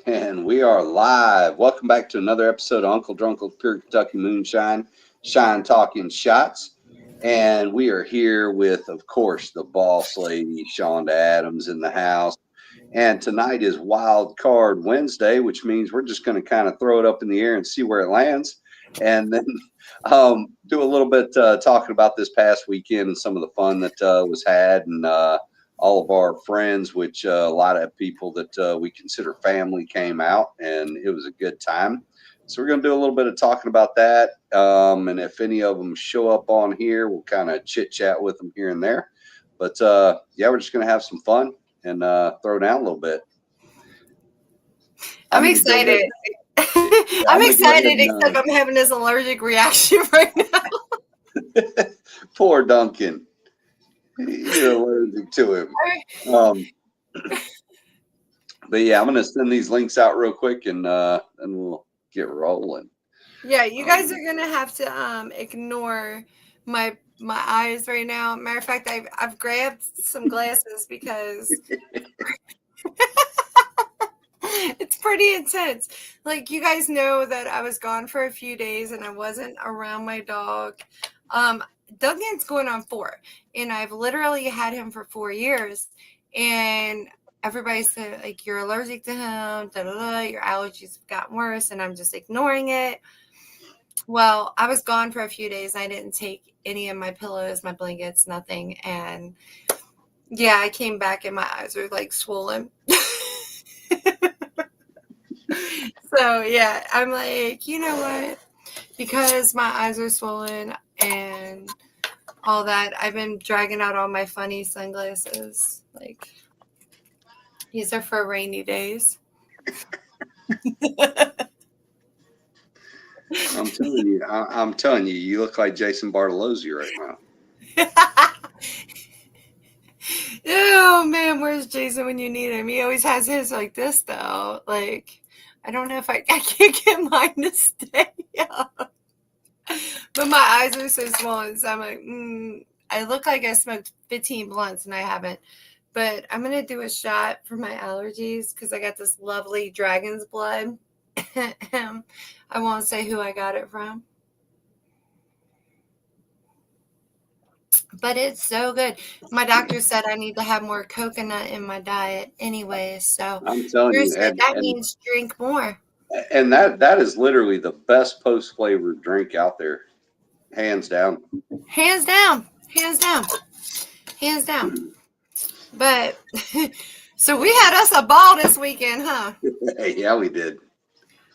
And we are live. Welcome back to another episode of Uncle Drunkle's Pure Kentucky Moonshine, Shine Talking Shots. And we are here with, of course, the boss lady, Shonda Adams, in the house. And tonight is Wild Card Wednesday, which means we're just going to kind of throw it up in the air and see where it lands. And then do a little bit talking about this past weekend and some of the fun that was had and all of our friends, which a lot of people that we consider family came out, and it was a good time. So we're going to do a little bit of talking about that. And if any of them show up on here, we'll kind of chit chat with them here and there. But yeah, we're just going to have some fun and throw down a little bit. I'm excited. I'm excited, except I'm having this allergic reaction right now. Poor Duncan. You're allergic to him. But yeah, I'm going to send these links out real quick and we'll get rolling. Yeah, you guys are going to have to ignore my eyes right now. Matter of fact, I've grabbed some glasses because it's pretty intense. Like, you guys know that I was gone for a few days and I wasn't around my dog. Duncan's going on 4, and I've literally had him for 4 years. And everybody said, like, you're allergic to him, your allergies have gotten worse, and I'm just ignoring it. Well, I was gone for a few days. I didn't take any of my pillows, my blankets, nothing. And yeah, I came back and my eyes are like swollen. So yeah, I'm like, you know what? Because my eyes are swollen and all that, I've been dragging out all my funny sunglasses. Like, these are for rainy days. I'm telling you, you look like Jason Bartolozzi right now. Oh man, where's Jason when you need him? He always has his like this though. Like, I don't know if I can't get mine to stay up. But my eyes are so swollen, so I'm like, I look like I smoked 15 blunts and I haven't. But I'm going to do a shot for my allergies because I got this lovely dragon's blood. I won't say who I got it from. But it's so good. My doctor said I need to have more coconut in my diet anyway. So I'm telling you, that means drink more. And that is literally the best post flavored drink out there, hands down. Hands down. Hands down. Hands down. But so we had us a ball this weekend, huh? Yeah, we did.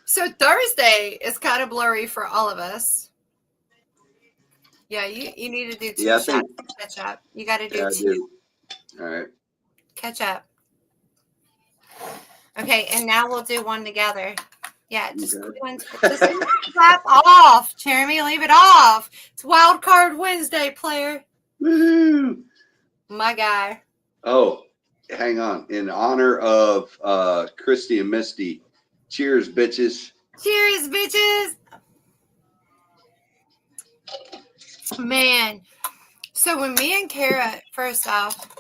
So Thursday is kind of blurry for all of us. Yeah, you need to do 2 shots to catch up. You got to do 2. All right. Catch up. Okay, and now we'll do one together. Yeah, just clap off, Jeremy. Leave it off. It's Wild Card Wednesday, player. Woo! My guy. Oh, hang on. In honor of Christy and Misty, cheers, bitches. Cheers, bitches. Man. So when me and Kara, first off,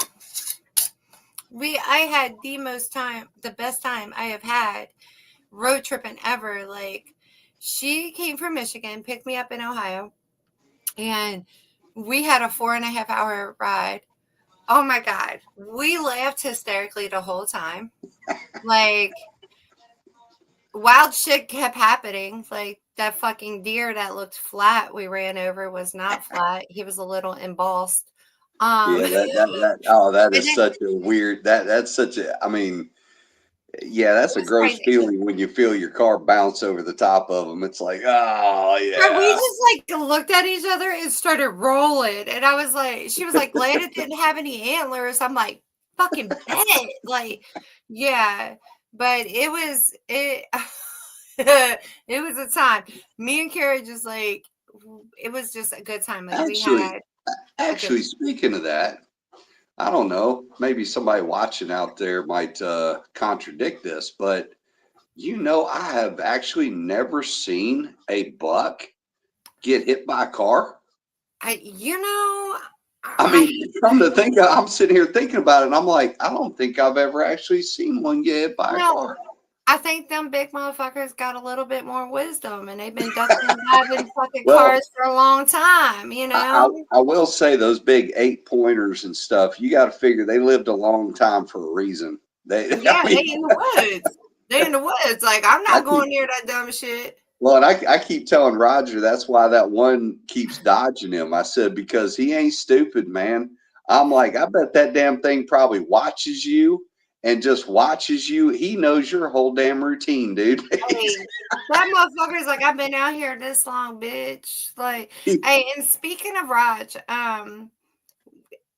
I had the best time I have had road tripping ever. Like, she came from Michigan, picked me up in Ohio, and we had a 4.5 hour ride. Oh my God. We laughed hysterically the whole time. Like, wild shit kept happening. Like, that fucking deer that looked flat we ran over was not flat. He was a little embossed. Yeah, that is such a weird, that's such a, I mean, yeah, that's a gross feeling when you feel your car bounce over the top of them. It's like, oh yeah. And we just like looked at each other and started rolling. And I was like, she was like, glad it didn't have any antlers. I'm like, fucking bet. Like, yeah. But it was it was a time. Me and Kara just like, it was just a good time. Like, actually, speaking of that, I don't know, maybe somebody watching out there might contradict this, but I have actually never seen a buck get hit by a car. I mean, come to think of, I'm sitting here thinking about it, and I'm like, I don't think I've ever actually seen one get hit by a car. I think them big motherfuckers got a little bit more wisdom, and they've been ducking and diving fucking Well, cars for a long time, you know? I will say those big 8-pointers and stuff, you got to figure they lived a long time for a reason. I Yeah, they mean, in the woods. They in the woods. Like, I'm I not keep, going near that dumb shit. well, and I keep telling Roger that's why that one keeps dodging him. I said, because he ain't stupid, man. I'm like, I bet that damn thing probably watches you and just watches you. He knows your whole damn routine, dude. Hey, that motherfucker's like, I've been out here this long, bitch. Like, hey, and speaking of Raj,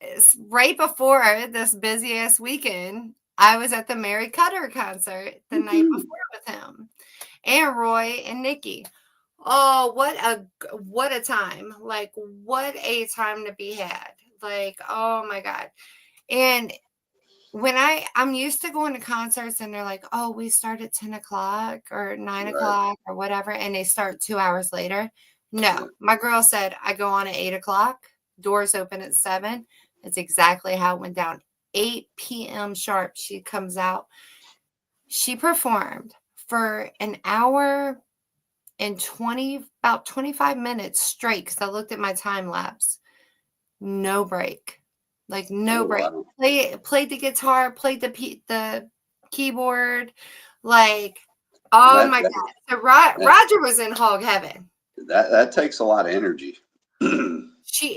it's right before this busy ass weekend, I was at the Mary Cutter concert the night before with him and Roy and Nikki. Oh, what a time. Like, what a time to be had. Like, oh my God. And when I'm used to going to concerts and they're like, oh, we start at 10 o'clock or 9 Right. o'clock or whatever, and they start 2 hours later. No, Yeah. my girl said, I go on at 8 o'clock, doors open at 7. That's exactly how it went down. 8 p.m. sharp, she comes out. She performed for an hour and about 25 minutes straight because I looked at my time lapse. No break. Like, no Oh, break. wow. Played the guitar, played the keyboard. Like, oh That, my that, God. So that, Roger was in hog heaven. that takes a lot of energy.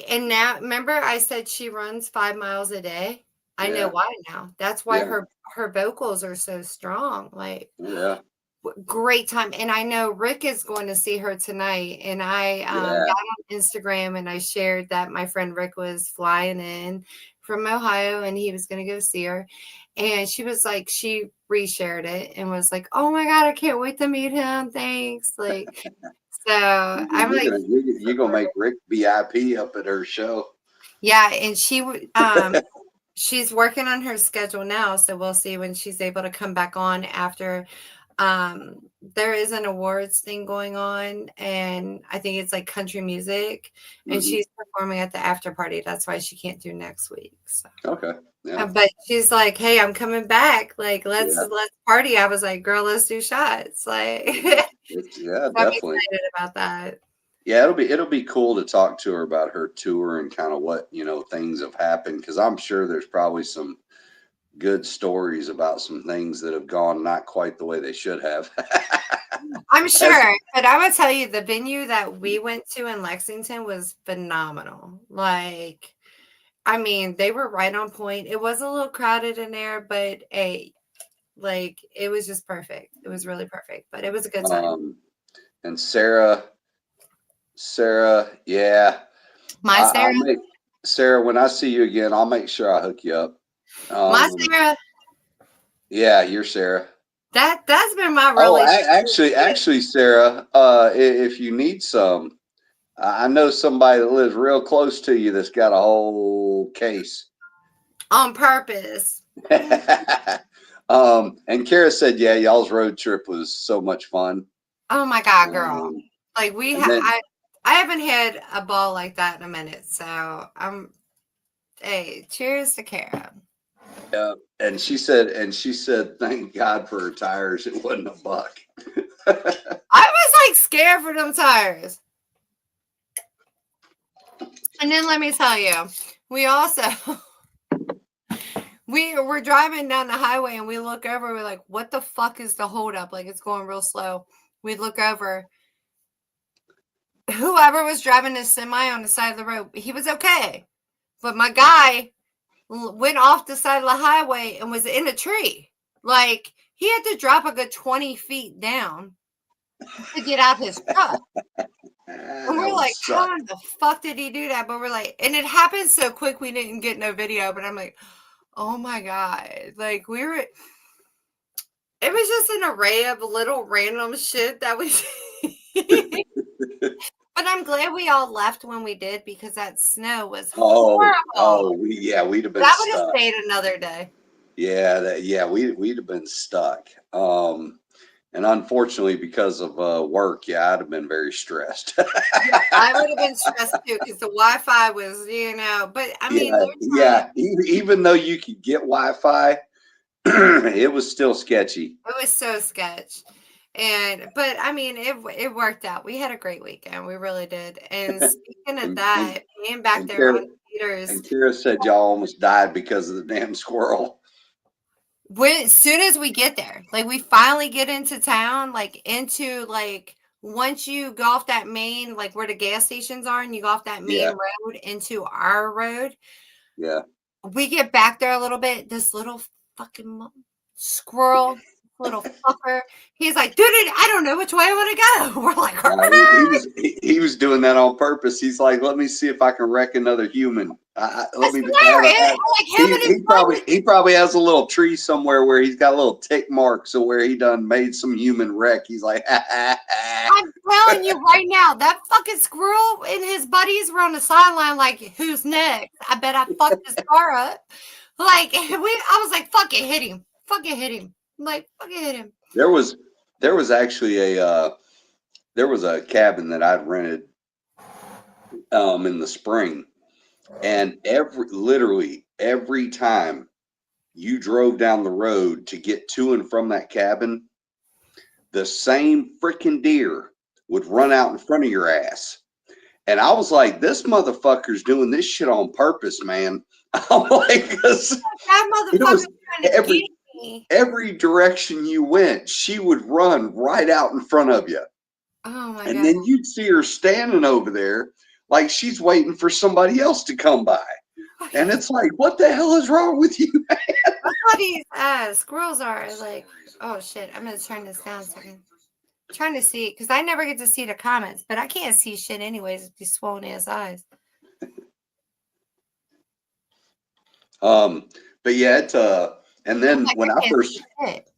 And now, remember I said she runs 5 miles a day? I know Yeah. why now. That's why Yeah. her vocals are so strong. Like, Yeah. great time. And I know Rick is going to see her tonight. And I Yeah. got on Instagram and I shared that my friend Rick was flying in from Ohio and he was going to go see her. And she was like, she reshared it and was like, oh my God, I can't wait to meet him. Thanks. Like, so I'm like, You're gonna make Rick VIP up at her show. yeah. And she's working on her schedule now. So we'll see when she's able to come back on after. There is an awards thing going on, and I think it's like country music, and she's performing at the after party. That's why she can't do next week. So. Okay. Yeah. But she's like, "Hey, I'm coming back. Like, let's Yeah. party." I was like, "Girl, let's do shots." Like, Yeah, so I'm definitely. excited about that. Yeah, it'll be cool to talk to her about her tour and kind of what, things have happened, because I'm sure there's probably some good stories about some things that have gone not quite the way they should have. I'm As, sure, but I would tell you the venue that we went to in Lexington was phenomenal. Like, I mean, they were right on point. It was a little crowded in there, but like it was just perfect. It was really perfect, but it was a good time. and Sarah, yeah, My I'll Sarah, make Sarah, when I see you again, I'll make sure I hook you up. my Um, Sarah, yeah, you're Sarah. that's been my Oh, relationship actually, Sarah, if you need some, I know somebody that lives real close to you that's got a whole case. on purpose. And Kara said, yeah, y'all's road trip was so much fun. Oh my God, girl! Um, Like and then, I haven't had a ball like that in a minute. So hey, cheers to Kara. and she said, thank God for her tires. It wasn't a buck. I was like scared for them tires. And then let me tell you, we also we were driving down the highway and we look over, we're like, what the fuck is the holdup? Like, it's going real slow. We look over. Whoever was driving a semi on the side of the road, he was okay. But my guy went off the side of the highway and was in a tree. Like, he had to drop a good 20 feet down to get out his truck. And we're like, how the fuck did he do that? But we're like, and it happened so quick we didn't get no video. But I'm like, oh my God. Like, it was just an array of little random shit that we But I'm glad we all left when we did because that snow was horrible. we'd have been That would have stuck. stayed another day. Yeah, we'd have been stuck. And unfortunately, because of work, I'd have been very stressed. I would have been stressed too because the Wi-Fi was, but I mean, Even though you could get Wi-Fi, It was still sketchy. It was so sketch. But I mean, it worked out. We had a great weekend. We really did. And speaking of And that, being back and there Kara, on theaters, and Kara said y'all almost died because of the damn squirrel. as soon as we get there, like we finally get into town, like into like once you go off that main, like where the gas stations are, and you go off that main Yeah, road into our road, yeah. we get back there a little bit. This little fucking squirrel, little fucker, he's like, dude, I don't know which way I want to go. We're like, He was doing that on purpose. He's like, let me see if I can wreck another human. I Let me swear, have a, like him and his he probably has a little tree somewhere where he's got a little tick mark, so where he done made some human wreck. He's like, I'm telling you right now, that fucking squirrel and his buddies were on the sideline like, who's next? I bet I fucked this car up. Like I was like, fuck it, hit him. Fucking hit him. I'm like, fucking hit him. there was actually there was a cabin that I'd rented in the spring, and literally every time you drove down the road to get to and from that cabin, the same freaking deer would run out in front of your ass. And I was like, this motherfucker's doing this shit on purpose, man. I'm like, 'cause That it motherfucker's was trying to every get me. every direction you went, she would run right out in front of you. Oh my And god. then you'd see her standing over there like she's waiting for somebody else to come by. And it's like, what the hell is wrong with you? That's what these squirrels are like. Oh shit! I'm gonna turn this down a second. I'm trying to see because I never get to see the comments, but I can't see shit anyways with these swollen ass eyes. But yeah, and then Like I can't see shit.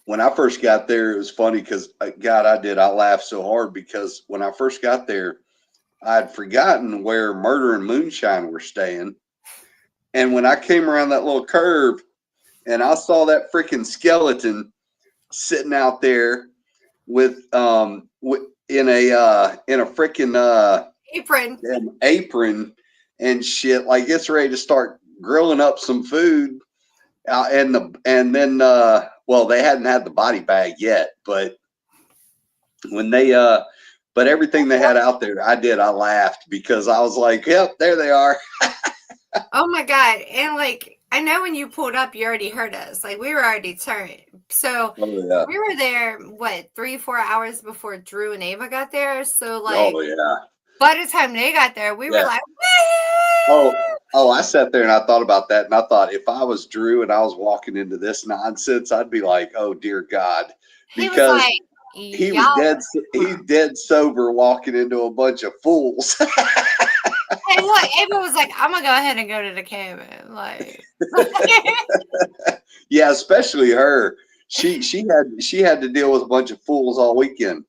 when I first got there, it was funny because God, I laughed so hard because when I first got there, I'd forgotten where Murder and Moonshine were staying. And when I came around that little curve and I saw that freaking skeleton sitting out there with in a freaking Apron. apron and shit, like it's ready to start grilling up some food. And then well, they hadn't had the body bag yet, but when they but everything they had out there, I laughed because I was like, yep, there they are. Oh my god! And like I know when you pulled up, you already heard us. Like we were already turned. So Oh yeah. we were there. What 3-4 hours before Drew and Ava got there? So like Oh yeah. by the time they got there, we were Yeah. like, Oh, I sat there and I thought about that, and I thought if I was Drew and I was walking into this nonsense, I'd be like, "Oh dear God," he was because like, he was y'all. dead sober walking into a bunch of fools. Hey, look, Ava was like, I'm gonna go ahead and go to the cabin. Like, Yeah, especially her. She had to deal with a bunch of fools all weekend.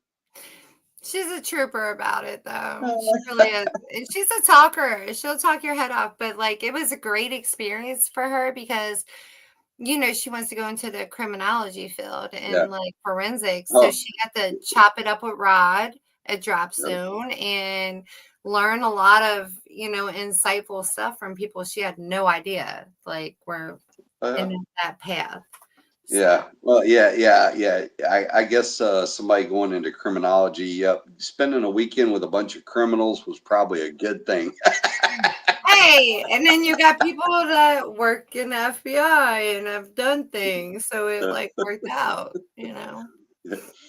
she's a trooper about it, though. She really is. And she's a talker. She'll talk your head off. But like, it was a great experience for her because she wants to go into the criminology field Yeah. and like forensics. So Oh, she got to chop it up with Rod at Drop yeah. Zone and learn a lot of, insightful stuff from people she had no idea like were in that path. So. Yeah. Well, yeah. I guess somebody going into criminology, yep, spending a weekend with a bunch of criminals was probably a good thing. Hey, and then you got people that work in the FBI and have done things, so it like worked out,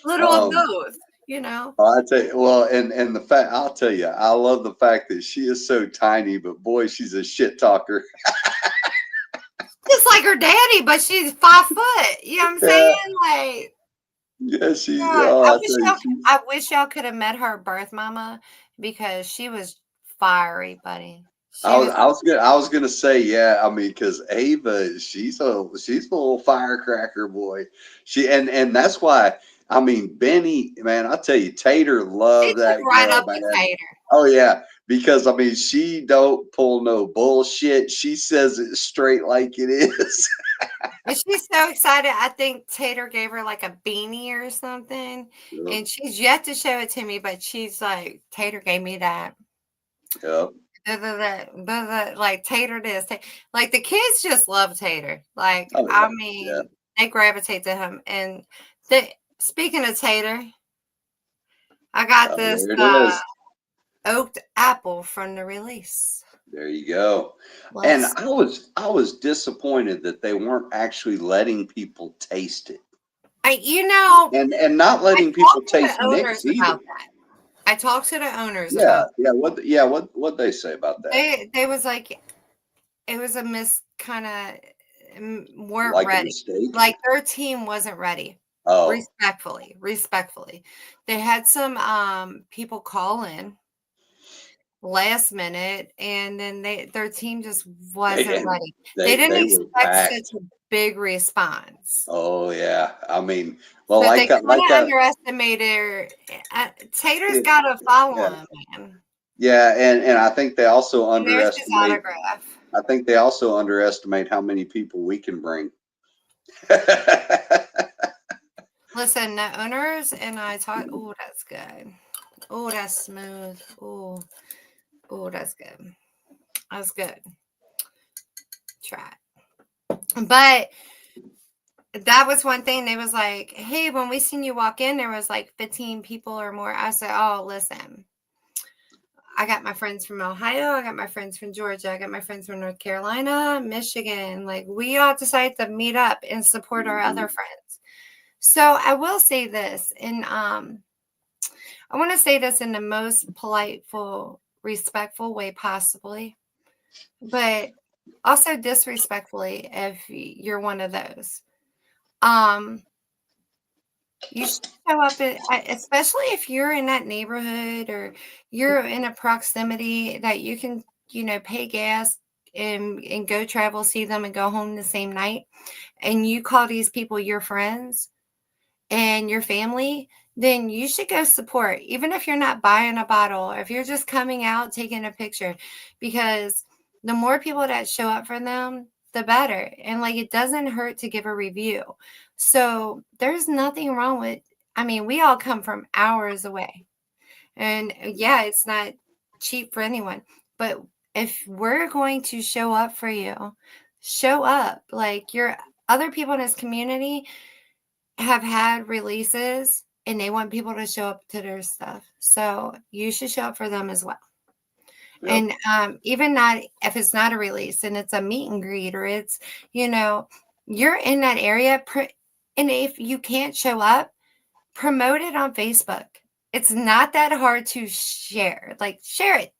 little of both, I tell you, well, and the fact I'll tell you, I love the fact that she is so tiny, but boy, she's a shit talker. just like her daddy, but she's 5 foot. You know what I'm saying? Like, Yeah, she's. God, Oh, I wish y'all could have met her birth mama because she was fiery, buddy. She was. I was gonna say, yeah. I mean, because Ava, she's a little firecracker, boy. And that's why. I mean, Benny, man, I tell you, Tater She loved took that right girl, up man. to Tater. Oh yeah, because I mean, she don't pull no bullshit. She says it straight like it is. And she's so excited. I think Tater gave her like a beanie or something. Yep. And she's yet to show it to me, but she's like, Tater gave me that. Yep. Like Tater this. Like the kids just love Tater. Like, Oh, yeah. I mean, Yeah. they gravitate to him. And speaking of Tater, I got this There it is. oaked apple from the release. There you go. And I was disappointed that they weren't actually letting people taste it. And not letting people taste Nick's either. About that. I talked to the owners about that. What they say about that? They was like, it was a kind of weren't like ready. Like their team wasn't ready. Oh, respectfully. They had some people call in last minute, and then their team just wasn't ready. They didn't expect such a big response. Oh yeah, I mean, well, so they underestimated. Tater's got to follow him, man. Yeah, and I think they also underestimate. Autograph. I think they also underestimate how many people we can bring. Listen, the owners and I talked. Oh, that's good. Oh, that's smooth. Oh, that's good. That's good. Try it. But that was one thing. They was like, hey, when we seen you walk in, there was like 15 people or more. I said, oh, listen. I got my friends from Ohio. I got my friends from Georgia. I got my friends from North Carolina, Michigan. Like, we all decided to meet up and support our other friends. So I will say this, and I want to say this in the most polite, respectful way possibly, but also disrespectfully if you're one of those. You should show up, especially if you're in that neighborhood or you're in a proximity that you can, pay gas and go travel, see them, and go home the same night. And you call these people your friends and your family, then you should go support, even if you're not buying a bottle, if you're just coming out, taking a picture, because the more people that show up for them, the better. And like, it doesn't hurt to give a review. So there's nothing wrong with, we all come from hours away, and yeah, it's not cheap for anyone, but if we're going to show up for you, show up. Like, your other people in this community have had releases and they want people to show up to their stuff. So you should show up for them as well. Yep. And even not if it's not a release and it's a meet and greet, or it's, you're in that area. And if you can't show up, promote it on Facebook. It's not that hard to share. Like, share it.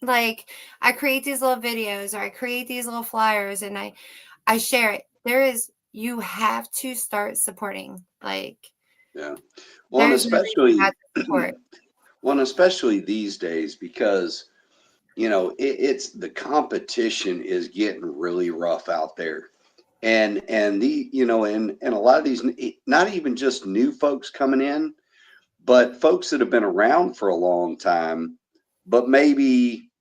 Like, I create these little videos, or I create these little flyers, and I share it. You have to start supporting. Like, yeah. Well, especially these days, because it's the competition is getting really rough out there, and and a lot of these, not even just new folks coming in, but folks that have been around for a long time, but maybe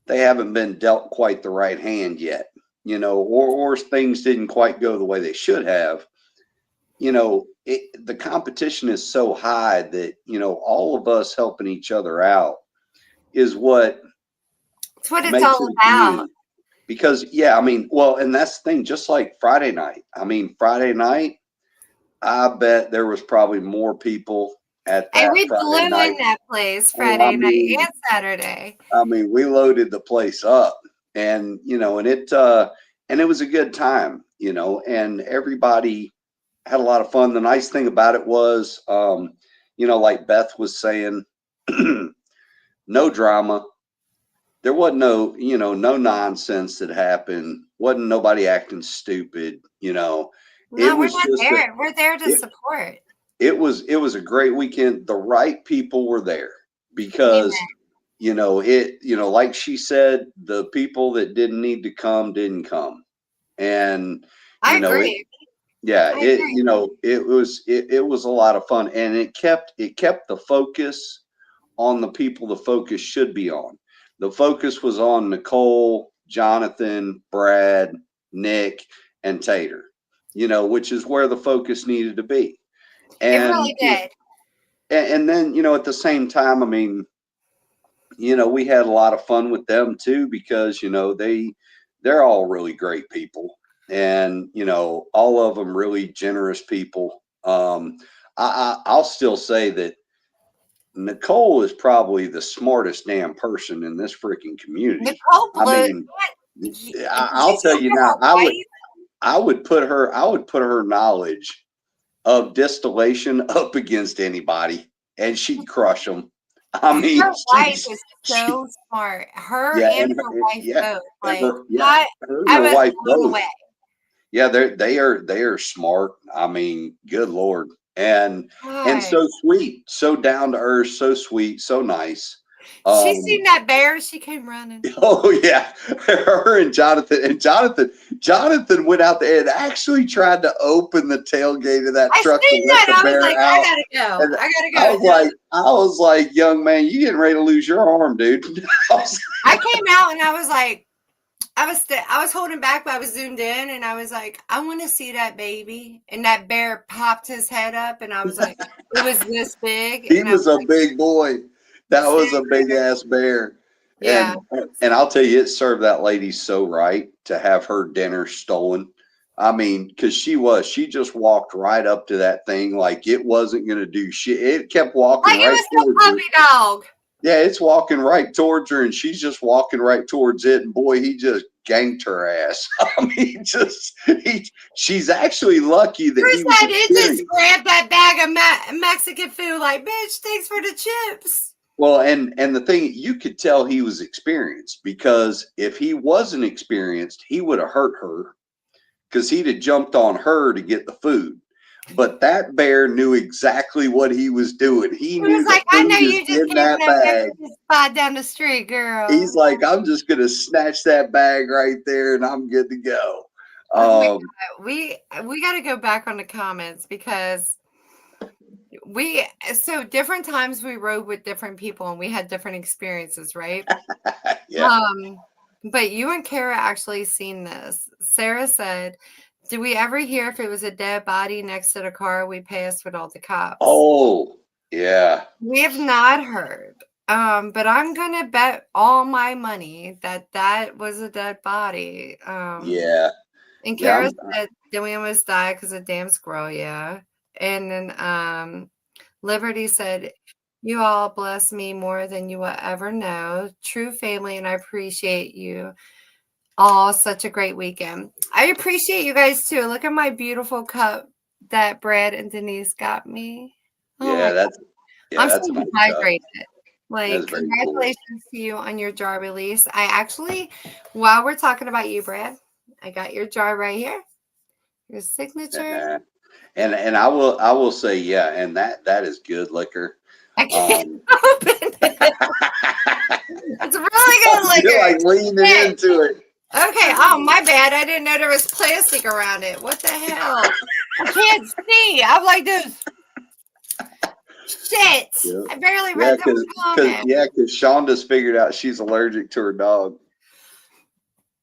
they haven't been dealt quite the right hand yet, or things didn't quite go the way they should have. The competition is so high that, all of us helping each other out is what it's all about. Because, and that's the thing, just like Friday night. Friday night, I bet there was probably more people at that. And we blew in that place Friday night and Saturday. We loaded the place up, and, and it was a good time, and everybody had a lot of fun. The nice thing about it was, like Beth was saying, no drama. There wasn't no nonsense that happened. Wasn't nobody acting stupid, No, we're not there. We're there to support. It was a great weekend. The right people were there because, like she said, the people that didn't need to come didn't come. And I agree. It was a lot of fun, and it kept the focus on the people the focus should be on. The focus was on Nicole, Jonathan, Brad, Nick, and Tater, which is where the focus needed to be. And it really did. And then, at the same time, we had a lot of fun with them too, because, they're all really great people. and all of them really generous people. I'll still say that Nicole is probably the smartest damn person in this freaking community. Nicole I blows. mean, Did you I'll tell you hear now, her wife? I would put her knowledge of distillation up against anybody, and she'd crush them. I mean, Her wife is she so smart. Her yeah, and her wife yeah, both. and Like her and I her was wife blown both. away. Yeah, they are smart. I mean, good Lord. And God. so sweet, so down to earth, so sweet, so nice. She seen that bear, she came running. Oh yeah, her and Jonathan went out there and actually tried to open the tailgate of that I truck to seen let that. the I was bear like, out. I gotta go. And I gotta go. I was like, young man, you getting ready to lose your arm, dude. I came out and I was like, I was holding back, but I was zoomed in, and I was like, I want to see that baby. And that bear popped his head up, and I was like, it was this big. He And I was a big boy. That was a big there. ass bear. Yeah. And I'll tell you, it served that lady so right to have her dinner stolen. I mean, because she just walked right up to that thing like it wasn't going to do shit. It kept walking Like it right was towards a her. puppy dog. Yeah, it's walking right towards her, and she's just walking right towards it. And boy, he just ganked her ass. I mean, she's actually lucky that he was Chris said it just experienced. grabbed that bag of Mexican food, like, bitch, thanks for the chips. Well, and the thing, you could tell he was experienced, because if he wasn't experienced, he would have hurt her, because he'd have jumped on her to get the food. But that bear knew exactly what he was doing. He knew was like, the I know food is you just in came that from that bag. Mexican spot down the street, girl. He's like, I'm just gonna snatch that bag right there, and I'm good to go. Oh my God. We got to go back on the comments, because so different times we rode with different people and we had different experiences, right? Yeah. But you and Kara actually seen this. Sarah said, did we ever hear if it was a dead body next to the car we passed with all the cops? Oh, yeah. We have not heard. But I'm gonna bet all my money that was a dead body. Yeah. And Yeah. Kara said, did we almost die because of damn squirrel? Yeah. And then Liberty said, you all bless me more than you will ever know. True family, and I appreciate you all. Such a great weekend. I appreciate you guys too. Look at my beautiful cup that Brad and Denise got me. Yeah, I'm that's so nice dehydrated. stuff. Like, That's very cool. congratulations to you on your jar release. I actually, while we're talking about you, Brad, I got your jar right here. Your signature. And I will say, yeah, and that is good liquor. I can't open it. It's really good liquor. You're like leaning into it. Okay. Oh, my bad. I didn't know there was plastic around it. What the hell? I can't see. I'm like this. Shit. Yeah. I barely read the comment. Because Shonda's figured out she's allergic to her dog.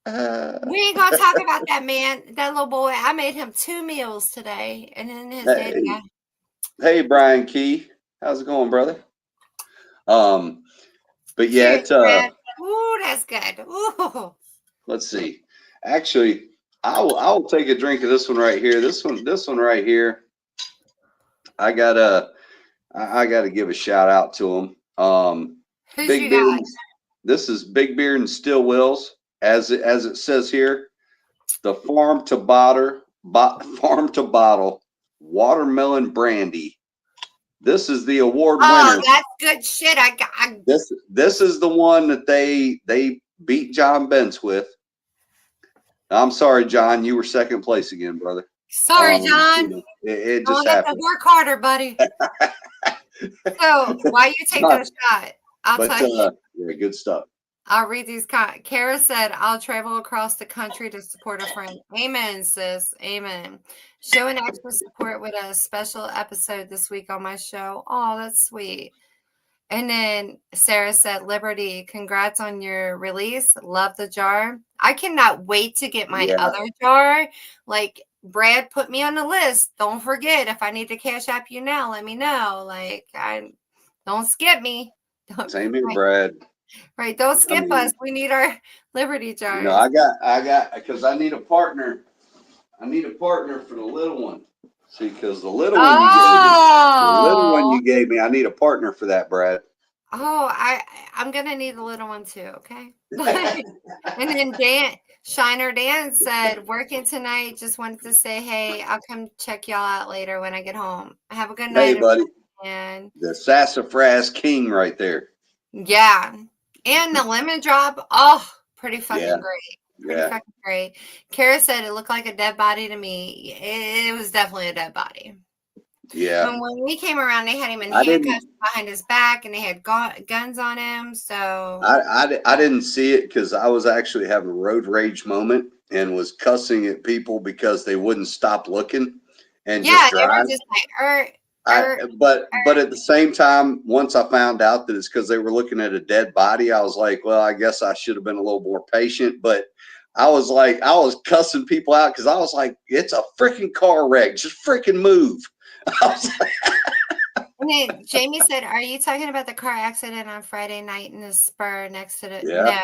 We ain't gonna talk about that man, that little boy. I made him 2 meals today, and then his daddy got. Hey, Brian Key, how's it going, brother? But yeah, Cheers, Brad. Ooh, that's good. Ooh. Let's see. Actually, I'll take a drink of this one right here. This one right here. I gotta give a shout out to him. Big Beard. This is Big Beard and Still Wills, as it says here, the farm to bottle watermelon brandy. This is the award winner. Oh, that's good shit. This is the one that they beat John Bentz with. I'm sorry, John, you were second place again, brother. Sorry, John. It just happened. Work harder, buddy. So why you take that shot? I'll tell you. Yeah, good stuff. I'll read these. Kara said, I'll travel across the country to support a friend. Amen, sis. Amen. Showing extra support with a special episode this week on my show. Oh, that's sweet. And then Sarah said, Liberty, congrats on your release. Love the jar. I cannot wait to get my other jar. Like, Brad put me on the list. Don't forget, if I need to cash app you now, let me know. Like, don't skip me. Same here, Brad. Right, don't skip us. We need our Liberty jars. I got because I need a partner. I need a partner for the little one. See, because the little one you gave me, I need a partner for that, Brad. Oh, I'm gonna need the little one too, okay? And then Shiner Dan said, working tonight, just wanted to say, hey, I'll come check y'all out later when I get home. Have a good night. Hey, buddy. And The sassafras king right there. yeah. And the lemon drop, oh, pretty fucking great. Pretty fucking great. Kara said it looked like a dead body to me. It was definitely a dead body. Yeah. And when we came around, they had him in handcuffs behind his back, and they had guns on him. So I didn't see it because I was actually having a road rage moment and was cussing at people because they wouldn't stop looking and just drive. They were just like, but at the same time, once I found out that it's because they were looking at a dead body, I was like, well, I guess I should have been a little more patient. But I was cussing people out because I was like, it's a freaking car wreck. Just freaking move. And then Jamie said, are you talking about the car accident on Friday night in the spur next to the no.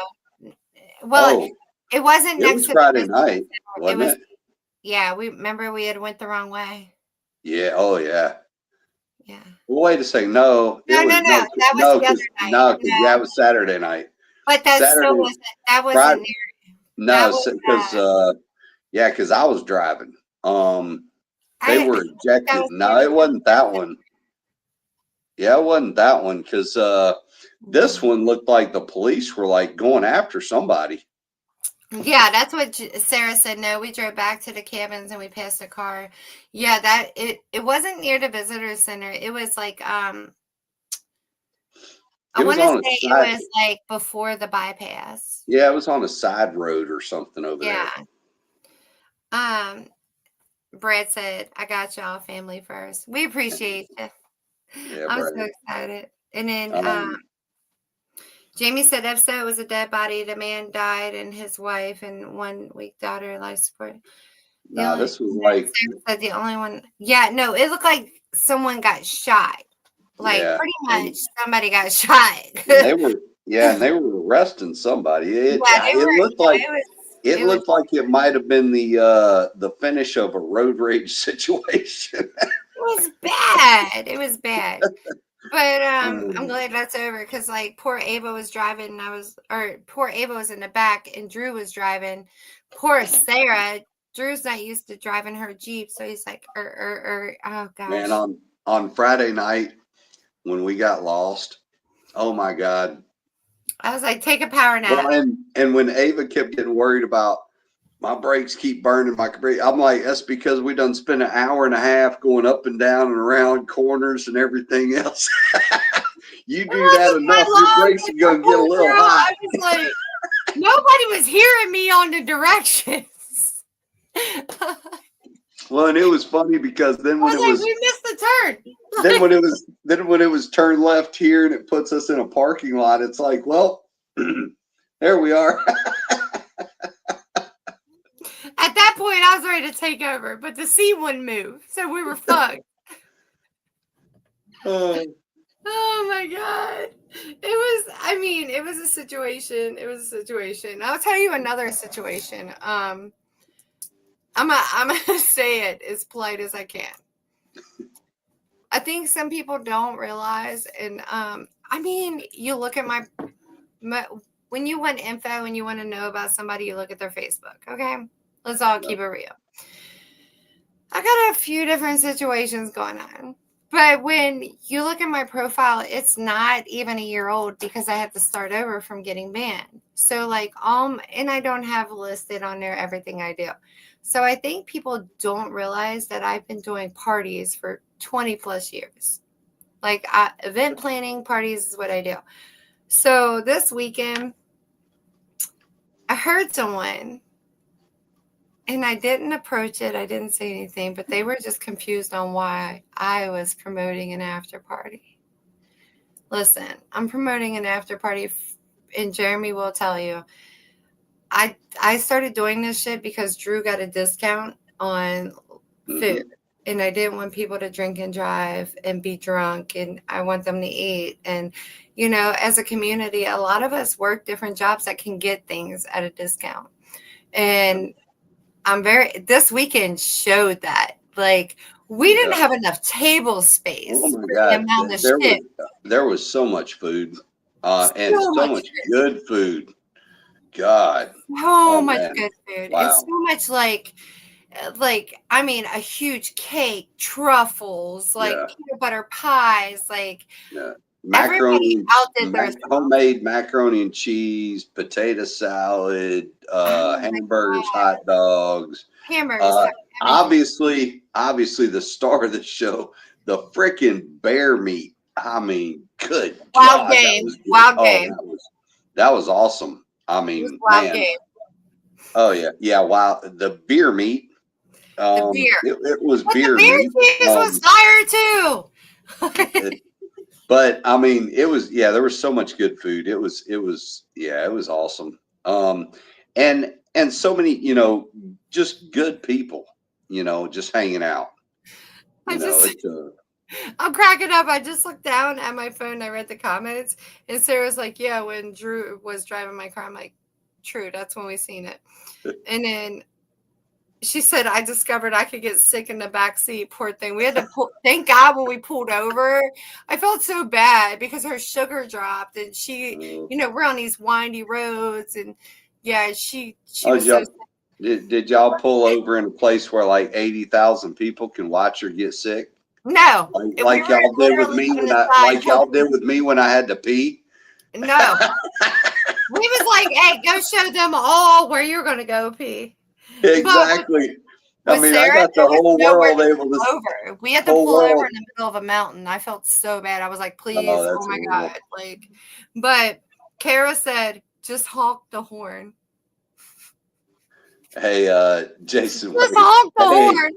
Well, it wasn't next to Friday night, wasn't it? Yeah, we had went the wrong way. Yeah, oh yeah. Yeah. Well, wait a second. No. That was the other night. No, that was Saturday night. But that still wasn't Friday, no, because because I was driving. They were ejected. No, it wasn't that one. Yeah, it wasn't that one because this one looked like the police were like going after somebody. Yeah, that's what Sarah said. No, we drove back to the cabins and we passed a car. Yeah, that it wasn't near the visitor center. It was like I want to say it was like before the bypass. Yeah, it was on a side road or something over there. Yeah. Brad said, I got y'all family first. We appreciate you. Yeah, I'm so excited. And then Jamie said episode was a dead body. The man died and his wife and 1 week daughter life support. No, this was like said the only one. Yeah, no, it looked like someone got shot. Like pretty much somebody got shot. They were arresting somebody. It looked like it might have been the finish of a road rage situation. It was bad. But I'm glad that's over because like poor Ava was driving and poor Ava was in the back and Drew was driving. Poor Sarah. Drew's not used to driving her Jeep, so he's like, oh gosh. Man, on Friday night when we got lost, oh my God. I was like, take a power nap. Well, and when Ava kept getting worried about my brakes keep burning, I'm like, that's because we done spent an hour and a half going up and down and around corners and everything else. You do that enough, your brakes are gonna get a little hot. I was like, nobody was hearing me on the directions. Well, and it was funny because then when we missed the turn. then when it was turn left here and it puts us in a parking lot, it's like, well, there we are. At that point, I was ready to take over, but the seat wouldn't move, so we were fucked. Oh my God. It was a situation. I'll tell you another situation. I'm gonna say it as polite as I can. I think some people don't realize, and you look at my when you want info and you want to know about somebody, you look at their Facebook. Okay, let's all keep it real. I got a few different situations going on. But when you look at my profile, it's not even a year old because I had to start over from getting banned. So and I don't have listed on there everything I do. So I think people don't realize that I've been doing parties for 20 plus years. Event planning parties is what I do. So this weekend, I heard someone. And I didn't approach it. I didn't say anything, but they were just confused on why I was promoting an after party. Listen, I'm promoting an after party, and Jeremy will tell you. I started doing this shit because Drew got a discount on food, and I didn't want people to drink and drive and be drunk, and I want them to eat. And, as a community, a lot of us work different jobs that can get things at a discount. And This weekend showed that. Like, we didn't Yeah. have enough table space Oh my for the God. amount of There shit. was so much food. And So so much much food. good food. God. So Oh much man. good food. And Wow. so much I mean, a huge cake, truffles, like Yeah. peanut butter pies, like Yeah. everybody outdid their Homemade macaroni and cheese, potato salad, oh my hamburgers, God. hot dogs. Hamburgers, Uh, everything. obviously, the star of the show, the freaking bear meat. I mean, good Wild God, that game. was good. Wild Oh, game. that was awesome. I It was mean, wild man. game. Oh yeah, yeah. Wow, the beer meat. The beer. It was But the beer beer meat. cheese was fire too. But I mean, it was there was so much good food. It was it was awesome. And so many, just good people, just hanging out. I just It's I'm cracking up. I just looked down at my phone. I read the comments, and Sarah's like, "Yeah, when Drew was driving my car." I'm like, "True, that's when we seen it." And then she said, "I discovered I could get sick in the back seat." Poor thing. We had to pull. Thank God when we pulled over, I felt so bad because her sugar dropped, and we're on these windy roads, and yeah, she oh, was so. did y'all pull over in a place where like 80,000 people can watch her get sick? No, we Like were y'all did with literally me on the side. when I had to pee. No. We was like, hey, go show them all where you're going to go pee. Exactly. But I with mean, I Sarah, got the there was whole nowhere world to able pull to over. We had to whole pull over world. in the middle of a mountain. I felt so bad. I was like, Oh, please, oh that's my horrible. God. But Kara said, just honk the horn. Hey, Jason. Just honk the Hey, horn.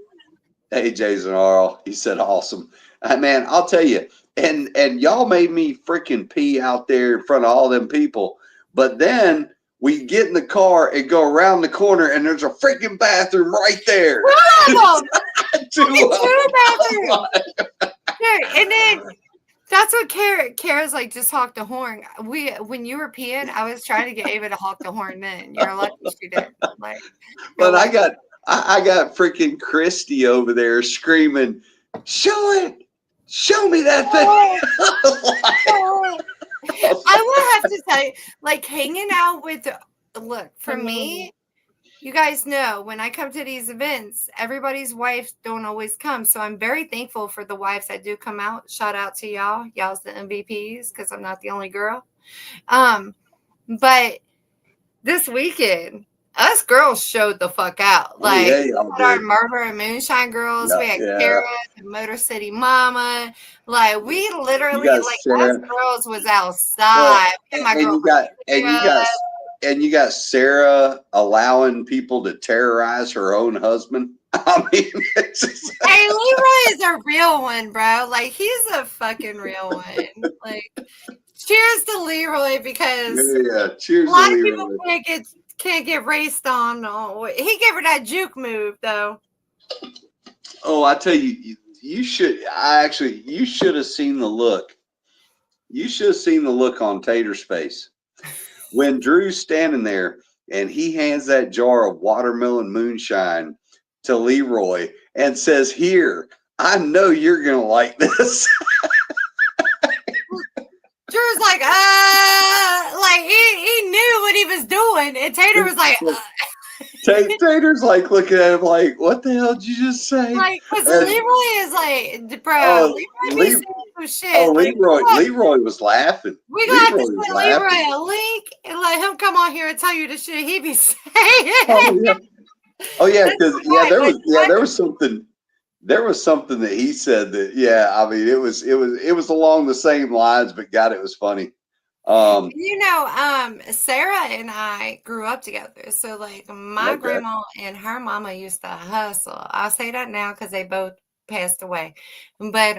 hey, Jason Arl. He said, awesome. Man, I'll tell you. And y'all made me freaking pee out there in front of all them people. But then we get in the car and go around the corner, and there's a freaking bathroom right there. Two bathrooms. And then that's what Kara's like, just honk the horn. When you were peeing, I was trying to get Ava to honk the horn then. You're lucky she did. But I got freaking Christy over there screaming, show me that thing. I will have to tell you, hanging out with, look, for me, you guys know when I come to these events, everybody's wives don't always come. So I'm very thankful for the wives that do come out. Shout out to y'all. Y'all's the MVPs because I'm not the only girl. But this weekend, us girls showed the fuck out. We had our Murder and Moonshine girls. We had Kara, the Motor City Mama. We literally, us girls was outside. And you got Sarah allowing people to terrorize her own husband. I mean, hey, Leroy is a real one, bro. He's a fucking real one. Cheers to Leroy because cheers. A lot of people can't get raced on. Oh, he gave her that juke move though. Oh, I tell you, you should have seen the look. You should have seen the look on Tater's face when Drew's standing there and he hands that jar of watermelon moonshine to Leroy and says, "Here, I know you're gonna like this." Drew's he knew what he was doing, and Tater was like, Tater's looking at him like, "What the hell did you just say?" Because Leroy is bro, Leroy some shit. Leroy was laughing. We got to send Leroy a link and let him come on here and tell you the shit he be saying. Oh yeah, because there was something that he said that I mean it was along the same lines, but God, it was funny. Sarah and I grew up together, so my grandma and her mama used to hustle. I'll say that now because they both passed away, but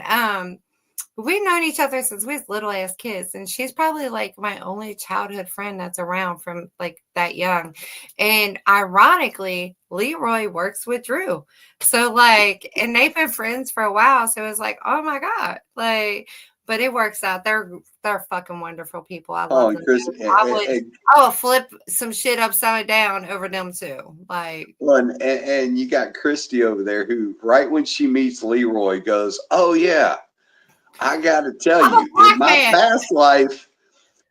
we've known each other since we was little ass kids, and she's probably my only childhood friend that's around from that young. And ironically, Leroy works with Drew, so and they've been friends for a while. So it was oh my God, But it works out. They're fucking wonderful people. I Oh, love and them. Chris, I would flip some shit upside down over them too. Like, well, and you got Christy over there who, right when she meets Leroy, goes, "Oh yeah, I got to tell I'm a you, black in my man." past life,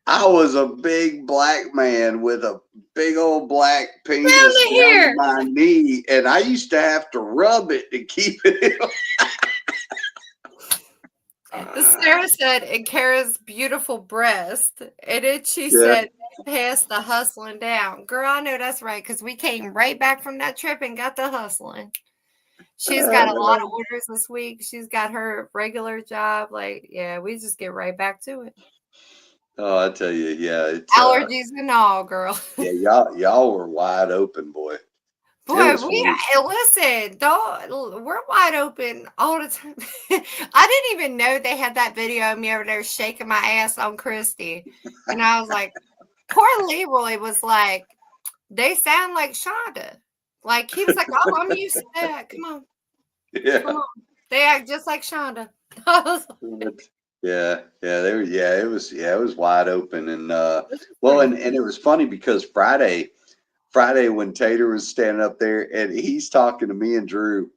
I was a big black man with a big old black penis Down to down to here. my knee, and I used to have to rub it to keep it." Sarah said, and Kara's beautiful breast. And then she Yeah. said, pass the hustling down. Girl, I know that's right, because we came right back from that trip and got the hustling. She's got a lot of orders this week. She's got her regular job. Like, yeah, we just get right back to it. Oh, I tell you, yeah, it's Allergies and all, girl. yeah, y'all were wide open, boy. Boy, listen, don't, we're wide open all the time. I didn't even know they had that video of me over there shaking my ass on Christy. And I was like, poor Leroy was like, they sound like Shonda. Like, he was like, oh, I'm used to that. Come on. Yeah. Come on. They act just like Shonda. I was like, it was wide open. And well, and it was funny because Friday when Tater was standing up there and he's talking to me and Drew,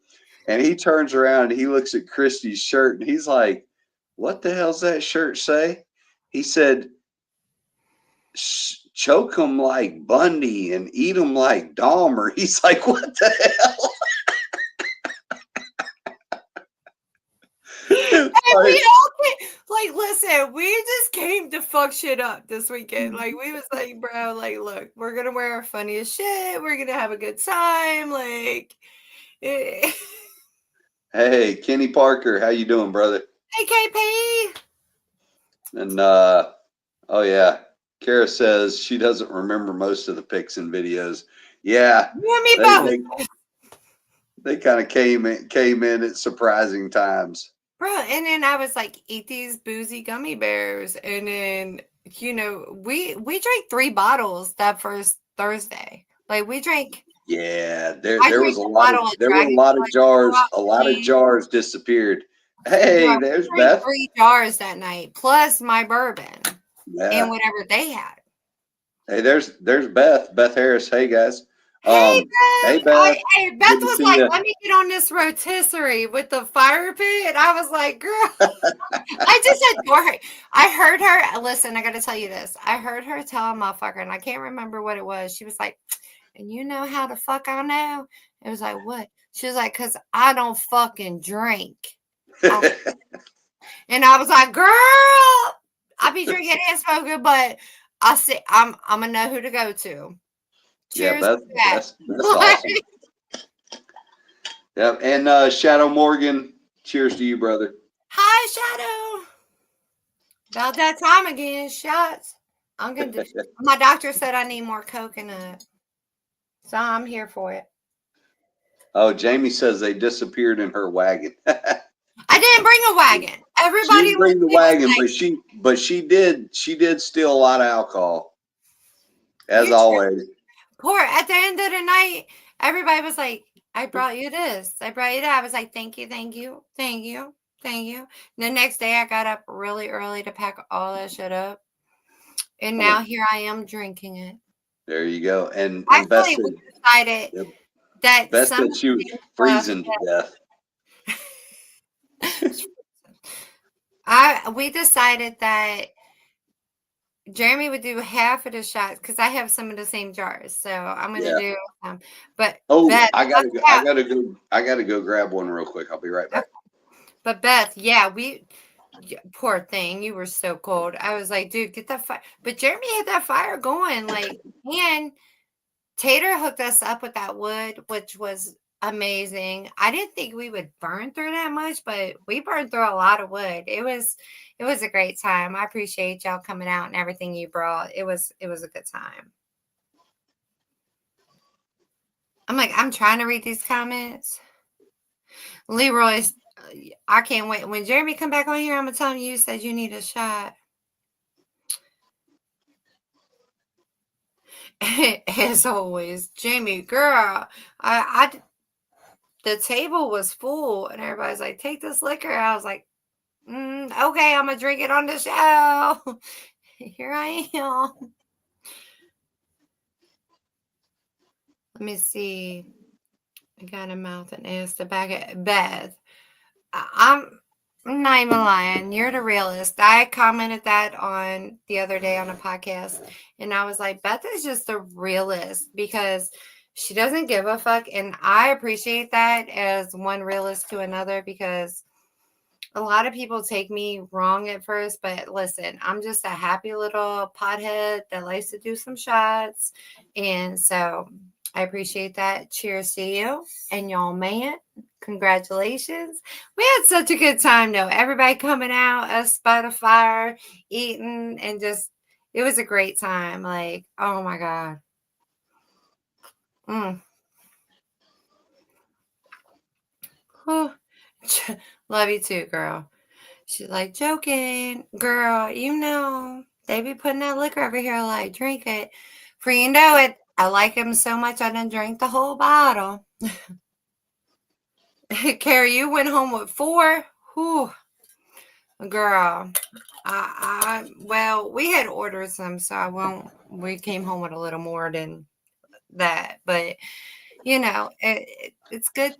and he turns around and he looks at Christy's shirt and he's like, "What the hell's that shirt say?" He said, "Choke 'em like Bundy and eat 'em like Dahmer." He's like, "What the hell?" And we all like, listen, we just came to fuck shit up this weekend. Like, we was like, bro, like, look, we're gonna wear our funniest shit. We're gonna have a good time. Like, hey, Hey, Kenny Parker, how you doing, brother? KP. And oh yeah, Kara says she doesn't remember most of the pics and videos. Yeah, You and me both. they kind of came in at surprising times. Bro, and then I was like, eat these boozy gummy bears. And then, we drank 3 bottles that first Thursday. Like, we drank. Yeah, there was a lot of Dragon jars disappeared. Hey, there's Beth. 3 jars that night, plus my bourbon Yeah. and whatever they had. Hey, there's Beth Harris. Hey guys. Hey, Beth. Beth. Beth was like, let me get on this rotisserie with the fire pit. I was like, girl, I just adore her. I heard her. Listen, I got to tell you this. I heard her tell a motherfucker, and I can't remember what it was. She was like, and you know how the fuck I know? It was like, what? She was like, because I don't fucking drink. And I was like, girl, I be drinking and smoking, but I say I'm gonna know who to go to. Cheers. Yeah, that's awesome. Yep, and Shadow Morgan, cheers to you, brother. Hi, Shadow. About that time again, shots. I'm gonna do. My doctor said I need more coconut, so I'm here for it. Oh, Jamie says they disappeared in her wagon. I didn't bring a wagon. Everybody she didn't bring the wagon, but she did steal a lot of alcohol, as always. Poor at the end of the night, everybody was like, I brought you this. I brought you that. I was like, thank you, thank you, thank you, thank you. And the next day I got up really early to pack all that shit up. And now here I am drinking it. There you go. And Beth said, we decided that Beth said she was freezing to death. We decided that Jeremy would do half of the shots because I have some of the same jars, so I'm gonna do them. But Beth, I gotta go grab one real quick. I'll be right back. But Beth, poor thing, you were so cold. I was like, dude, get that fire. But Jeremy had that fire going, like, and Tater hooked us up with that wood, which was amazing. I didn't think we would burn through that much, but we burned through a lot of wood. It was a great time. I appreciate y'all coming out and everything you brought. It was a good time. I'm like, I'm trying to read these comments. Leroy, I can't wait. When Jeremy come back on here, I'm gonna tell him you said you need a shot. As always, Jamie, girl, the table was full and everybody's like, take this liquor. I was like, Okay, I'm gonna drink it on the show. Here I am. Let me see. I got a mouth and ass the back of Beth. I'm not even lying. You're the realist. I commented that on the other day on a podcast, and I was like, Beth is just the realist because she doesn't give a fuck. And I appreciate that as one realist to another because a lot of people take me wrong at first. But listen, I'm just a happy little pothead that likes to do some shots. And so I appreciate that. Cheers to you and y'all, man. Congratulations. We had such a good time, though. Everybody coming out, us by the fire, eating, and just, it was a great time. Like, oh my God. Mm. Whew. Love you too, girl. She's like, joking. Girl, you know, they be putting that liquor over here, like, drink it. For you know it, I like him so much, I done drank the whole bottle. Carrie, you went home with 4? Whew. Girl, well, we had ordered some, so I won't. We came home with a little more than that, but you know, it's good.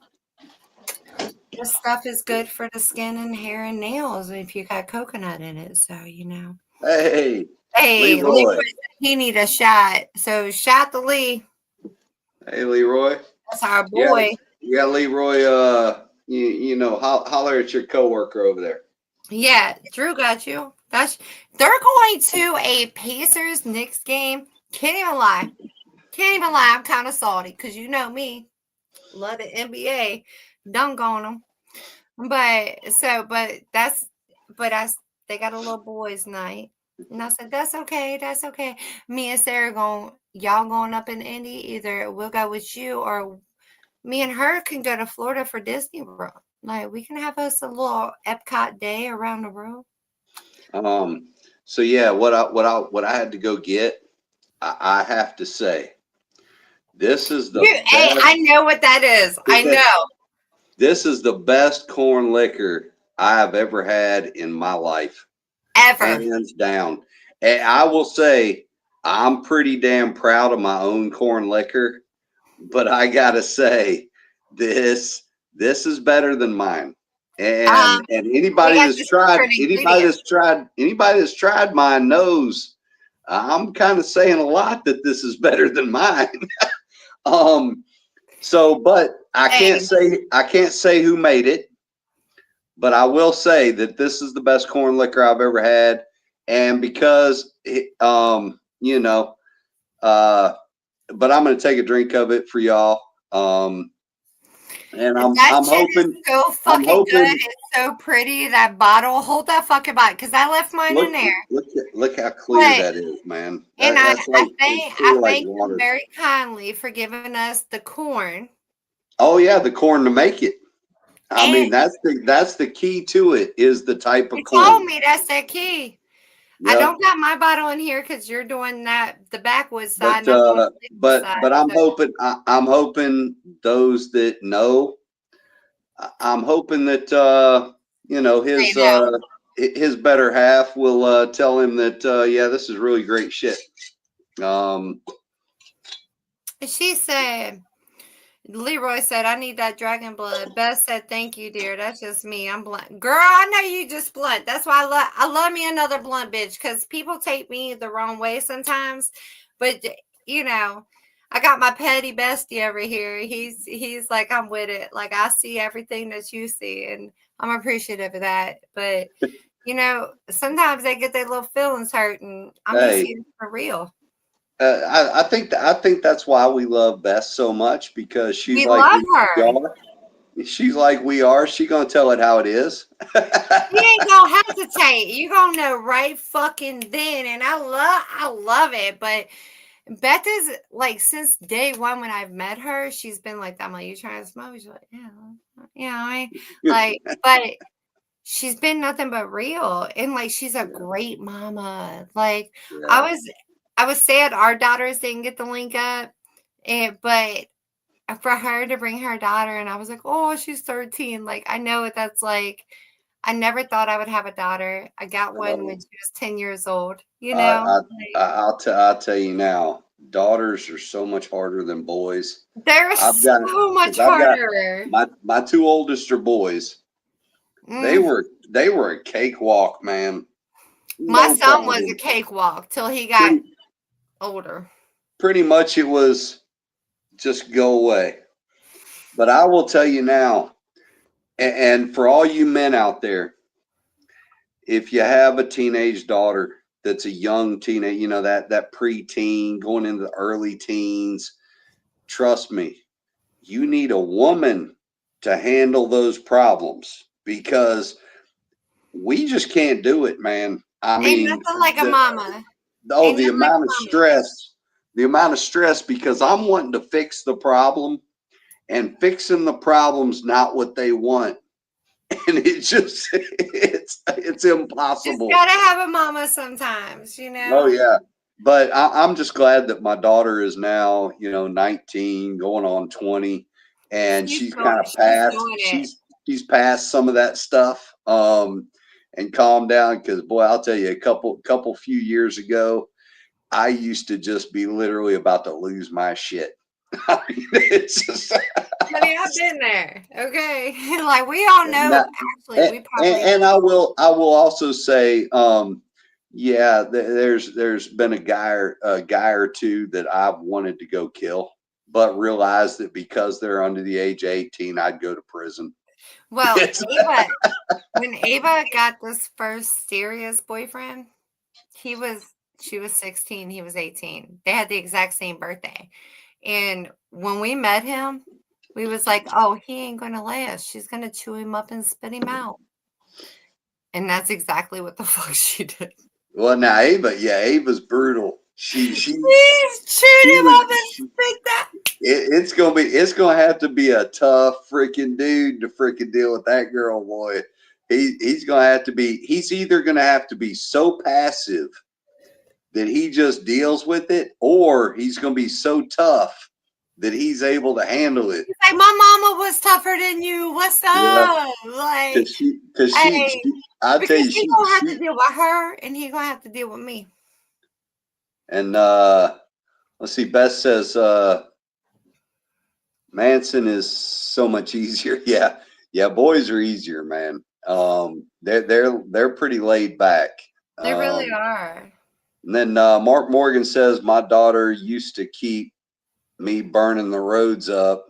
This stuff is good for the skin and hair and nails if you got coconut in it. So you know. Hey, Hey, Leroy, Leroy. he need a shot. So shot the Lee. Hey, Leroy. That's our Yeah, boy. yeah, Leroy. You know, holler at your coworker over there. Yeah, Drew got you. They're going to a Pacers Knicks game. Can't even lie. Can't even lie. I'm kind of salty because you know me. Love the NBA. Dunk on them. But they got a little boys' night. And I said, that's okay. That's okay. Me and Sarah y'all going up in Indy. Either we'll go with you or me and her can go to Florida for Disney World. Like we can have us a little Epcot day around the world. So yeah, what I had to go get, I have to say, this is the Hey, best. I know what that is. I know. This is the best corn liquor I have ever had in my life, Ever. hands down. And I will say, I'm pretty damn proud of my own corn liquor, but I gotta say, this this is better than mine. And We got the secret ingredient. anybody that's tried mine knows I'm kind of saying a lot that this is better than mine. But I can't say who made it, but I will say that this is the best corn liquor I've ever had, and because you know, but I'm going to take a drink of it for y'all. And That I'm shit hoping is so I'm fucking good. hoping It's so pretty. That bottle. Hold that fucking bottle because I left mine in there. look how clear But that is, man. and That's like as I clear like thank them water. very kindly for giving us the corn. Oh yeah, the corn to make it. I And mean, that's the key to it is the type you of corn. told me that's the key. I Yep. don't got my bottle in here because you're doing that the backwoods side, But and I'm doing the liquid side. but So I'm hoping those that know, I'm hoping that you know say no. his better half will tell him that yeah, this is really great shit. She said, Leroy said, I need that dragon blood. Beth said, thank you, dear. That's just me. I'm blunt. Girl, I know you just blunt. That's why I love me another blunt bitch because people take me the wrong way sometimes. But you know, I got my petty bestie over here. He's like, I'm with it. Like I see everything that you see, and I'm appreciative of that. But you know, sometimes they get their little feelings hurt, and I'm just Hey, here for real. I think that's why we love Beth so much because she's We like love we her. are. She's like we are. She gonna tell it how it is. You ain't gonna hesitate. You gonna know right fucking then. And I love it. But Beth is like since day one when I've met her, she's been like, I'm like, you trying to smoke? She's like, yeah, I mean, like, but she's been nothing but real. And like she's a great mama. Like Yeah. I was sad our daughters didn't get the link up. But for her to bring her daughter and I was like, oh, she's 13. Like I know what that's like. I never thought I would have a daughter. I got one when Oh, she was 10 years old, you I, know? I, Like, I'll tell you now, daughters are so much harder than boys. they're I've got, so much because I've got harder. my two oldest are boys. They Mm. were they were a cakewalk, man. My No son was a problem. cakewalk till he got Pretty older. pretty much it was just go away. But I will tell you now, and for all you men out there, if you have a teenage daughter that's a young teenage, that preteen going into the early teens, trust me, you need a woman to handle those problems because we just can't do it, man. I Ain't mean, nothing like a the mama. oh, Ain't nothing like a mama. the amount of stress because I'm wanting to fix the problem and fixing the problem's not what they want. And it's Just impossible. gotta have a mama sometimes, you Oh know? yeah. But I'm just glad that my daughter is now, 19, going on 20, and she's kind of She's past. doing it. She's past some of that stuff, and calmed down. Because boy, I'll tell you, a couple few years ago, I used to just be literally about to lose my shit. I mean, it's just, Honey, I've been there. Okay. Like we all and, know, that- actually, we probably and I will also say, yeah, there's been a guy or two that I've wanted to go kill, but realized that because they're under the age of 18, I'd go to prison. well, It's Ava, when Ava got this first serious boyfriend, she was 16, he was 18. They had the exact same birthday. And when we met him, we was like, oh, he ain't gonna last. She's gonna chew him up and spit him out. And that's exactly what the fuck she did. well now Ava's brutal. Please chewed She him was up and spit that. it's gonna have to be a tough freaking dude to freaking deal with that girl, boy. He's either gonna have to be so passive that he just deals with it, or he's gonna be so tough that he's able to handle it. He's like, my mama was tougher than you. What's Yeah, up? Like, because hey, I tell because you, he gonna have to deal with her and he gonna have to deal with me. and let's see. Beth says Manson is so much easier. Yeah, yeah. Boys are easier, man. They're pretty laid back. They really Um, are. and then Mark Morgan says my daughter used to keep me burning the roads up.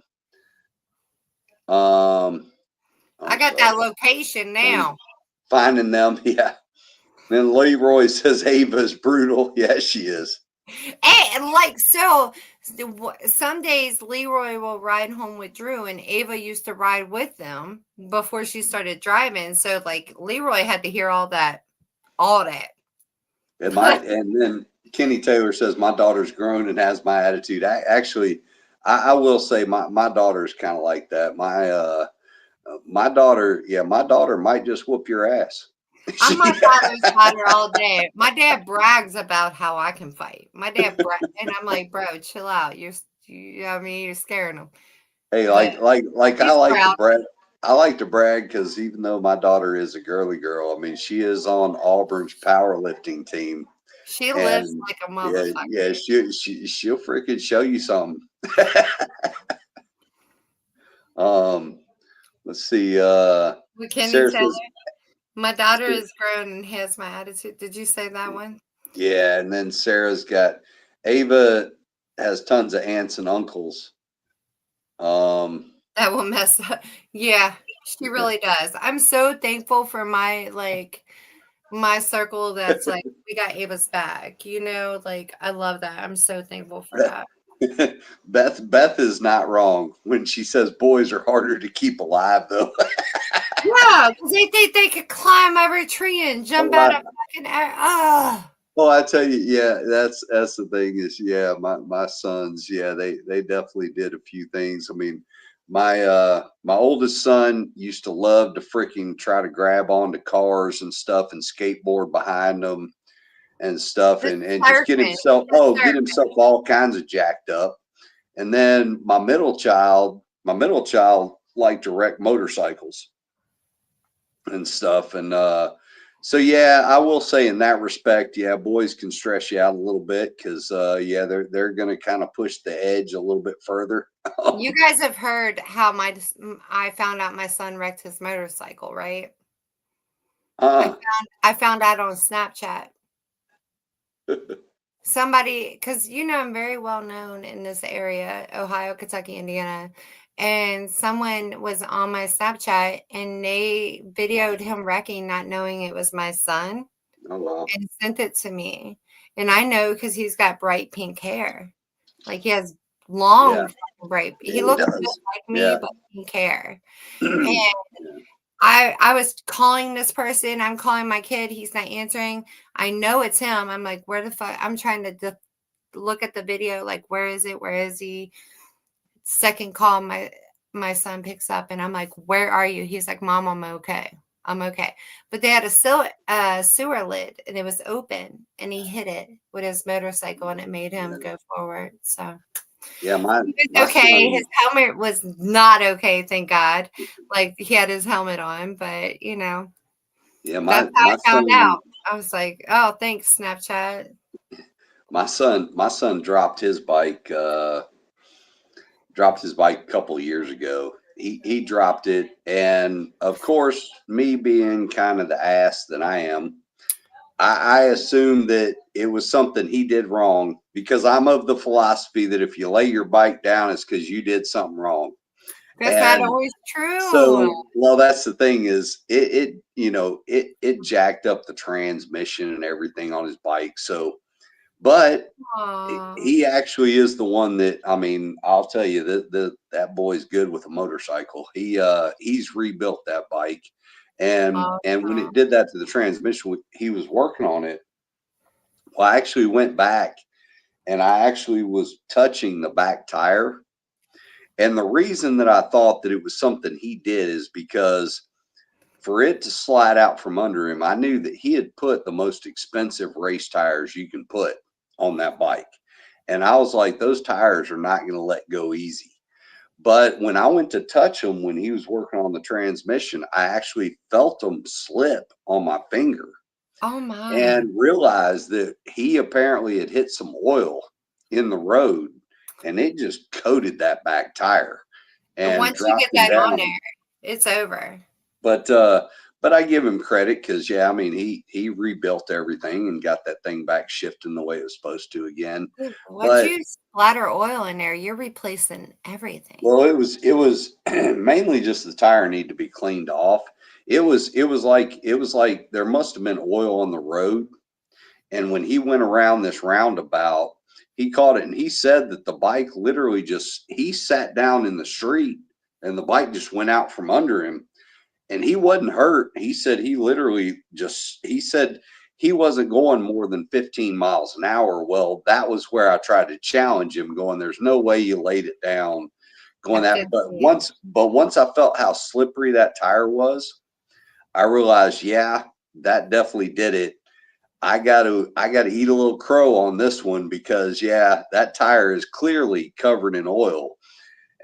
I I'm got sorry, that location now. finding them. Yeah. Then Leroy says Ava's brutal. Yeah, she is. And like so, some days Leroy will ride home with Drew, and Ava used to ride with them before she started driving. So like Leroy had to hear all that, all that. And then Kenny Taylor says my daughter's grown and has my attitude. I will say my daughter's kind of like that. My daughter might just whoop your ass. I'm my father's daughter all day. My dad brags about how I can fight. My dad and I'm like, bro, chill out. I mean, you're scaring him. Hey, But I he's like to proud. brag. I like to brag because even though my daughter is a girly girl, I mean she is on Auburn's powerlifting team, She lives and like a yeah, motherfucker. she'll freaking show you something. Let's see. What can you Sarah tell says, her? My daughter is grown and has my attitude. Did you say that one? yeah, and then Sarah's got Ava has tons of aunts and uncles. That will mess up. Yeah, she really does. I'm so thankful for my circle that's like we got Ava's back. Like I love that. I'm so thankful for that. Beth is not wrong when she says boys are harder to keep alive, though. Yeah, because they think they could climb every tree and jump Well, out of fucking air. Oh, well, I tell you, yeah, that's the thing is, yeah, my sons, yeah, they definitely did a few things. I mean, my oldest son used to love to freaking try to grab onto cars and stuff and skateboard behind them and stuff this and just surfing. get himself all kinds of jacked up. And then my middle child liked to wreck motorcycles. and stuff. And so yeah, I will say in that respect, yeah, boys can stress you out a little bit because yeah, they're going to kind of push the edge a little bit further. You guys have heard how I found out my son wrecked his motorcycle, right? uh, I found out on Snapchat. Somebody, because I'm very well known in this area, Ohio, Kentucky, Indiana, and someone was on my Snapchat and they videoed him wrecking, not knowing it was my son, oh wow, and sent it to me. And I know because he's got bright pink hair, like he has yeah, long bright. yeah, He he looks just does, like me, yeah. but pink hair. Yeah. And I was calling this person. I'm calling my kid. He's not answering. I know it's him. I'm like, where the fuck? I'm trying to look at the video. Like, where is it? Where is he? Second call, my son picks up, and I'm like, where are you? He's like, Mom, I'm okay. I'm okay. But they had a sewer lid, and it was open, and he hit it with his motorcycle, and it made him go forward. So. Yeah, He my was okay. son, His helmet was not okay, thank God. Like he had his helmet on, but yeah, that's how my I found son, out. I was like, "Oh, thanks, Snapchat." my son dropped his bike a couple of years ago. He dropped it, and of course, me being kind of the ass that I am, I assumed that it was something he did wrong because I'm of the philosophy that if you lay your bike down, it's because you did something wrong. That's not And always true. so, well, that's the thing is it jacked up the transmission and everything on his bike. So, but Aw. he actually is the one that, I mean, I'll tell you that boy's good with a motorcycle. He's rebuilt that bike, and when it Awesome. did that to the transmission, he was working on it. Well, I actually went back and I actually was touching the back tire. And the reason that I thought that it was something he did is because for it to slide out from under him, I knew that he had put the most expensive race tires you can put on that bike. And I was like, those tires are not going to let go easy. But when I went to touch him when he was working on the transmission, I actually felt him slip on my finger Oh my. and realized that he apparently had hit some oil in the road and it just coated that back tire and Once you get dropped him that on down. there, it's over. But uh, but I give him credit because yeah, I mean he rebuilt everything and got that thing back shifting the way it was supposed to again. Once But you splatter oil in there, you're replacing everything. well, it was mainly just the tire needed to be cleaned off. It was like there must have been oil on the road, and when he went around this roundabout, he caught it, and he said that the bike literally just he sat down in the street, and the bike just went out from under him and he wasn't hurt. He said he said he wasn't going more than 15 miles an hour. Well, that was where I tried to challenge him, going, there's no way you laid it down going At that. But 15. once I felt how slippery that tire was, I realized, yeah, that definitely did it. I gotta eat a little crow on this one because yeah, that tire is clearly covered in oil.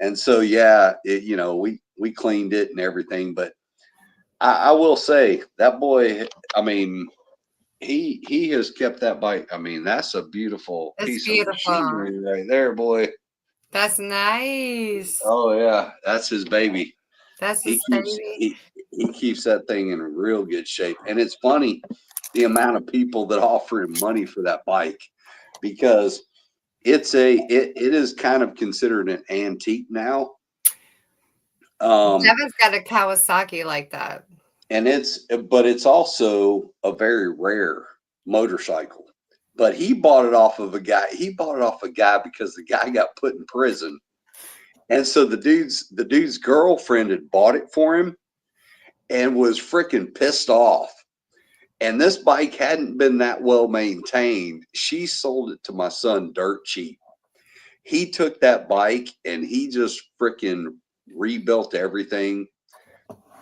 And so yeah, we cleaned it and everything, but I will say that boy. I mean, he has kept that bike. I mean, that's a beautiful It's piece of beautiful. machinery right there, boy. That's nice. Oh yeah, that's his baby. That's He his keeps baby. he he keeps that thing in real good shape. And it's funny the amount of people that offer him money for that bike because it is kind of considered an antique now. Um, Devin's got a Kawasaki like that. and it's also a very rare motorcycle. But he bought it off of a guy. He bought it off a guy because the guy got put in prison, and so the dude's girlfriend had bought it for him and was freaking pissed off. And this bike hadn't been that well maintained. She sold it to my son dirt cheap. He took that bike and he just freaking rebuilt everything,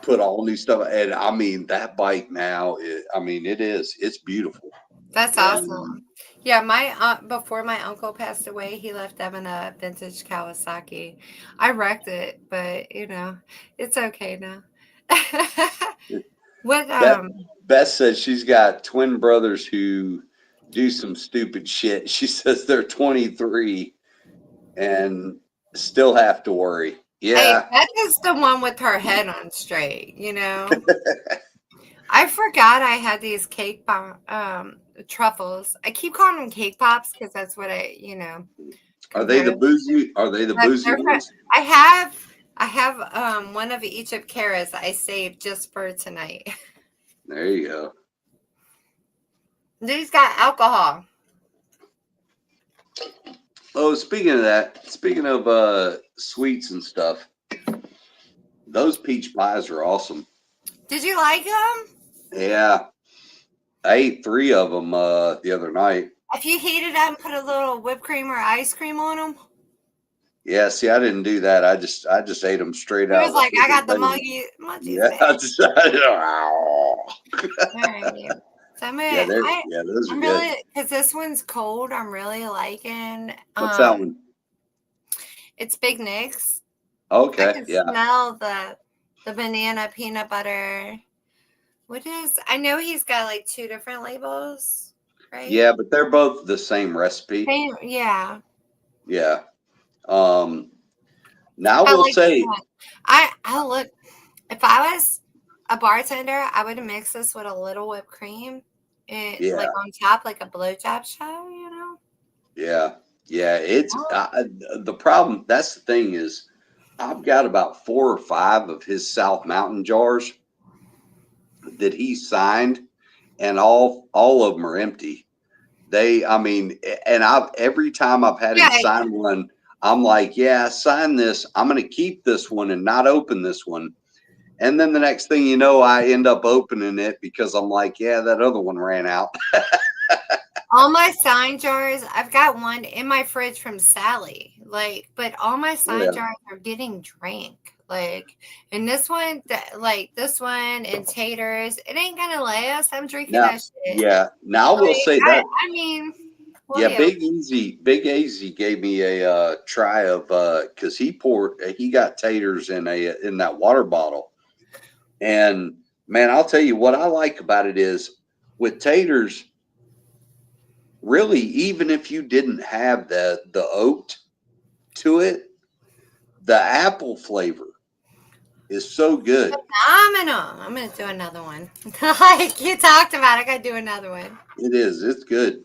put all new stuff. And I mean, that bike now, it's beautiful. That's And awesome. Yeah, my before my uncle passed away, he left Devin a vintage Kawasaki. I wrecked it, but it's okay now. What Beth, Beth says she's got twin brothers who do some stupid shit. She says they're 23 and still have to worry. Hey, Yeah. that is the one with her head on straight, you know? I forgot I had these truffles. I keep calling them cake pops because that's what Are they the compare. boozy? Are they the But boozy ones? I have one of each of Kara's I saved just for tonight. There you go. These got alcohol. Oh, speaking of that, speaking of sweets and stuff, those peach pies are awesome. Did you like them? Yeah, I ate 3 of them the other night. If you heated up and put a little whipped cream or ice cream on them, Yeah, see, I didn't do that. I just ate them straight it out was of the like I got the freaking thing. munchies, Yeah, I man. just, All right. So yeah, those are I'm good. really because this one's cold. I'm really liking. What's that one? It's Big Nick's. I Okay, can yeah, smell the banana peanut butter. What is? I know he's got like 2 different labels, right? yeah, but they're both the same recipe. Yeah. Yeah. Um, now I we'll like this say, one. I look. If I was a bartender, I would mix this with a little whipped cream, and yeah, like on top, like a blowjob show. You know. yeah, yeah. It's Oh, the problem. That's the thing is, I've got about 4 or 5 of his South Mountain jars that he signed, and all of them are empty. I mean, and every time I've had him yeah. sign one, I'm like, yeah, sign this. I'm going to keep this one and not open this one. And then the next thing you know, I end up opening it because I'm like, yeah, that other one ran out. All my sign jars, I've got one in my fridge from Sally. Like, but all my sign Yeah. jars are getting drank. Like, and this one, like this one and taters, it ain't gonna last. I'm drinking Now, that shit. yeah. Now I will Like, say that, I mean, what yeah, do you? Big Easy gave me a try of because he got taters in that water bottle, and man, I'll tell you what I like about it is with taters. Really, even if you didn't have the oat to it, the apple flavor is so good. Phenomenal. I'm gonna do another one. Like you talked about, I gotta do another one. It is. It's good,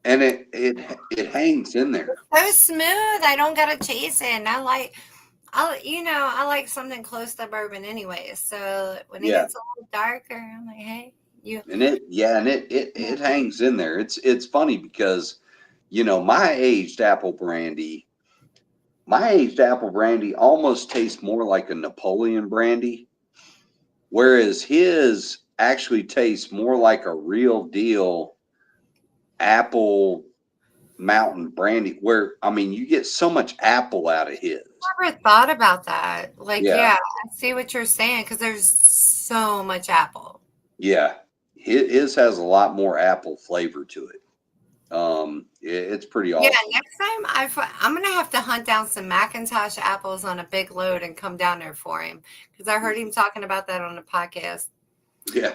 and it hangs in there. So smooth. I don't gotta chase it. And I like something close to bourbon anyway. So when it Yeah, gets a little darker, I'm like, hey, you. and it hangs in there. It's funny because my aged apple brandy almost tastes more like a Napoleon brandy, whereas his actually tastes more like a real deal apple mountain brandy. Where I mean, you get so much apple out of his. Never thought about that. Like, Yeah, yeah, I see what you're saying because there's so much apple. yeah. His has a lot more apple flavor to it. It's pretty Yeah, awesome. next time I'm gonna have to hunt down some Macintosh apples on a big load and come down there for him because I heard him talking about that on the podcast. Yeah,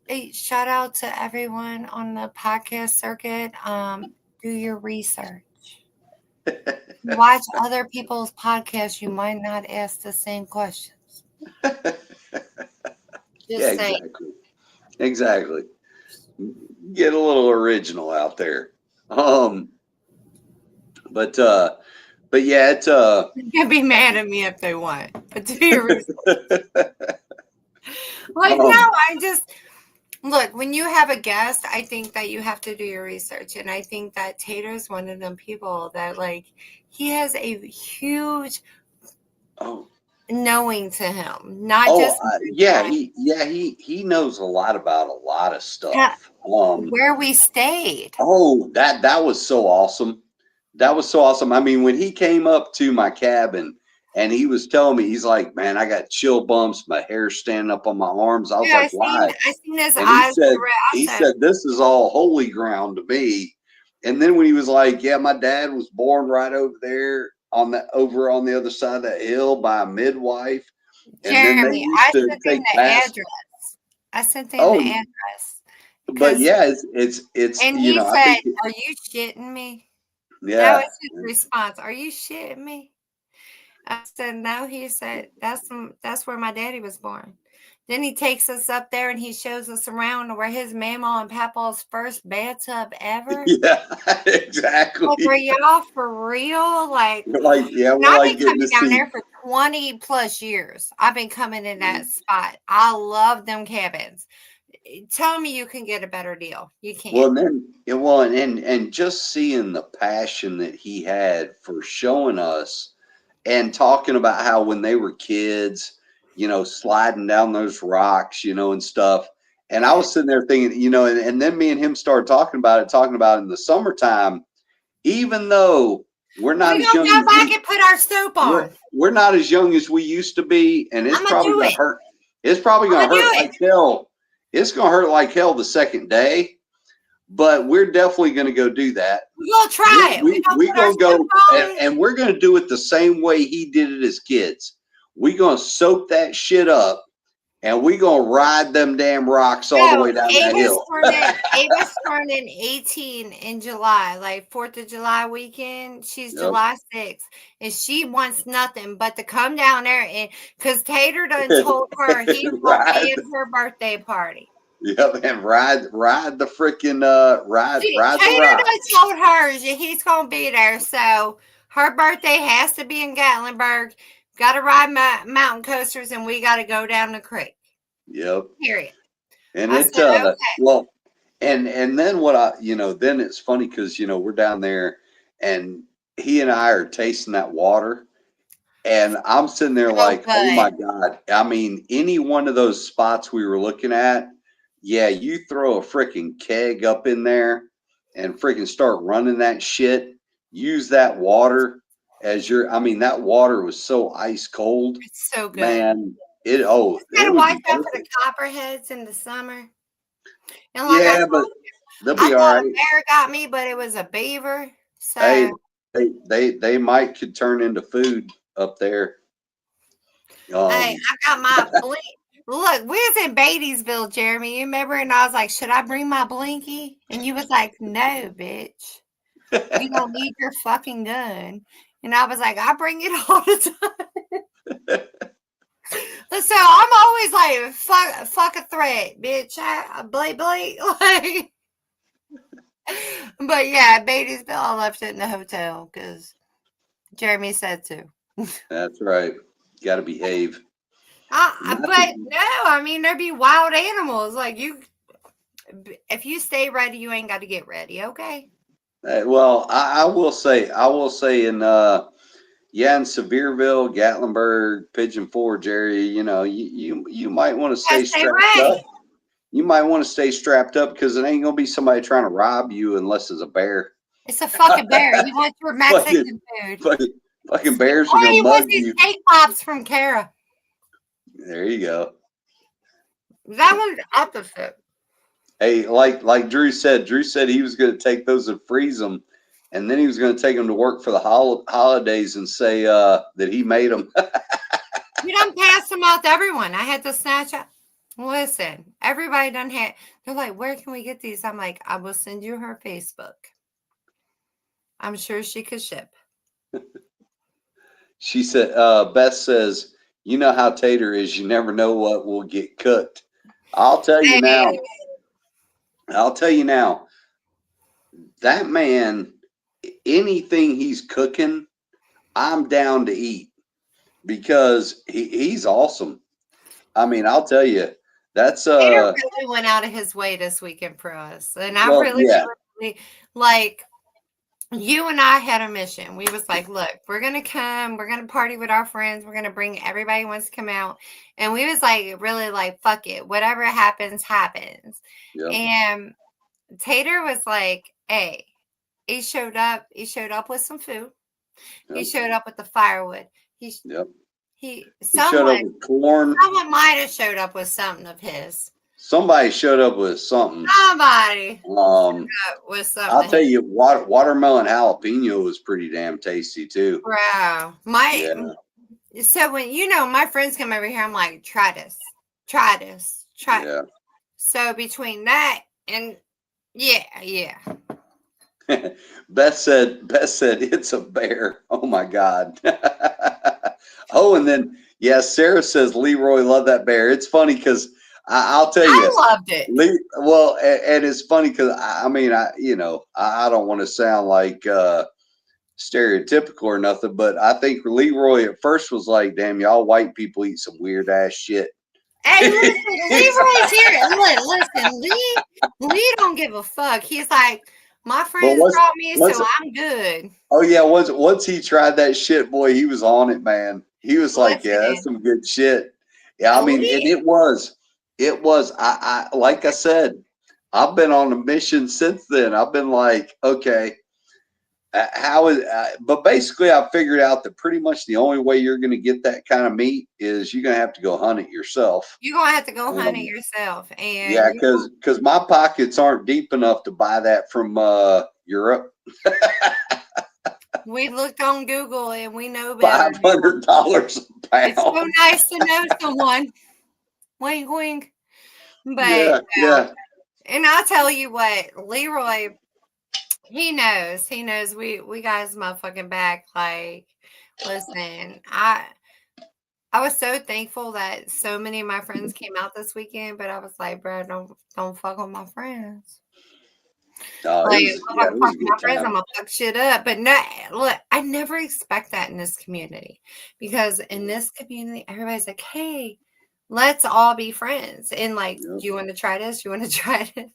Hey, shout out to everyone on the podcast circuit. Do your research. Watch other people's podcasts. You might not ask the same questions. yeah, Just saying. exactly. Get a little original out there. Um, but yeah, it's You can be mad at me if they want, but do your research. Like, no, um, I just look when you have a guest, I think that you have to do your research. And I think that Tater's one of them people that like he has a huge oh, knowing to him, not just yeah, he knows a lot about a lot of stuff. where we stayed. Oh, that was so awesome. That was so awesome. I mean, when he came up to my cabin and he was telling me, he's like, man, I got chill bumps, my hair's standing up on my arms. I was Yeah, like, why? I seen his And eyes were red. I he said, said, this is all holy ground to me. And then when he was like, yeah, my dad was born right over there over on the other side of that hill by a midwife. And then they Jeremy, used I to sent them take the baths. address. I sent them the Oh, address but because, yeah, it's and you he know, I said, think "Are you shitting me?" That yeah. was his response. "Are you shitting me?" I said, "No." He said, That's where my daddy was born." Then he takes us up there and he shows us around where his mama and papa's first bathtub ever. Yeah, Like, are exactly. y'all for real? Like, We're like, yeah, and we're I've like been getting to coming down see. there for 20 plus years. I've been coming in that spot. I love them cabins. Tell me you can get a better deal. You can't. Well, and then well, and just seeing the passion that he had for showing us and talking about how when they were kids, sliding down those rocks, and stuff. And I was sitting there thinking, and then me and him started talking about it in the summertime, even though we're not We as gonna young go as back and put our soap we're on. we're not as young as we used to be, and it's I'm gonna probably do gonna it. hurt. It's probably I'm gonna gonna do hurt it. like hell. It's gonna hurt like hell the second day, but we're definitely gonna go do that. We gonna try it. We gonna We put our gonna go soap on. and we're gonna do it the same way he did it as kids. We gonna soak that shit up and we gonna ride them damn rocks all the No, way down that hill. Ava's turning 18 in July, like 4th of July weekend. She's Yep. July 6th, and she wants nothing but to come down there and because Tater done told her he's gonna be at her birthday party. Yep, and ride the freaking ride the Tater rock. done told her he's gonna be there, so her birthday has to be in Gatlinburg. Got to ride mountain coasters, and we got to go down the creek. Yep. Period. And I it said, okay. well, and then then it's funny because we're down there and he and I are tasting that water and I'm sitting there like, oh my God. I mean, any one of those spots we were looking at, yeah, you throw a freaking keg up in there and freaking start running that shit, use that water as that water was so ice cold. It's so good. Man, it gotta would watch be out for the perfect. copperheads in the summer. And like Yeah, but they'll I be all thought right. a bear got me, but it was a beaver. So Hey, they might could turn into food up there. hey, I got my blink. Look, we was in Beattiesville, Jeremy. You remember? And I was like, should I bring my blinky? And you was like, no, bitch. You don't need your fucking gun. And I was like, I bring it all the time. So I'm always like, fuck a threat, bitch. Blake. Like, but yeah, Beattiesville, I left it in the hotel because Jeremy said to. That's right. Got to behave. But no, I mean there'd be wild animals. Like if you stay ready, you ain't got to get ready. Okay. Well, I will say in in Sevierville, Gatlinburg, Pigeon Forge area, you might want to stay strapped up. You might want to stay strapped up because it ain't gonna be somebody trying to rob you unless it's a bear. It's a fucking bear. He wants your Mexican food. Fucking bears or are gonna he mug wants his you. steak pops from Kara. There you go. That one's opposite. Hey, like Drew said he was going to take those and freeze them, and then he was going to take them to work for the holidays and say that he made them. You done passed them out to everyone. I had to snatch up. Listen, everybody done had. They're like, where can we get these? I'm like, I will send you her Facebook. I'm sure she could ship. She said, Beth says, you know how Tater is. You never know what will get cooked. I'll tell you now. That man, anything he's cooking, I'm down to eat because he's awesome. I mean, I'll tell you, that's Tater really went out of his way this weekend for us. And I really like you and I had a mission. We was like, look, we're gonna come, we're gonna party with our friends, we're gonna bring everybody who wants to come out. And we was like really like, fuck it. Whatever happens, happens. Yep. And Tater was like, hey, he showed up with some food. Yep. He showed up with the firewood. He showed up with corn. Someone might have showed up with something of his. Somebody showed up with something. Somebody showed up with something. I'll tell you, watermelon jalapeno was pretty damn tasty too. Wow. So when my friends come over here, I'm like, try this, try this, try. Yeah. So between that and yeah. Beth said it's a bear. Oh my God. Oh, and then Sarah says Leroy loved that bear. It's funny because I'll tell you, I loved it. well, and it's funny because I don't want to sound like stereotypical or nothing, but I think Leroy at first was like, "Damn, y'all white people eat some weird ass shit." Hey, listen, Leroy's here. Listen, Lee don't give a fuck. He's like, my friends brought me, so I'm good. Oh yeah, once he tried that shit, boy, he was on it, man. He was like, "Yeah, that's some good shit." Yeah, I mean, and it was. I like I said, I've been on a mission since then. I've been like, okay, but basically I figured out that pretty much the only way you're going to get that kind of meat is you're going to have to go hunt it yourself. You're going to have to go hunt it yourself. And yeah, because my pockets aren't deep enough to buy that from Europe. We looked on Google and we know better. $500 a pound. It's so nice to know someone. Wink, wink. But yeah. And I'll tell you what, Leroy, he knows we got his motherfucking back. Like, listen, I was so thankful that so many of my friends came out this weekend, but I was like, bro, don't fuck with my friends. Like, I'm gonna fuck shit up. But no, look, I never expect that in this community, because in this community, everybody's like, hey, let's all be friends. And like, do you want to try this? You want to try this?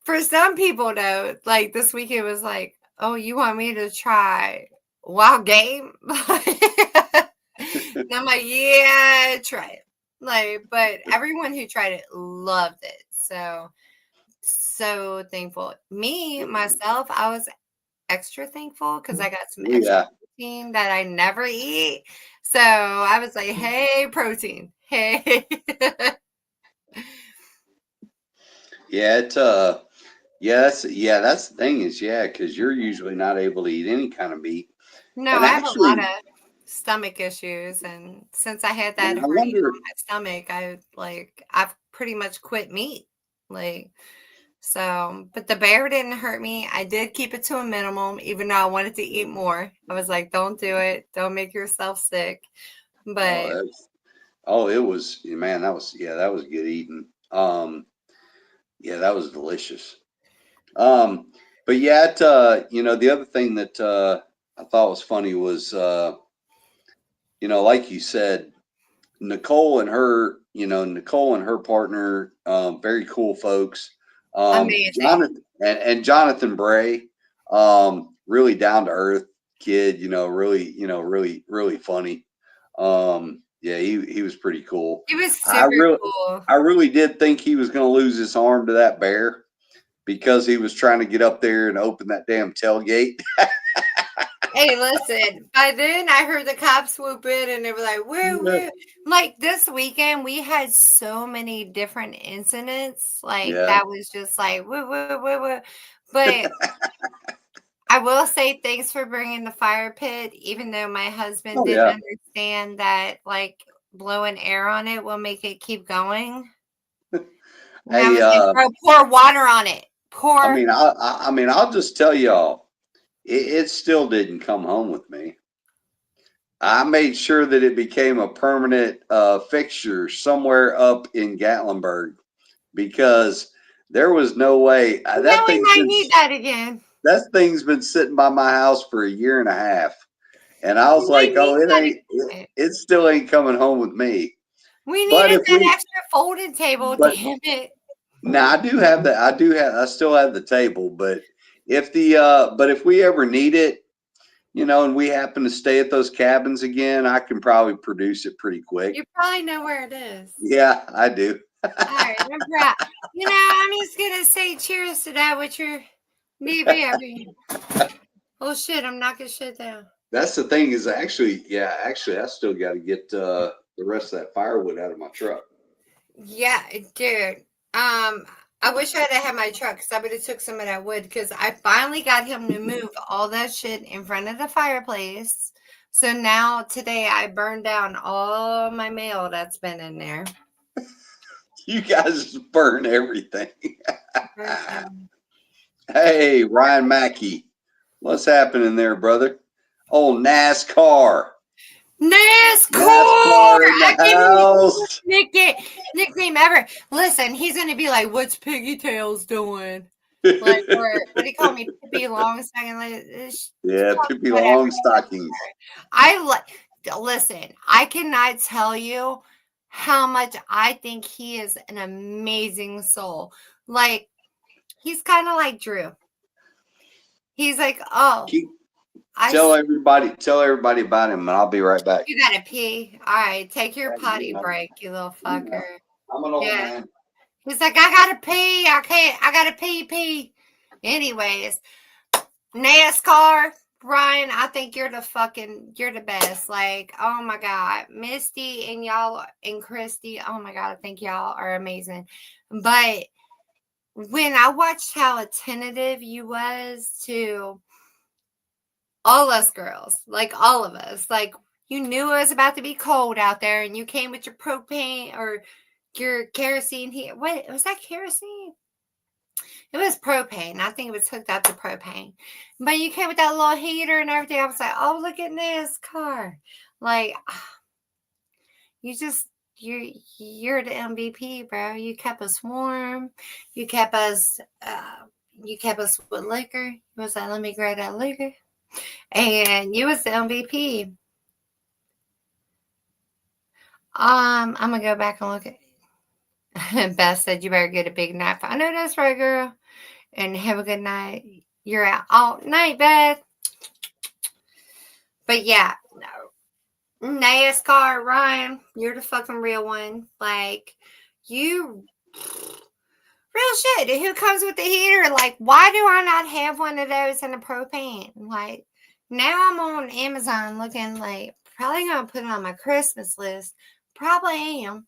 For some people though, like this weekend was like, oh, you want me to try wild game? And I'm like, yeah, try it. Like, but everyone who tried it loved it. So thankful. Me, myself, I was extra thankful because I got some extra protein that I never eat. So I was like, hey, protein. Hey. That's the thing is, because you're usually not able to eat any kind of meat. No, I have a lot of stomach issues, and since I had that hernia on my stomach, I've pretty much quit meat. Like, so, but the bear didn't hurt me. I did keep it to a minimum, even though I wanted to eat more. I was like, don't do it. Don't make yourself sick. But it was, man, that was good eating. That was delicious. But the other thing that I thought was funny was, like you said, Nicole and her partner, very cool folks. amazing. Jonathan Bray, really down to earth kid, really funny. He was pretty cool. He was super cool. I really did think he was going to lose his arm to that bear because he was trying to get up there and open that damn tailgate. Hey, listen, by then I heard the cops swoop in and they were like, where? Like this weekend, we had so many different incidents. Like that was just like, woo. But I will say thanks for bringing the fire pit, even though my husband didn't understand that like blowing air on it will make it keep going. Hey, pour water on it. I'll just tell y'all, it still didn't come home with me. I made sure that it became a permanent fixture somewhere up in Gatlinburg because there was no way. Now we might need that again. That thing's been sitting by my house for a year and a half. And I was like, it still ain't coming home with me. We needed that extra folding table, damn it. Now I do have that. I still have the table, but if we ever need it, and we happen to stay at those cabins again, I can probably produce it pretty quick. You probably know where it is. Yeah, I do. All right, I'm proud. I'm just gonna say cheers to that with your baby. Oh shit, I'm knocking shit down. That's the thing is actually, I still got to get the rest of that firewood out of my truck. Yeah, dude. I wish I had my truck because I would have took some of that wood because I finally got him to move all that shit in front of the fireplace So now today I burned down all my mail that's been in there. You guys burn everything. Burned down. Hey, Ryan Mackey. What's happening there, brother? Oh, NASCAR. NASCAR! In the I gave him house. the nickname ever. Listen, he's gonna be like, "What's Piggy Tails doing?" Like, or what do you call me, Pippi Longstocking? Like, Yeah, Pippi whatever. Longstockings. Listen. I cannot tell you how much I think he is an amazing soul. Like, he's kind of like Drew. He's like, oh, Tell everybody about him, and I'll be right back. You gotta pee. All right, take your potty break, you little fucker. I'm an old man. He's like, I gotta pee. I gotta pee. Anyways, NASCAR, Ryan, I think you're the best. Like, oh my God. Misty and y'all and Christy, oh my God, I think y'all are amazing. But when I watched how attentive you was to all us girls, like all of us, like you knew it was about to be cold out there and you came with your propane or your kerosene here. What was that, kerosene? It was propane. I think it was hooked up to propane. But you came with that little heater and everything. I was like, oh, look at this car. Like, you're the MVP, bro. You kept us warm. You kept us with liquor. You was like, let me grab that liquor. And you was the MVP. I'm gonna go back and look at Beth said you better get a big nap. I know that's right, girl. And have a good night. You're out all night, Beth. But yeah, no. NASCAR, Ryan, you're the fucking real one. Like, you real shit. Who comes with the heater? Like, why do I not have one of those in the propane? Like, now I'm on Amazon looking like probably gonna put it on my Christmas list. Probably am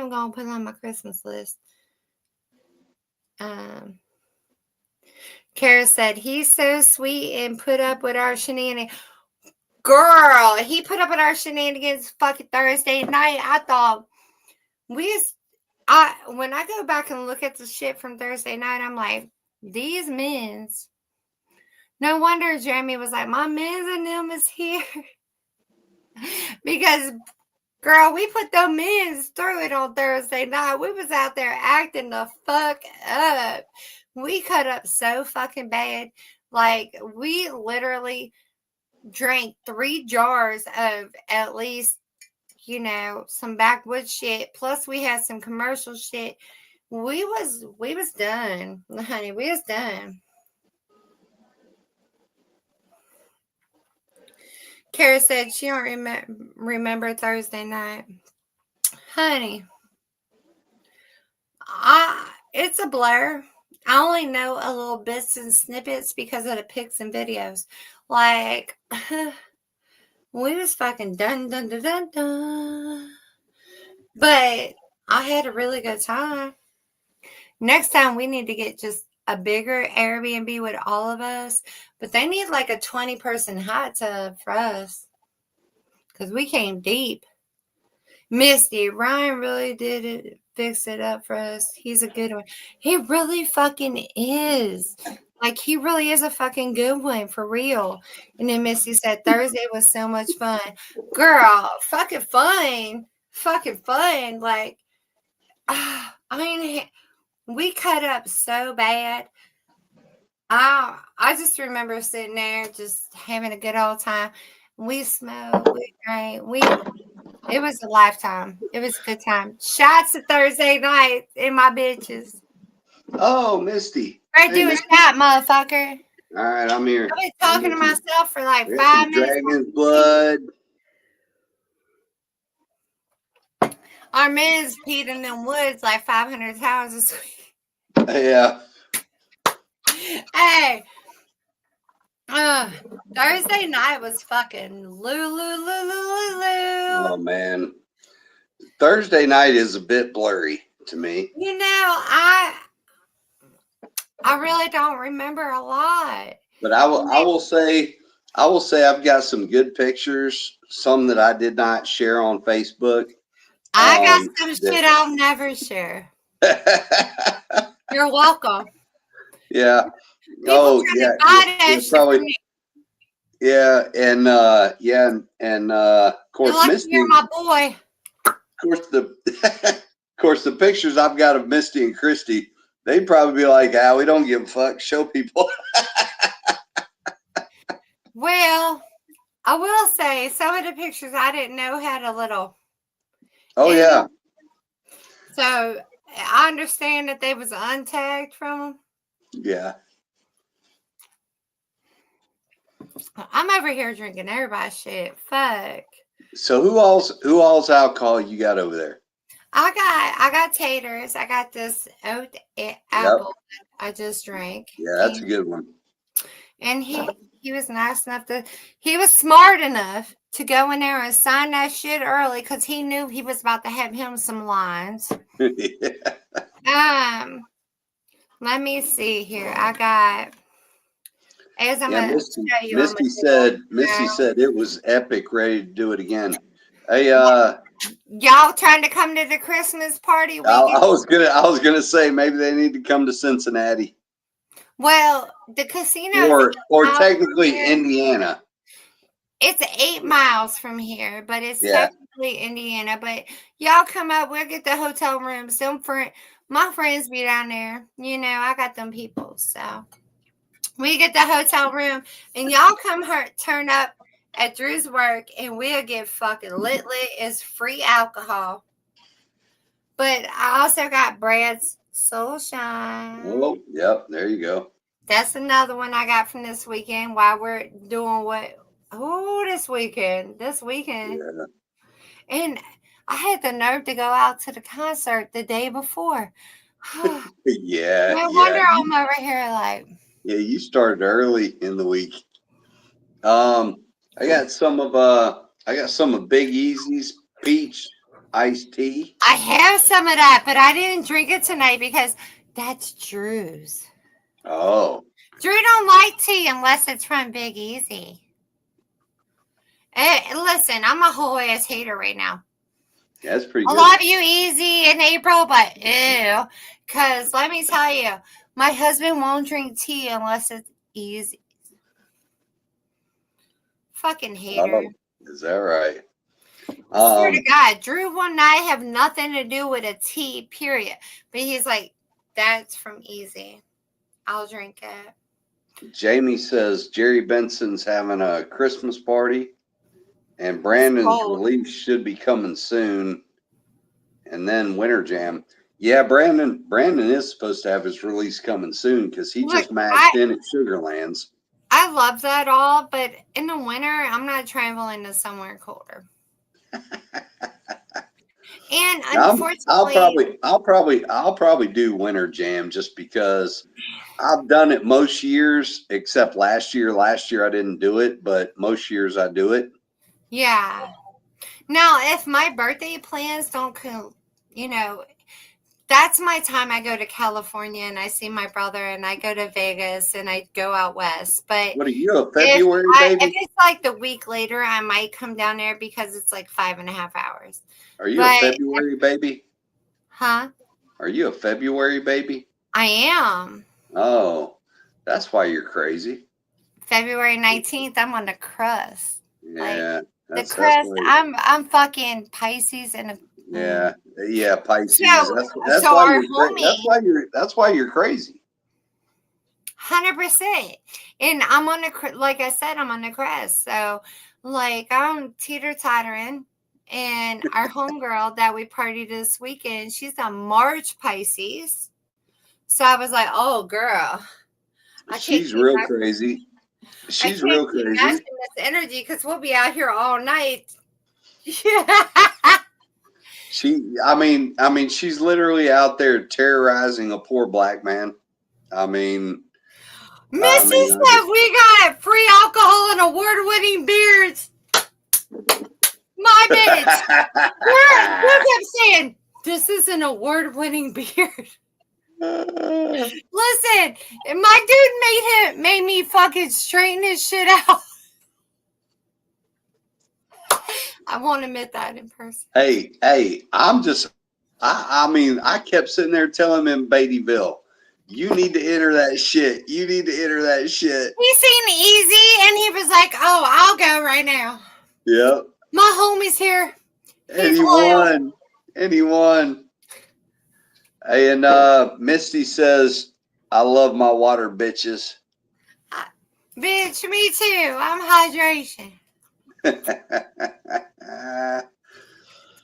gonna put it on my Christmas list. Kara said he's so sweet and put up with our shenanigans. Girl, he put up with our shenanigans fucking Thursday night. I thought when I go back and look at the shit from Thursday night, I'm like, these men's. No wonder Jeremy was like, my men's and them is here. Because, girl, we put the men's through it on Thursday night. We was out there acting the fuck up. We cut up so fucking bad. Like, we literally drank 3 jars of at least, some backwoods shit. Plus, we had some commercial shit. We was done, honey. We was done. Kara said she don't remember Thursday night. Honey, it's a blur. I only know a little bits and snippets because of the pics and videos. Like, we was fucking dun. But I had a really good time. Next time we need to get just a bigger Airbnb with all of us. But they need like a 20-person hot tub for us. Because we came deep. Misty, Ryan really did fix it up for us. He's a good one. He really fucking is. Like, he really is a fucking good one, for real. And then Misty said, Thursday was so much fun. Girl, fucking fun. Fucking fun. Like, we cut up so bad. I just remember sitting there just having a good old time. We smoked, we drank, it was a lifetime. It was a good time. Shots at Thursday night in my bitches. Oh, Misty. Right, do a shot, motherfucker. All right, I'm here. I've been talking to myself for like 5 minutes. Dragon's blood. Our man's peed in them woods like 500 times this week. Yeah. Hey. Thursday night was fucking loo. Oh, man. Thursday night is a bit blurry to me. I really don't remember a lot. But I will say I will say I've got some good pictures, some that I did not share on Facebook. I got some shit I'll never share. You're welcome. Yeah. People yeah. probably. Yeah, and of course, Misty. You're my boy. Of course, the pictures I've got of Misty and Christy, they'd probably be like, "Ah, we don't give a fuck. Show people." Well, I will say some of the pictures I didn't know had a little. Oh yeah. So I understand that they was untagged from them. Yeah. I'm over here drinking everybody's shit. Fuck. So who all's alcohol you got over there? I got taters. I got this oat apple I just drank. Yeah, that's a good one. And he was nice enough he was smart enough to go in there and sign that shit early because he knew he was about to have him some lines. Let me see here. I got. Misty said it was epic, ready to do it again. Hey, y'all trying to come to the Christmas party? I was gonna say maybe they need to come to Cincinnati. Well, the casino or technically Indiana. It's 8 miles from here, but it's technically Indiana. But y'all come up, we'll get the hotel rooms. My friends be down there. You know, I got them people, so. We get the hotel room, and y'all come turn up at Drew's work, and we'll get fucking lit. It's free alcohol. But I also got Brad's Soul Shine. Oh, yep, there you go. That's another one I got from this weekend while we're doing this weekend. Yeah. And I had the nerve to go out to the concert the day before. Yeah. No wonder I'm over here like... Yeah, you started early in the week. I got some of Big Easy's peach iced tea. I have some of that, but I didn't drink it tonight because that's Drew's. Oh. Drew don't like tea unless it's from Big Easy. Listen, I'm a whole ass hater right now. Yeah, that's pretty good. I love you, Easy, in April, but ew. Because let me tell you, my husband won't drink tea unless it's Easy. Fucking hater. Is that right? I swear to God, Drew one night have nothing to do with a tea, period. But he's like, that's from Easy. I'll drink it. Jamie says Jerry Benson's having a Christmas party, and Brandon's release should be coming soon. And then Winter Jam. Yeah, Brandon is supposed to have his release coming soon because he just matched in at Sugarlands. I love that all, but in the winter, I'm not traveling to somewhere colder. And unfortunately, I'll probably do Winter Jam just because I've done it most years except last year. Last year I didn't do it, but most years I do it. Yeah. Now, if my birthday plans don't, that's my time. I go to California and I see my brother, and I go to Vegas and I go out west. But what are you, a February baby? If it's like the week later, I might come down there because it's like 5.5 hours. Are you a February baby? Huh? Are you a February baby? I am. Oh, that's why you're crazy. February 19th, I'm on the crust. Yeah. The crest, I'm fucking Pisces and yeah, Pisces. That's why you're crazy. 100%. And I'm on like I said, I'm on the crest. So like I'm teeter-tottering, and our homegirl that we partied this weekend, she's a March Pisces. So I was like, oh girl, she's real crazy. She's real crazy. This energy because we'll be out here all night. She's literally out there terrorizing a poor black man. Missy said we got free alcohol and award-winning beers. My bitch. We're kept saying this is an award-winning beer. Listen, my dude made me fucking straighten his shit out. I won't admit that in person. Hey, I mean, I kept sitting there telling him in Beattyville, you need to enter that shit. You need to enter that shit. He seemed easy, and he was like, "Oh, I'll go right now. Yep. My homie's here. And He's he loyal." won. And he won. And Misty says, I love my water, bitches. Bitch, me too. I'm hydration.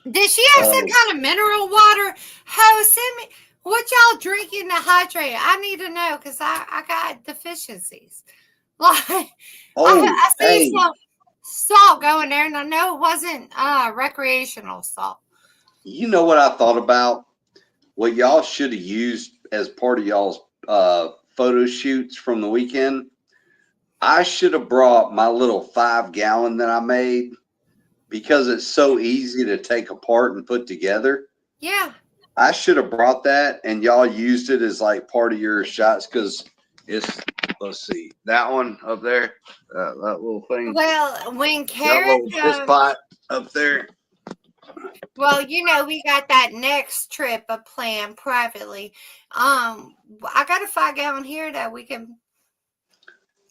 Did she have some kind of mineral water? Ho, send me what y'all drinking to hydrate. I need to know because I got deficiencies. Like I see some salt going there, and I know it wasn't recreational salt. You know what I thought about? What y'all should have used as part of y'all's photo shoots from the weekend? I should have brought my little 5-gallon that I made because it's so easy to take apart and put together. Yeah. I should have brought that and y'all used it as like part of your shots because it's, let's see, that one up there, that little thing. Well, when That little Kara spot up there. well, you know, we got that next trip planned privately. I got a 5-gallon here that we can.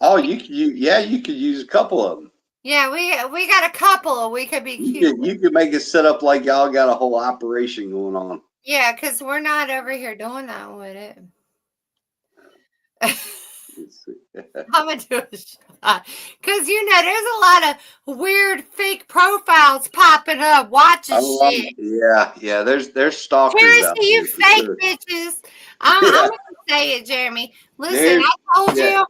Oh, you could use a couple of them. Yeah, we got a couple. We could be cute. You could make it set up like y'all got a whole operation going on. Yeah, because we're not over here doing that with it. I'm gonna do a shot because you know there's a lot of weird fake profiles popping up watching shit. Yeah. There's stalkers Cheers out to you, there, fake sure. bitches. I'm gonna say it, Jeremy. Listen, I told you.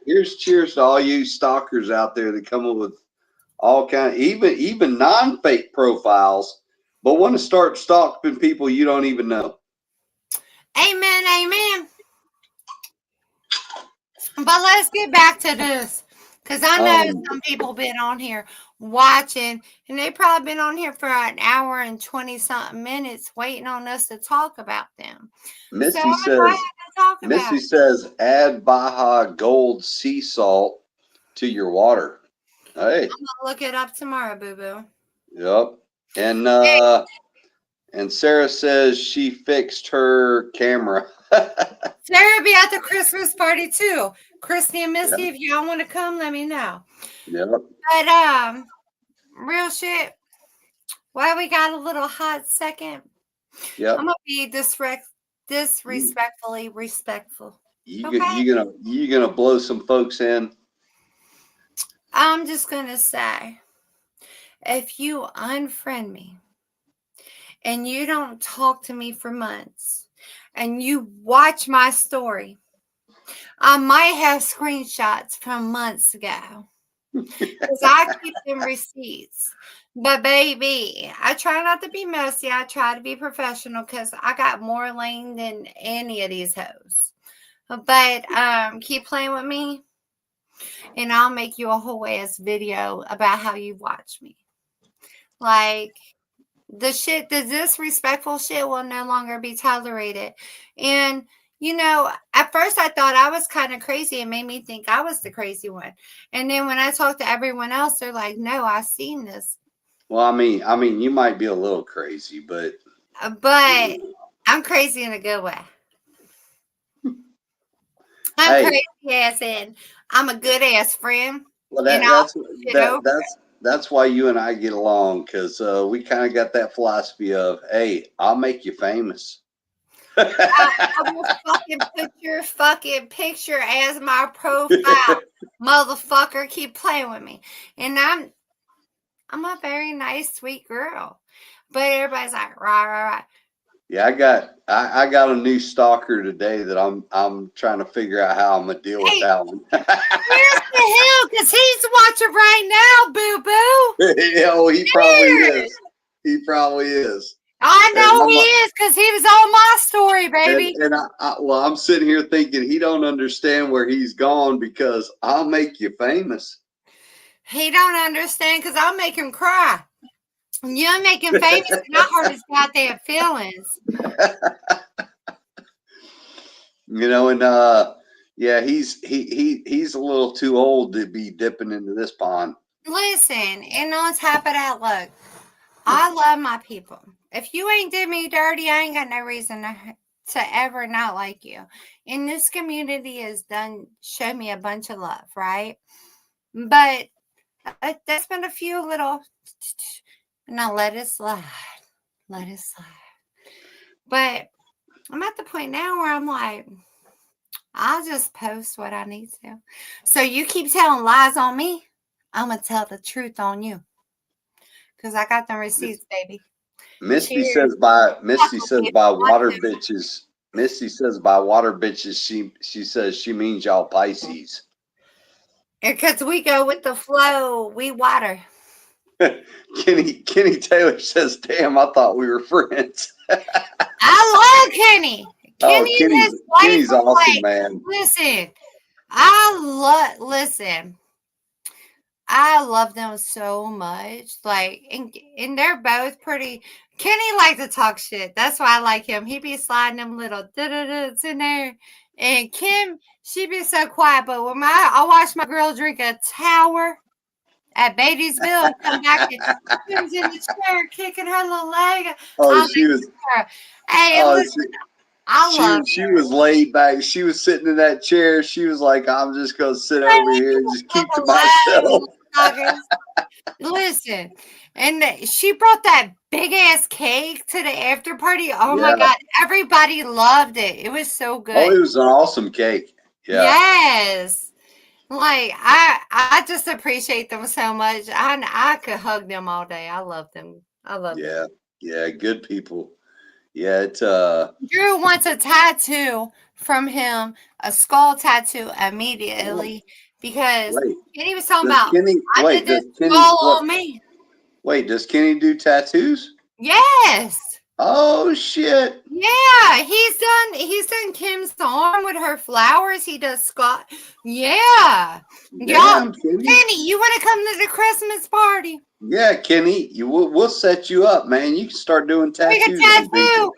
Here's cheers to all you stalkers out there that come up with all kind, even non-fake profiles, but want to start stalking people you don't even know. Amen, amen. But let's get back to this, because I know some people been on here watching, and they probably been on here for an hour and 20-something minutes waiting on us to talk about them. Misty says, add Baja Gold sea salt to your water. Hey, I'm gonna look it up tomorrow, boo boo. Yep. And Sarah says she fixed her camera. Sarah be at the Christmas party too. Christy and Misty, if y'all want to come, let me know. Yep. But real shit. Why we got a little hot second? Yep. I'm gonna be disrespectfully respectful. You gonna blow some folks in? I'm just gonna say, if you unfriend me and you don't talk to me for months and you watch my story, I might have screenshots from months ago because I keep them receipts. But baby, I try not to be messy. I try to be professional because I got more lane than any of these hoes. But keep playing with me, and I'll make you a whole ass video about how you watch me. Like the disrespectful shit will no longer be tolerated. And you know, at first I thought I was kind of crazy. It made me think I was the crazy one. And then when I talk to everyone else, they're like, "No, I've seen this." Well, I mean, you might be a little crazy, but I'm crazy in a good way. I'm crazy ass in. I'm a good ass friend. Well, that's why you and I get along, because we kind of got that philosophy of, hey, I'll make you famous. I will fucking put your fucking picture as my profile, motherfucker. Keep playing with me, and I'm a very nice, sweet girl, but everybody's like, right. Yeah, I got a new stalker today that I'm trying to figure out how I'm gonna deal with that one. Where's the hell? Because he's watching right now, boo boo. Yeah, well, he probably is. He probably is. I know he is because he was on my story, baby. And I'm sitting here thinking he don't understand where he's gone because I'll make you famous. He don't understand because I'll make him cry. You make him famous, and I hurt his goddamn feelings. You know, and yeah, he's a little too old to be dipping into this pond. Listen, and on top of that, look, I love my people. If you ain't did me dirty, I ain't got no reason to ever not like you. And this community has done show me a bunch of love, right? But there's been a few little. Now let it slide. Let it slide. But I'm at the point now where I'm like, I'll just post what I need to. So you keep telling lies on me, I'm gonna tell the truth on you. Cause I got the receipts, baby. Misty Cheers. says by Misty Chocolate says baby. by water bitches. Misty says by water bitches. She says she means y'all Pisces. Because we go with the flow. We water. Kenny Taylor says, "Damn, I thought we were friends." I love Kenny. Oh, Kenny and his wife Kenny's are awesome, like, man. listen, listen. I love them so much. Like, and they're both pretty. Kenny likes to talk shit. That's why I like him. He be sliding them little da-da-da's in there. And Kim, she be so quiet. But when I watch my girl drink a tower at Beatty'sville and come back and Kim's in the chair kicking her little leg. Oh, I'm she was. like, hey, Oh, listen, I love she was laid back. She was sitting in that chair. She was like, "I'm just gonna sit over here and just keep to myself." Listen, and she brought that big ass cake to the after party. Oh my Yeah. god, everybody loved it. It was so Oh, good. it was an awesome cake. Yeah. Yes. Like I just appreciate them so much. I could hug them all day. I love them. I love them. Yeah. Yeah. Good people. Yeah. Drew wants a tattoo from him, a skull tattoo immediately because Wait. he was talking Does about Kenny? I Wait. did this Does Kenny? skull What? on me. Wait. Does Kenny do tattoos? Yes. Oh shit! Yeah, he's done Kim's arm with her flowers. He does Scott. Yeah. Y'all, Damn, Kenny. Kenny, you want to come to the Christmas party? Yeah, Kenny. We'll set you up, man. You can start doing We can tattoos on tattoo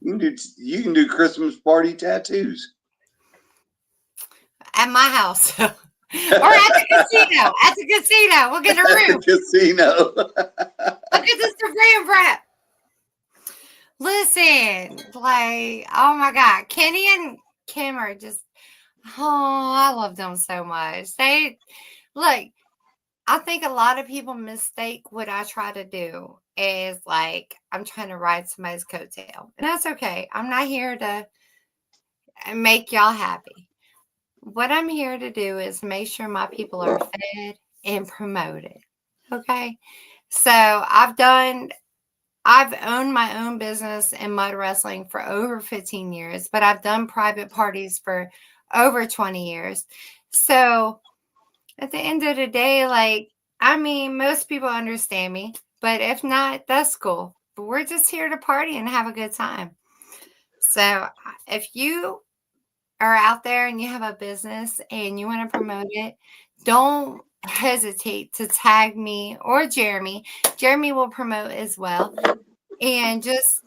people. You can do Christmas party tattoos at my house. Or at the casino. At the casino. We'll get a at room. the casino. We'll get this to grand wrap. Listen, like, oh my God. Kenny and Kim are just, oh, I love them so much. Look, I think a lot of people mistake what I try to do as like I'm trying to ride somebody's coattail. And that's okay. I'm not here to make y'all happy. What I'm here to do is make sure my people are fed and promoted. Okay. So I've owned my own business in mud wrestling for over 15 years, but I've done private parties for over 20 years. So at the end of the day, like, I mean, most people understand me, but if not, that's cool. But we're just here to party and have a good time. So if you are out there and you have a business and you want to promote it, don't hesitate to tag me or Jeremy. Jeremy will promote as well. And just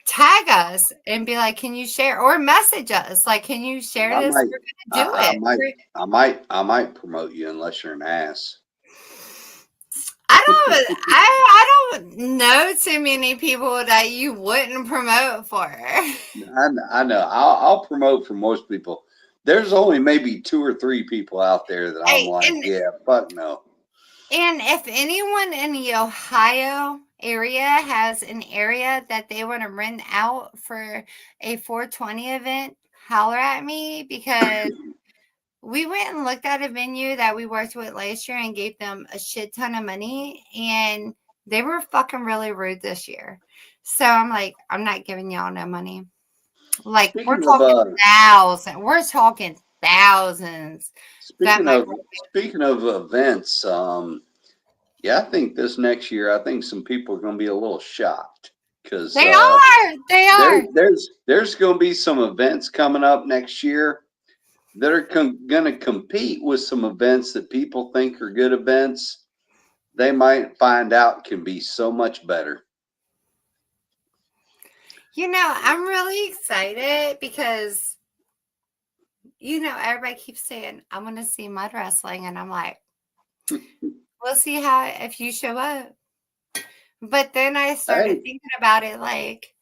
tag us and be like, can you share or message us? Like, can you share I this? might, We're gonna do it. I might promote you unless you're an ass. I don't know too many people that you wouldn't promote for. I know. I'll promote for most people. There's only maybe 2 or 3 people out there that I'm Hey, like, yeah, fuck no. and if anyone in the Ohio area has an area that they want to rent out for a 420 event, holler at me because we went and looked at a venue that we worked with last year and gave them a shit ton of money, and they were fucking really rude this year. So I'm like, I'm not giving y'all no money. Like, we're talking thousands. We're talking thousands. Speaking of events, yeah, I think this next year, I think some people are going to be a little shocked because they are. There's going to be some events coming up next year that are going to compete with some events that people think are good events. They might find out can be so much better. You know, I'm really excited because, you know, everybody keeps saying, I want to see mud wrestling. And I'm like, we'll see how if you show up. But then I started Hey, thinking about it like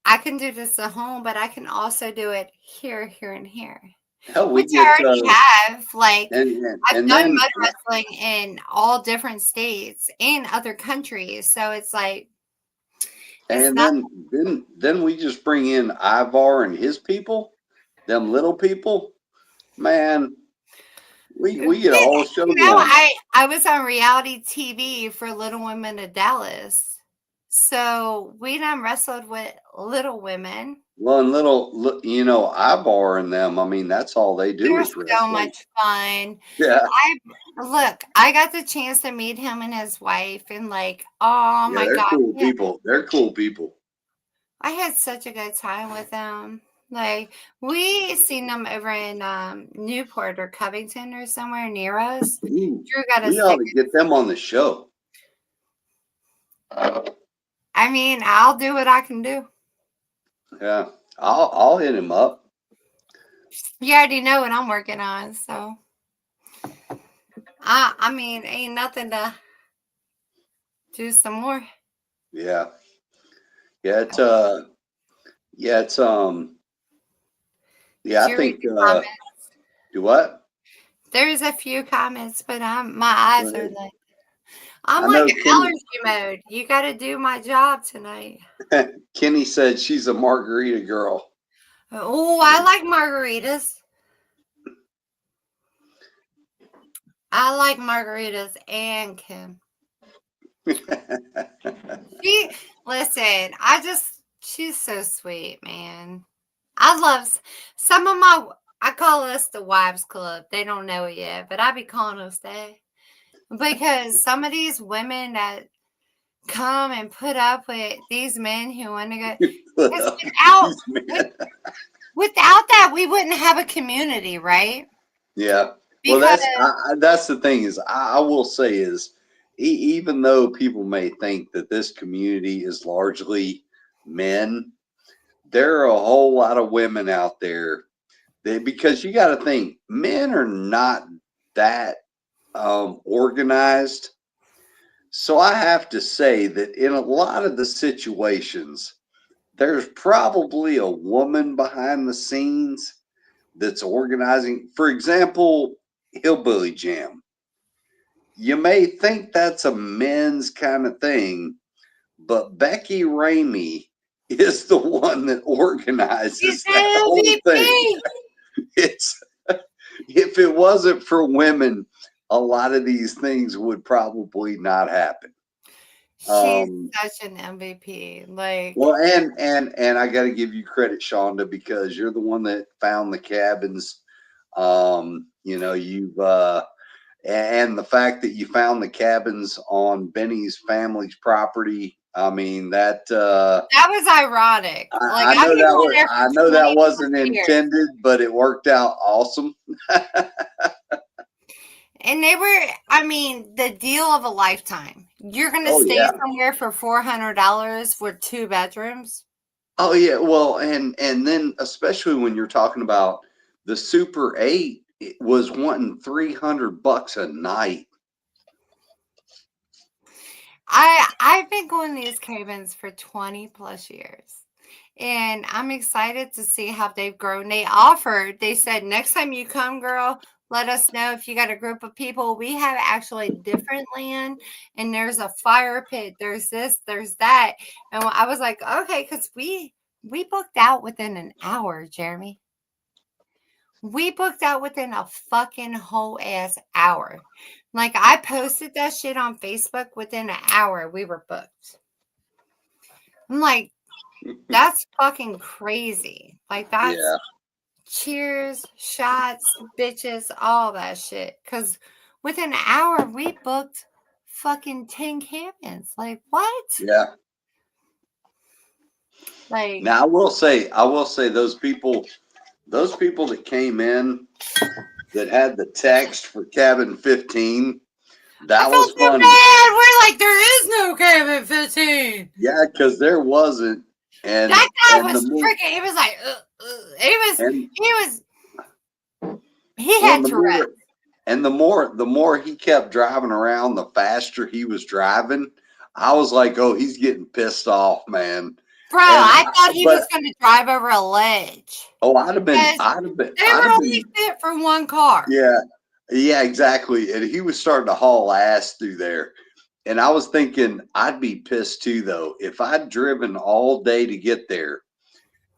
I can do this at home, but I can also do it here, here, and here. hell, we Which I get already have. Like I've and done then mud wrestling in all different states and other countries. So it's like it's and not then we just bring in Ivar and his people, them little people. Man, we get a whole show going. I was on reality TV for Little Women of Dallas. So we done wrestled with Little Women. Well, and Ivar and them. I mean, that's all they do They're is so wrestling. much fun. Yeah, I got the chance to meet him and his wife, and like, oh yeah, my they're God, cool people. They're cool people. I had such a good time with them. Like we seen them over in Newport or Covington or somewhere near us. Ooh, Drew got we us ought to tickets. get them on the show. I mean, I'll do what I can do. Yeah, I'll hit him up. You already know what I'm working on, so I mean, ain't nothing to do some more. Yeah, yeah, it's yeah. Did I you read think the comments? do what? There's a few comments, but my eyes are like I'm I like know allergy mode. You got to do my job tonight. Kenny said she's a margarita girl. Oh, I like margaritas. I like margaritas and Kim. Listen, she's so sweet, man. I love some of I call us the wives club. They don't know it yet, but I be calling us that. Because some of these women that come and put up with these men who want to go, because without that, we wouldn't have a community, right? Yeah. Well, Because that's the thing is I will say is even though people may think that this community is largely men, there are a whole lot of women out there because you got to think men are not that organized. So I have to say that in a lot of the situations, there's probably a woman behind the scenes that's organizing. For example, Hillbilly Jam. You may think that's a men's kind of thing, but Becky Ramey is the one that organizes that whole thing. It's if it wasn't for women, a lot of these things would probably not happen. She's such an MVP. Like, well, and I got to give you credit, Shonda, because you're the one that found the cabins. You've and the fact that you found the cabins on Benny's family's property. I mean that was ironic. Like I know that wasn't intended, but it worked out awesome. And they were, I mean, the deal of a lifetime. You're going to stay somewhere for $400 for 2 bedrooms. Oh yeah, well, and then especially when you're talking about the Super 8, it was wanting $300 a night. I've been going to these cabins for 20 plus years. And I'm excited to see how they've grown. They said, next time you come, girl, let us know if you got a group of people. We have actually different land, and there's a fire pit. There's this, there's that. And I was like, okay, because we booked out within an hour, Jeremy. We booked out within a fucking whole ass hour. Like I posted that shit on Facebook within an hour. We were booked. I'm like, that's fucking crazy. Like that's cheers, shots, bitches, all that shit. Cause within an hour we booked fucking 10 cabins. Like what? Yeah. Like now I will say those people that came in that had the text for cabin 15, that was funny. We're like, there is no cabin 15. Yeah, because there wasn't. And that guy was freaking. He was like, he had Tourette's. And the more he kept driving around, the faster he was driving. I was like, oh, he's getting pissed off, man. Bro, I thought he was going to drive over a ledge. Oh, I'd have been. They were only fit for one car. Yeah, exactly. And he was starting to haul ass through there. And I was thinking, I'd be pissed too, though, if I'd driven all day to get there,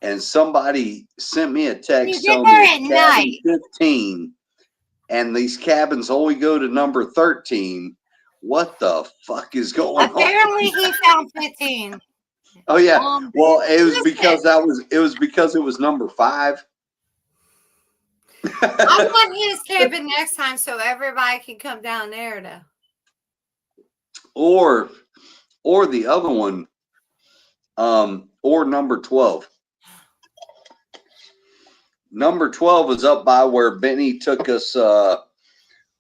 and somebody sent me a text telling me cabin 15, and these cabins only go to number 13. What the fuck is going on? Apparently, he found 15. Oh yeah. Well, it was because it was number 5. I want his cabin next time so everybody can come down there to. Or the other one, or number 12. Number 12 is up by where Benny took us.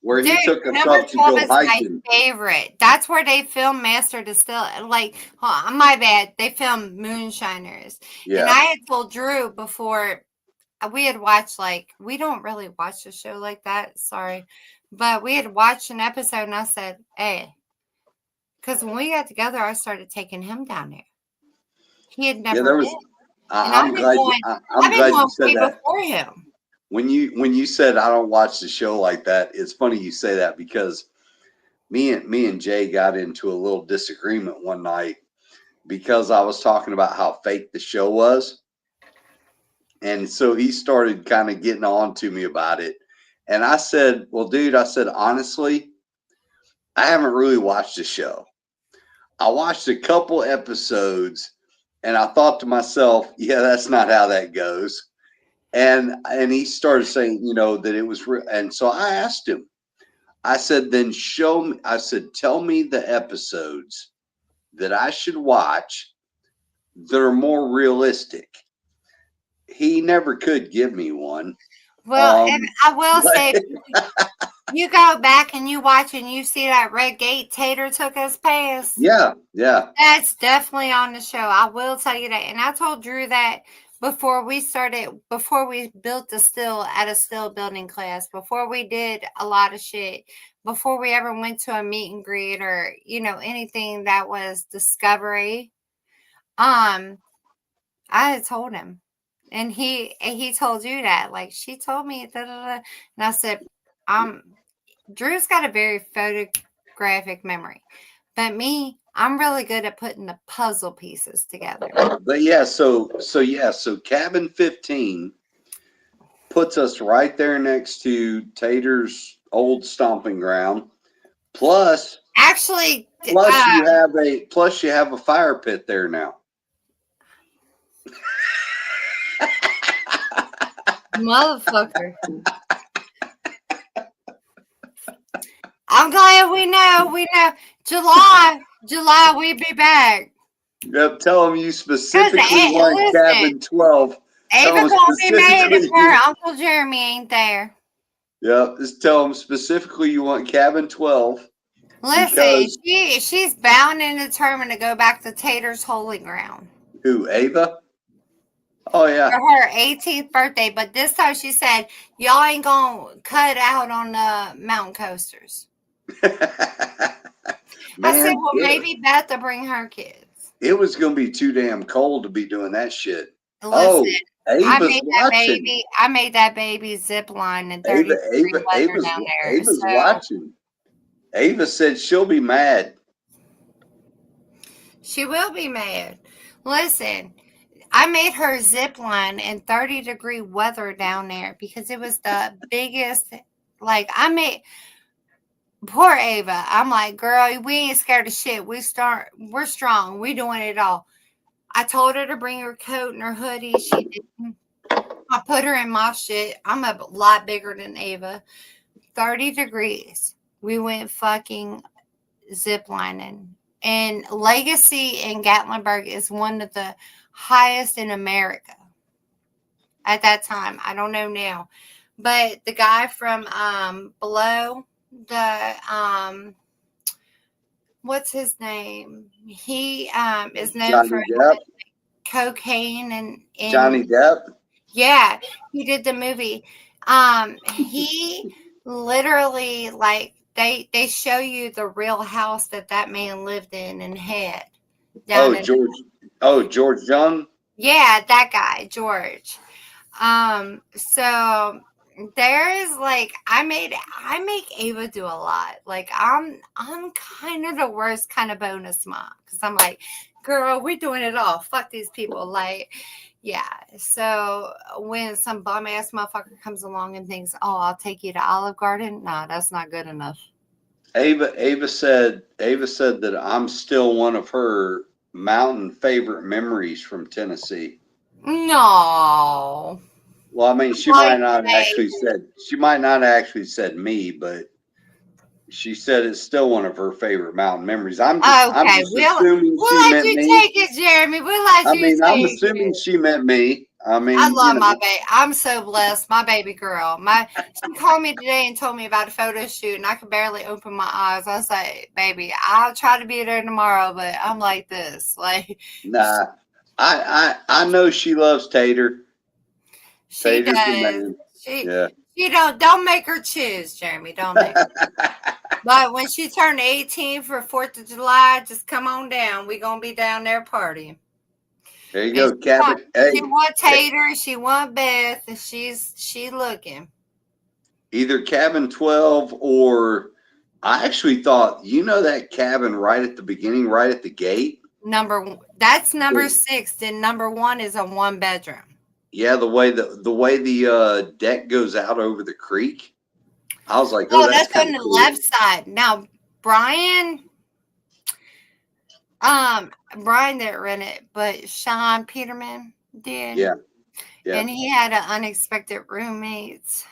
Where he took us up to go hiking. My favorite. That's where they filmed Master Distill. Like, my bad. They filmed Moonshiners. Yeah. And I had told Drew before we had watched, like, we don't really watch the show like that. Sorry. But we had watched an episode and I said, hey, because when we got together, I started taking him down there. He had never been. I'm glad you said that. Before him. When you said I don't watch the show like that, it's funny you say that because me and Jay got into a little disagreement one night because I was talking about how fake the show was. And so he started kind of getting on to me about it. And I said, well, dude, honestly, I haven't really watched the show. I watched a couple episodes and I thought to myself, yeah, that's not how that goes. And he started saying, that it was real. And so I asked him, I said, then show me. I said, tell me the episodes that I should watch that are more realistic. He never could give me one. Well, and I will say, you go back and you watch and you see that Red Gate Tater took us past. Yeah. That's definitely on the show. I will tell you that. And I told Drew that before we built the still at a still building class, before we did a lot of shit, before we ever went to a meet and greet or, anything that was discovery, I had told him. And he told you that, like, she told me, and I said, Drew's got a very photographic memory, but me, I'm really good at putting the puzzle pieces together. But yeah, so cabin 15 puts us right there next to Tater's old stomping ground. Plus you have a fire pit there now. Motherfucker. I'm glad we know. July, we be back. Yep, tell them you specifically want cabin 12. Ava gonna be mad if her Uncle Jeremy ain't there. Yep, just tell them specifically you want cabin 12. Listen, she's bound and determined to go back to Tater's holy ground. Who, Ava? Oh, yeah. For her 18th birthday, but this time she said, y'all ain't gonna cut out on the mountain coasters. Man, I said, well, maybe Beth to bring her kids. It was going to be too damn cold to be doing that shit. Listen, I made that baby zip line in 30 degree weather down there. Ava's watching. Ava said she'll be mad. She will be mad. Listen, I made her zip line in 30 degree weather down there because it was the biggest, poor Ava. I'm like, girl, we ain't scared of shit. We're strong. We doing it all. I told her to bring her coat and her hoodie. She didn't. I put her in my shit. I'm a lot bigger than Ava. 30 degrees. We went fucking ziplining. And Legacy in Gatlinburg is one of the highest in America at that time. I don't know now. But the guy from below the what's his name? He is known Johnny for Depp. Cocaine and Johnny Depp. Yeah, he did the movie. He literally, like they show you the real house that man lived in and had down Oh, in, George Young. yeah, that guy, George. So there is like I make Ava do a lot. Like I'm kind of the worst kind of bonus mom because I'm like, girl, we're doing it all. Fuck these people. Like, yeah. So when some bum ass motherfucker comes along and thinks, oh, I'll take you to Olive Garden, nah, that's not good enough. Ava said that I'm still one of her mountain favorite memories from Tennessee. No. Well, I mean, she Like, might not actually said me, but she said it's still one of her favorite mountain memories. I'm okay, just assuming we'll she let meant you me. take it, Jeremy. We'll let I you mean, I'm take assuming it. she meant me. I I mean, love my baby. I'm so blessed. My baby girl. She called me today and told me about a photo shoot, and I could barely open my eyes. I was like, "Baby, I'll try to be there tomorrow, but I'm like this. Like, nah, I know she loves Tater. she Tater's the does. man. She Yeah. she don't make her choose, Jeremy. Don't make her. But when she turned 18 for 4th of July, just come on down. We gonna be down there partying. There you And go, Cabot. she Hey, want Tater, she want Beth, and she looking. either cabin 12 or I actually thought, that cabin right at the beginning, right at the gate. That's number 6. Then number 1 is a 1-bedroom. Yeah, the way the deck goes out over the creek. I was like, oh, Oh, that's that's kind on of the cool. left side. Now, Brian didn't rent it, but Sean Peterman did. Yeah, yeah. And he had an unexpected roommate.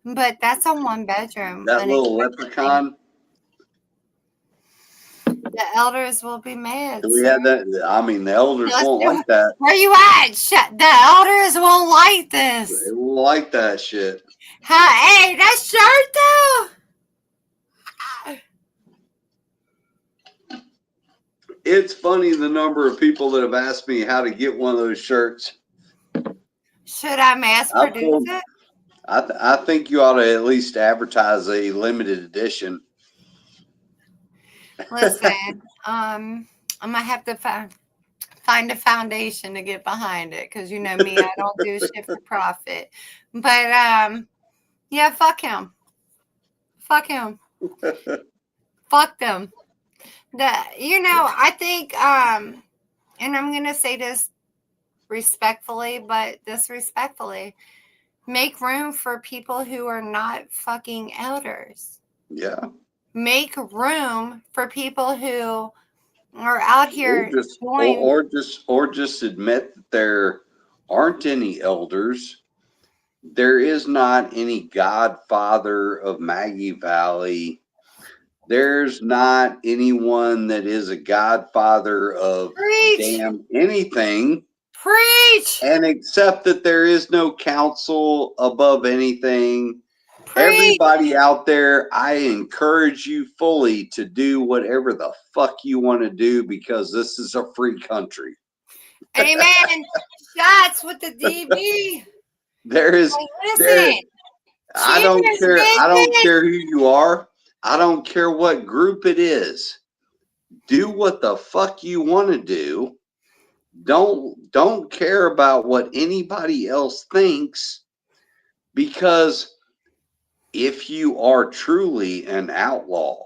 But that's a 1-bedroom. That little leprechaun. The elders will be mad, We sir. had that. I mean, the elders Let's won't do like it. that. Where you at? The elders won't like this. They won't like that shit. Hey, that shirt though. It's funny the number of people that have asked me how to get one of those shirts. Should I mass produce it? I think you ought to at least advertise a limited edition. Listen, I'm gonna have to find a foundation to get behind it because you know me, I don't do shit for profit. But yeah, fuck him. Fuck him. Fuck them. I think and I'm gonna say this respectfully, but disrespectfully, make room for people who are not fucking elders. Yeah. Make room for people who are out here or just admit that there aren't any elders. There is not any godfather of Maggie Valley. There's not anyone that is a godfather of preach, damn anything. preach, And except that there is no council above anything. preach. Everybody out there, I encourage you fully to do whatever the fuck you want to do because this is a free country. Amen. Shots with the DB. There is Listen, I don't care who you are. I don't care what group it is. Do what the fuck you want to do. Don't care about what anybody else thinks, because if you are truly an outlaw,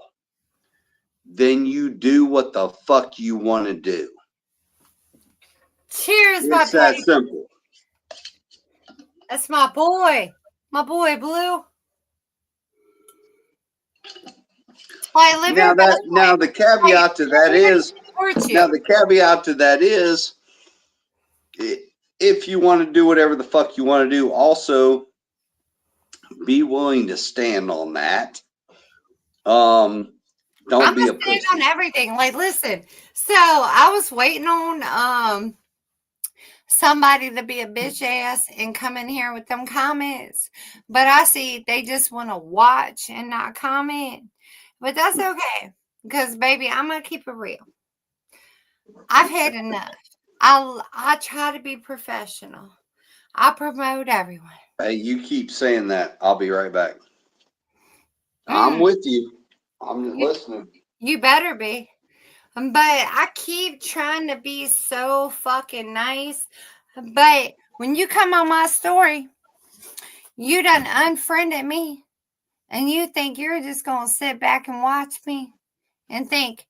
then you do what the fuck you want to do. Cheers, it's that simple. That's my boy Blue. Now the caveat to that is, if you want to do whatever the fuck you want to do, also be willing to stand on that. Don't be a pussy. On everything. Like, listen. So I was waiting on somebody to be a bitch ass and come in here with them comments, but I see they just want to watch and not comment. But that's okay, because baby, I'm gonna keep it real. I've had enough. I try to be professional. I promote everyone. Hey, you keep saying that. I'll be right back. I'm with you. I'm You, listening. you better be. But I keep trying to be so fucking nice. But when you come on my story, you done unfriended me. And you think you're just going to sit back and watch me and think,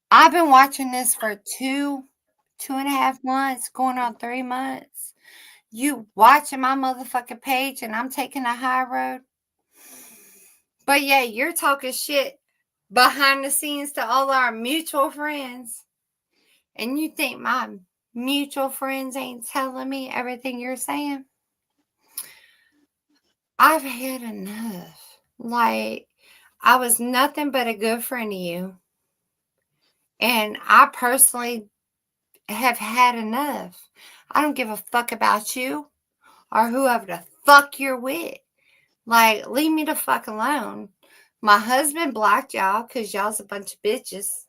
I've been watching this for 2.5 months, going on 3 months. You watching my motherfucking page and I'm taking a high road. But yeah, you're talking shit behind the scenes to all our mutual friends. And you think my mutual friends ain't telling me everything you're saying? I've had enough. Like, I was nothing but a good friend to you. And I personally have had enough. I don't give a fuck about you or whoever the fuck you're with. Like, leave me the fuck alone. My husband blocked y'all because y'all's a bunch of bitches.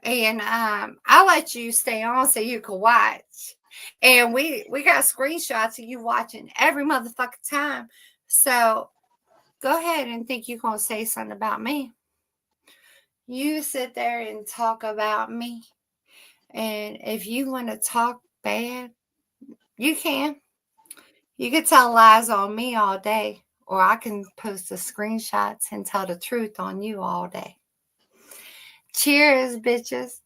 And I let you stay on so you could watch. And we got screenshots of you watching every motherfucking time. So go ahead and think you're going to say something about me. You sit there and talk about me. And if you want to talk bad, you can. You can tell lies on me all day. Or I can post the screenshots and tell the truth on you all day. Cheers, bitches.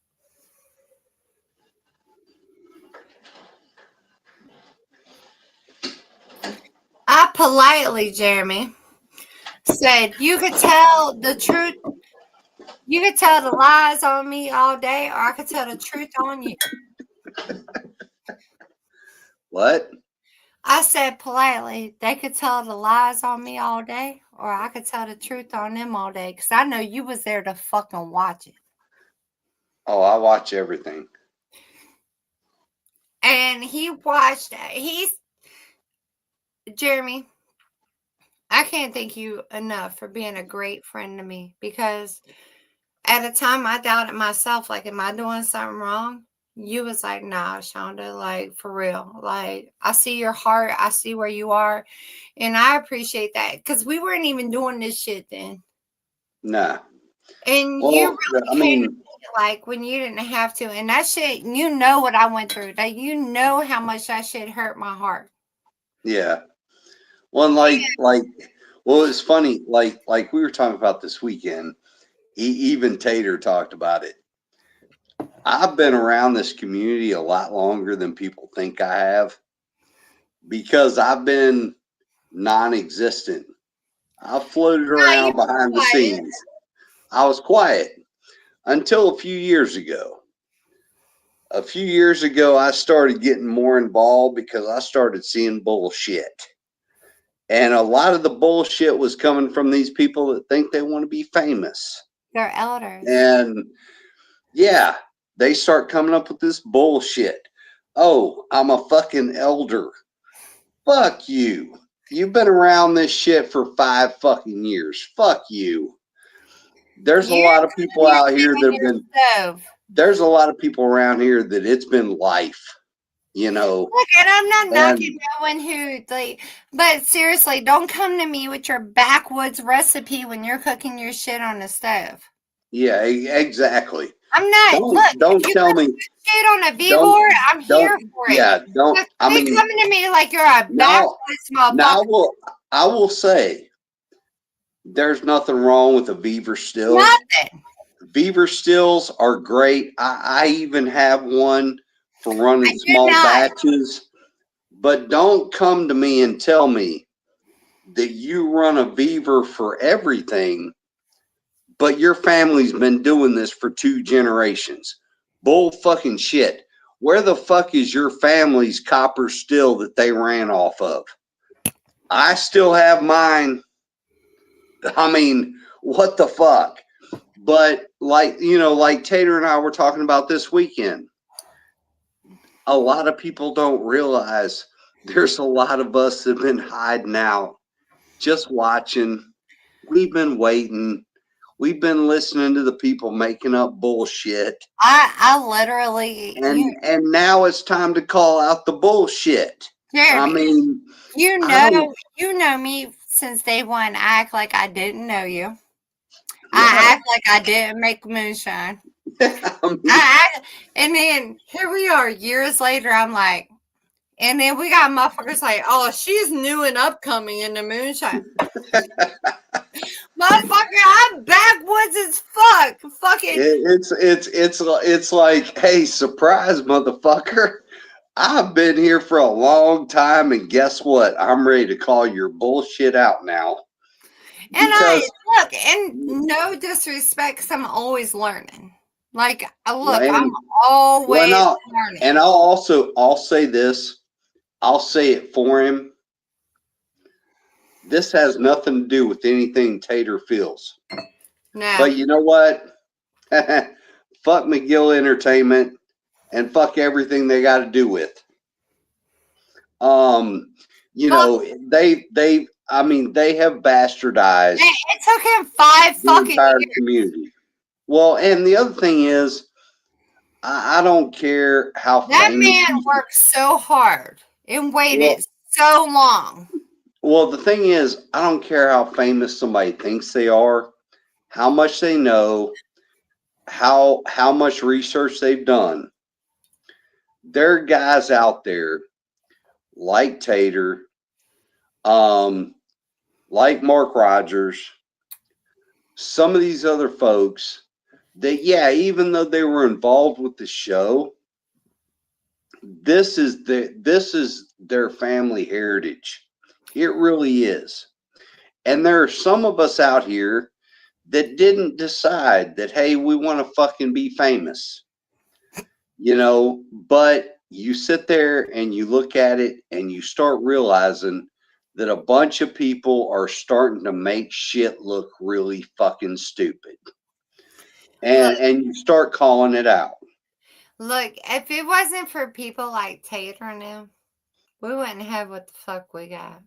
I politely, Jeremy, said you could tell the truth. You could tell the lies on me all day, or I could tell the truth on you. What? I said politely, they could tell the lies on me all day, or I could tell the truth on them all day, because I know you was there to fucking watch it. Oh, I watch everything. And Jeremy, I can't thank you enough for being a great friend to me, because at a time I doubted myself, like, am I doing something wrong? You was like, nah, Shonda, like, for real. Like, I see your heart. I see where you are. And I appreciate that, because we weren't even doing this shit then. Nah. And Well, you really I came mean, to me, like, when you didn't have to. And that shit, you know what I went through. That you know how much that shit hurt my heart. yeah. Well, well, it's funny. Like we were talking about this weekend. Even Tater talked about it. I've been around this community a lot longer than people think I have, because I've been non-existent. I floated No, you around behind were the quiet. scenes. I was quiet until a few years ago. A few years ago, I started getting more involved because I started seeing bullshit. And a lot of the bullshit was coming from these people that think they want to be famous. They're elders. And yeah, they start coming up with this bullshit. Oh, I'm a fucking elder. Fuck you. You've been around this shit for 5 fucking years. Fuck you. There's a lot of people out here that have been. Stove. There's a lot of people around here that it's been life, you know. Look, and I'm not knocking no one who, like, but seriously, don't come to me with your backwoods recipe when you're cooking your shit on the stove. Yeah, exactly. I'm not. Don't tell me shit on a V-board. I'm here for it. Yeah, don't. But I mean, coming to me like you're a backwoods motherfucker. Now I will say, there's nothing wrong with a Beaver still. Nothing. Beaver stills are great. I even have one for running small batches. But don't come to me and tell me that you run a Beaver for everything, but your family's been doing this for 2 generations. Bull fucking shit. Where the fuck is your family's copper still that they ran off of? I still have mine. I mean, what the fuck? But like Tater and I were talking about this weekend, a lot of people don't realize there's a lot of us that have been hiding out, just watching. We've been waiting. We've been listening to the people making up bullshit. I literally. And now it's time to call out the bullshit. Jeremy, I mean, you know me since day one, I act like I didn't know you. Yeah. I act like I didn't make moonshine. And then here we are years later. I'm like, and then we got motherfuckers like, oh, she's new and upcoming in the moonshine. Motherfucker, I'm backwoods as fuck. Fucking. It's like, hey, surprise, motherfucker. I've been here for a long time, and guess what? I'm ready to call your bullshit out now. And I look, and no disrespect, because I'm always learning. Like, look, I'm always learning. And I'll say this. I'll say it for him. This has nothing to do with anything Tater feels. No. But you know what? Fuck McGill Entertainment and fuck everything they got to do with. You know, they have bastardized. It took him 5 fucking years. Community. Well, and the other thing is, I don't care how that man worked so hard and waited so long. Well, the thing is, I don't care how famous somebody thinks they are, how much they know, how much research they've done. There are guys out there like Tater, like Mark Rogers, some of these other folks that, yeah, even though they were involved with the show, this is their family heritage. It really is. And there are some of us out here that didn't decide that, hey, we want to fucking be famous. You know, but you sit there and you look at it and you start realizing that a bunch of people are starting to make shit look really fucking stupid. And you start calling it out. Look, if it wasn't for people like Tater and them, we wouldn't have what the fuck we got.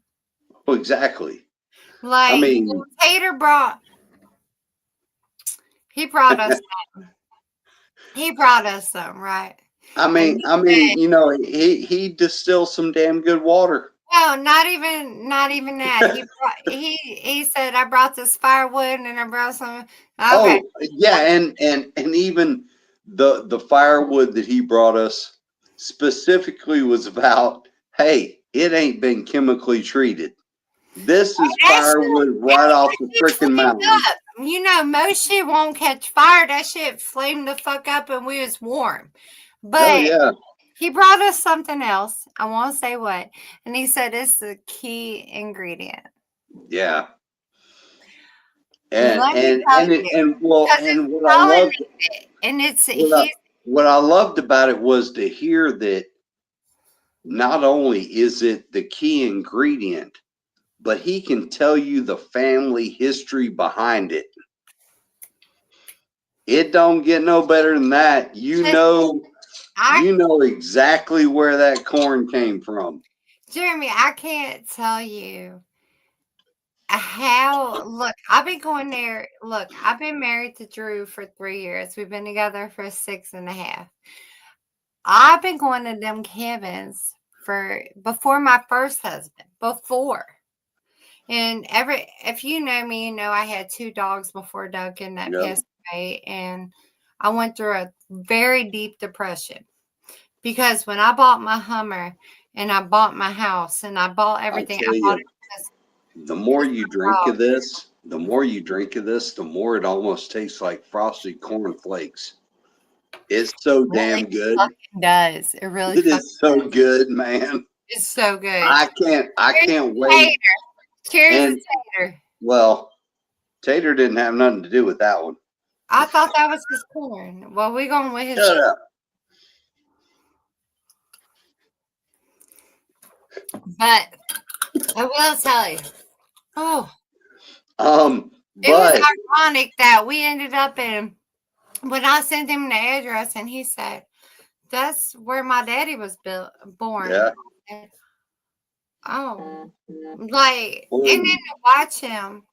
Well, exactly. Like, I mean, Tater brought us some. He brought us some, right? I mean, you know, he distilled some damn good water. No, not even that. He said, I brought this firewood and I brought some. Okay. Oh, yeah, and even the firewood that he brought us specifically was about, hey, it ain't been chemically treated. This is firewood right off the freaking mountain. You know, most shit won't catch fire. That shit flamed the fuck up and we was warm. But he brought us something else. I won't say what. And he said it's the key ingredient. Yeah. And what I loved about it was to hear that not only is it the key ingredient, but he can tell you the family history behind it. It don't get no better than that. You know exactly where that corn came from. Jeremy, I can't tell you how. Look, I've been going there. Look, I've been married to Drew for 3 years. We've been together for 6.5. I've been going to them cabins before my first husband. And if you know me, you know I had 2 dogs before Duncan that passed away, and I went through a very deep depression because when I bought my Hummer and I bought my house and I bought everything, the more you drink of this, the more it almost tastes like frosted cornflakes. It's so damn good. It does. It really is so good, man. It's so good. I can't wait. Cheers to Tater. Well, Tater didn't have nothing to do with that one. I thought that was his corn. Well, we're going with his. Shut up. But I will tell you. Oh. It was ironic that we ended up in, when I sent him the address and he said, that's where my daddy was born. Yeah. Oh. Like, and then to watch him,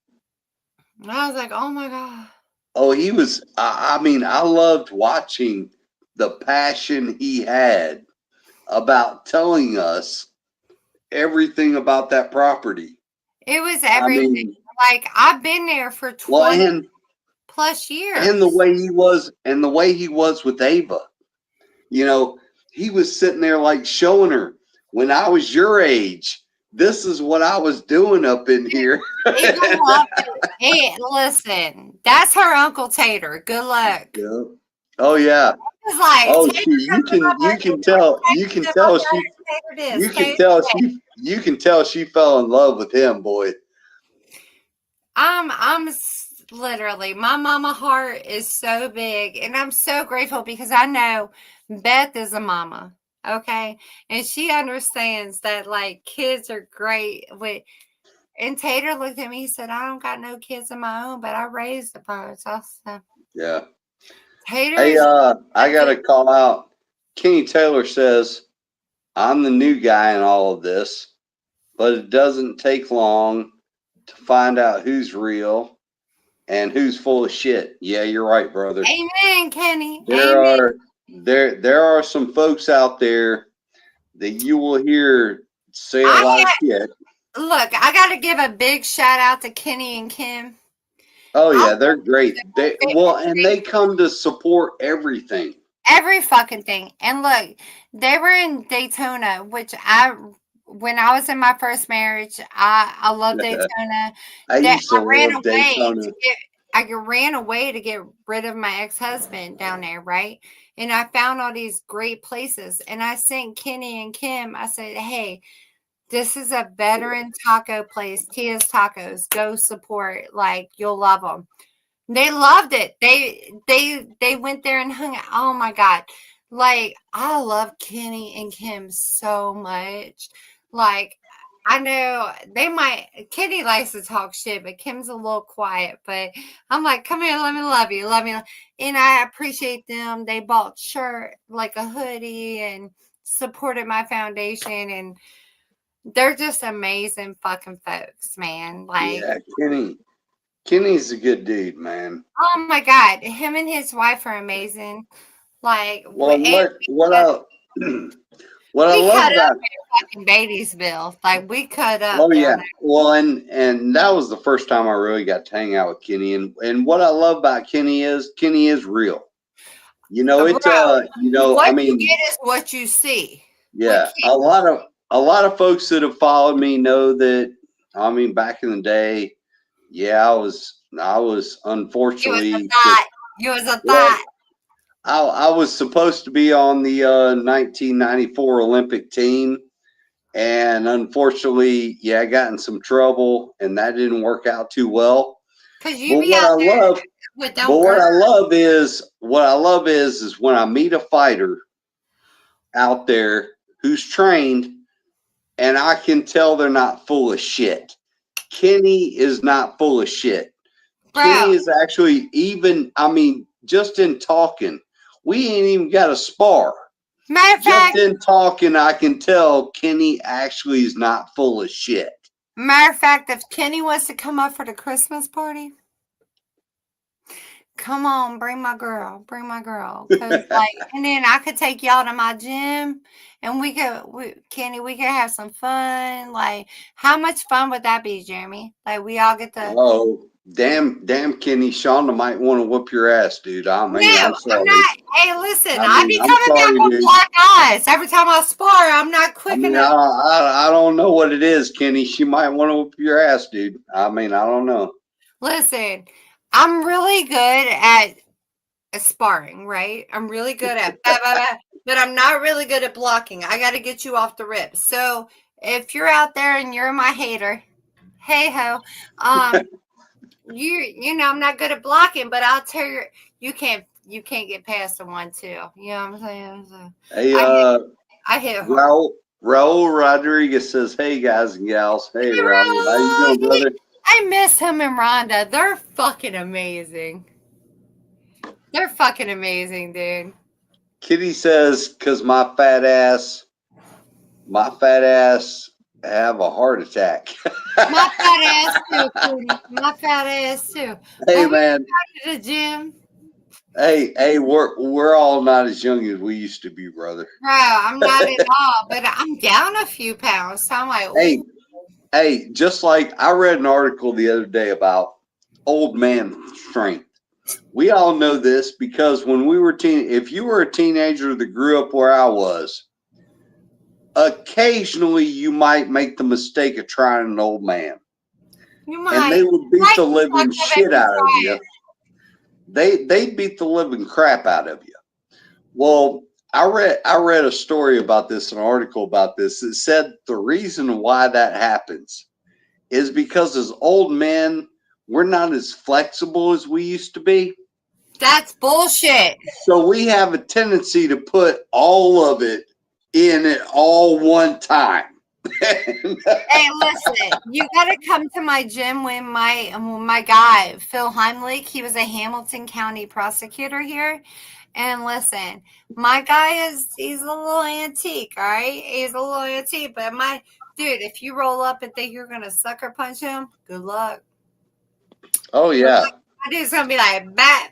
I was like, oh my God. Oh, he was, I mean, I loved watching the passion he had about telling us everything about that property. It was I everything. mean, Like I've been there for well, 20 plus years. and the way he was with Ava, you know, he was sitting there like showing her, when I was your age, this is what I was doing up in here. Ava loved it. Hey, listen, that's her Uncle Tater. Good luck. Yeah. Oh yeah. It's like Oh, Tater you doesn't love her. can tell Tater this. Tater that. you can tell she fell in love with him, boy. Literally, my mama heart is so big, and I'm so grateful because I know Beth is a mama, okay, and she understands that like kids are great. And Tater looked at me, he said, "I don't got no kids of my own, but I raised the birds." I said, Yeah. Tater Hey, is I gotta call out. Kenny Taylor says, I'm the new guy in all of this, but it doesn't take long to find out who's real and who's full of shit. Yeah, you're right, brother. Amen, Kenny. There Amen. are there are some folks out there that you will hear say a lot of shit. Look, I got to give a big shout out to Kenny and Kim. Oh yeah, they're great. And they come to support everything. Every fucking thing. And look, they were in Daytona, which when I was in my first marriage, I love Daytona. I ran away Daytona. I ran away to get rid of my ex-husband down there, right? And I found all these great places. And I sent Kenny and Kim, I said, hey, this is a veteran taco place, Tia's Tacos. Go support. Like, you'll love them. They loved it. They went there and hung out. Oh my God. Like, I love Kenny and Kim so much. Like, I know Kenny likes to talk shit, but Kim's a little quiet. But I'm like, come here, let me love you. Love me. And I appreciate them. They bought shirt, like a hoodie, and supported my foundation. And they're just amazing fucking folks, man. Like, yeah, Kenny's a good dude, man. oh my God, him and his wife are amazing. Like, well, what I love about fucking Batesville, like we cut up. Oh yeah, well, and that was the first time I really got to hang out with Kenny, and what I love about Kenny is real. You know, it's you know, what I mean, you get is what you see. Yeah, a lot of folks that have followed me know that. I mean, back in the day, yeah, I was unfortunately. You was a thought. I was supposed to be on the 1994 Olympic team, and unfortunately, yeah, I got in some trouble, and that didn't work out too well. But what I love is when I meet a fighter out there who's trained, and I can tell they're not full of shit. Kenny is not full of shit. Bro. Kenny is actually just in talking, we ain't even got a spar. Matter of fact, just in talking, I can tell Kenny actually is not full of shit. Matter of fact, if Kenny wants to come up for the Christmas party, come on, bring my girl. Cause and then I could take y'all to my gym, and Kenny, we could have some fun. Like, how much fun would that be, Jeremy? Like, we all get to. Oh, damn, Kenny, Shonda might want to whoop your ass, dude. I'm sorry. I'm not. Hey, listen, I be coming back with black eyes every time I spar. I'm not quick enough. I don't know what it is, Kenny. She might want to whoop your ass, dude. I don't know. Listen, I'm really good at sparring, right? I'm really good at but I'm not really good at blocking. I got to get you off the rip. So if you're out there and you're my hater, hey ho, you know I'm not good at blocking, but I'll tell you can't get past the 1-2. You know what I'm saying? So hey, I hit Raul Rodriguez says, "Hey guys and gals, hey Raul, how you doing, brother?" I miss him and Rhonda. They're fucking amazing. They're fucking amazing, dude. Kitty says, "Cause my fat ass have a heart attack." My fat ass too, Cody. My fat ass too. Hey man, to the gym. Hey, we're all not as young as we used to be, brother. Bro, I'm not at all, but I'm down a few pounds. So I'm like, hey, Hey, just like I read an article the other day about old man strength. We all know this because when we were if you were a teenager that grew up where I was, occasionally you might make the mistake of trying an old man. You And they might. would beat the living shit out of you. They beat the living crap out of you. Well, I read a story about this, an article about this. It said the reason why that happens is because as old men, we're not as flexible as we used to be. That's bullshit. So we have a tendency to put all of it in at all one time. Hey, listen, you gotta come to my gym when my guy, Phil Heimlich, he was a Hamilton County prosecutor here. And listen, my guy he's a little antique, all right? He's a little antique, but dude, if you roll up and think you're gonna sucker punch him, good luck. Oh yeah. My dude's gonna be like bat,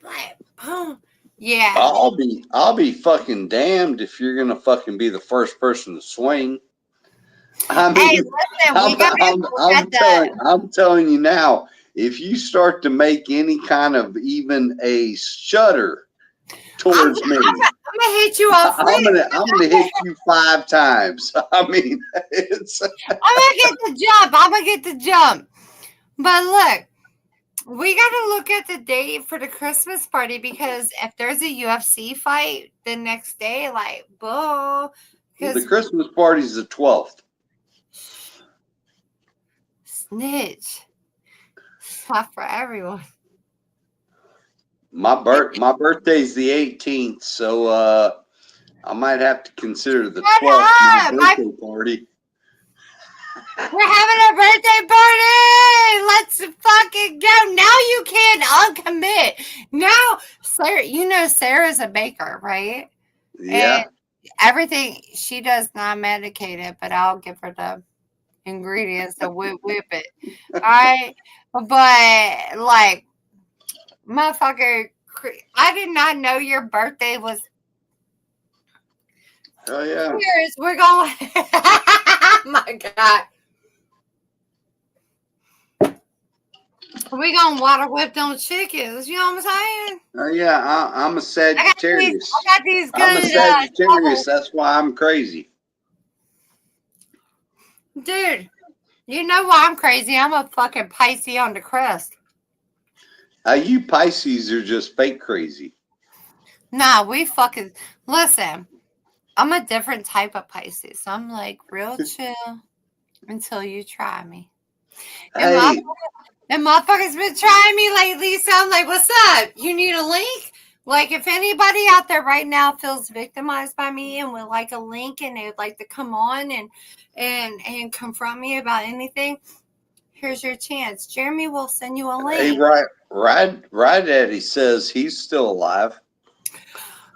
like boom. Yeah. I'll be fucking damned if you're gonna fucking be the first person to swing. I mean, hey, listen, I'm telling you now, if you start to make any kind of even a shudder towards me, I'm gonna hit you off. I'm gonna hit you 5 times. I mean, it's. I'm gonna get the jump. But look, we gotta look at the date for the Christmas party because if there's a UFC fight the next day, like, bull. The Christmas party's the 12th. Snitch. It's not for everyone. My birthday's the 18th, so I might have to consider the 12th my birthday party. We're having a birthday party. Let's fucking go. Now you can't uncommit. Now, Sarah, Sarah's a baker, right? Yeah. And everything she does not medicated, but I'll give her the ingredients to whip it. All right. But like, motherfucker, I did not know your birthday was. Oh yeah. Cheers. We're going. Oh my God. We gonna water whip them chickens. You know what I'm saying? Oh yeah. I'm a Sagittarius. I got these good. I'm a Sagittarius. That's why I'm crazy. Dude, you know why I'm crazy? I'm a fucking Pisces on the crest. You Pisces are just fake crazy. Nah, we fucking listen. I'm a different type of Pisces. I'm like real chill until you try me. And motherfuckers been trying me lately, so I'm like, what's up? You need a link? Like, if anybody out there right now feels victimized by me and would like a link and they would like to come on and confront me about anything, here's your chance. Jeremy will send you a link. Hey, Ride Daddy says he's still alive.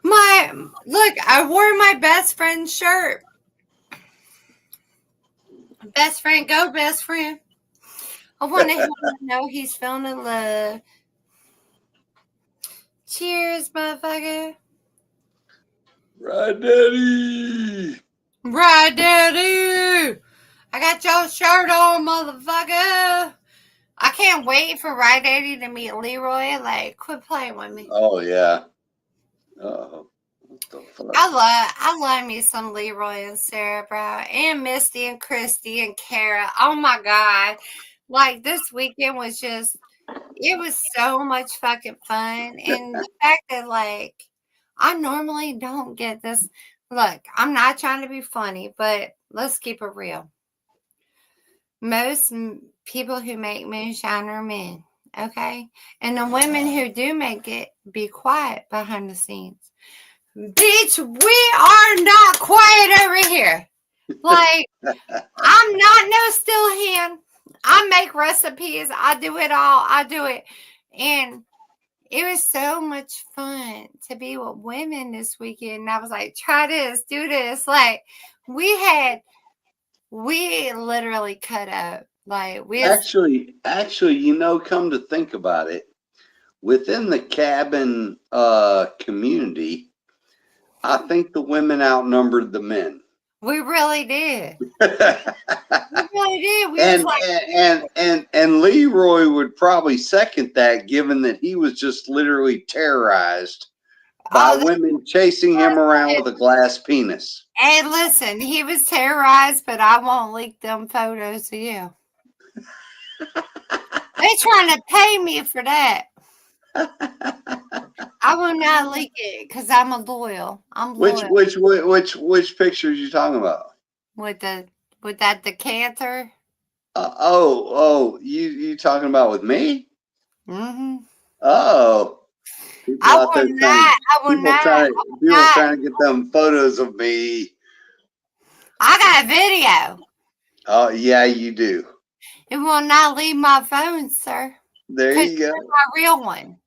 Look, I wore my best friend's shirt. Best friend, go best friend. I want him to know he's feeling the love. Cheers, motherfucker. Ride Daddy. Ride Daddy. I got your shirt on, motherfucker. I can't wait for Ride Daddy to meet Leroy. Like, quit playing with me. Oh, yeah. Uh-oh. What the fuck? I love me some Leroy and Sarah, bro. And Misty and Christy and Kara. Oh, my God. Like, this weekend was just, it was so much fucking fun. And the fact that, like, I normally don't get this. Look, I'm not trying to be funny, but let's keep it real. Most people who make moonshine are men, okay? And the women who do make it, be quiet behind the scenes. Bitch, we are not quiet over here. Like, I'm not no still hand. I make recipes. I do it all. I do it. And it was so much fun to be with women this weekend. And I was like, try this, do this. Like, we literally cut up. Like, we actually, come to think about it, within the cabin community, I think the women outnumbered the men. We really did. We really did. We was like, and Leroy would probably second that, given that he was just literally terrorized by oh, women chasing him around with a glass penis. hey, listen, he was terrorized, but I won't leak them photos to you. They trying to pay me for that. I will not leak it because I'm a loyal. I'm loyal. Which pictures you talking about? With that decanter. You talking about with me? Mm-hmm. Oh, people I out there will not. I will not. people trying to get them photos of me. I got video. Oh yeah, you do. It will not leave my phone, sir. There you go. My real one.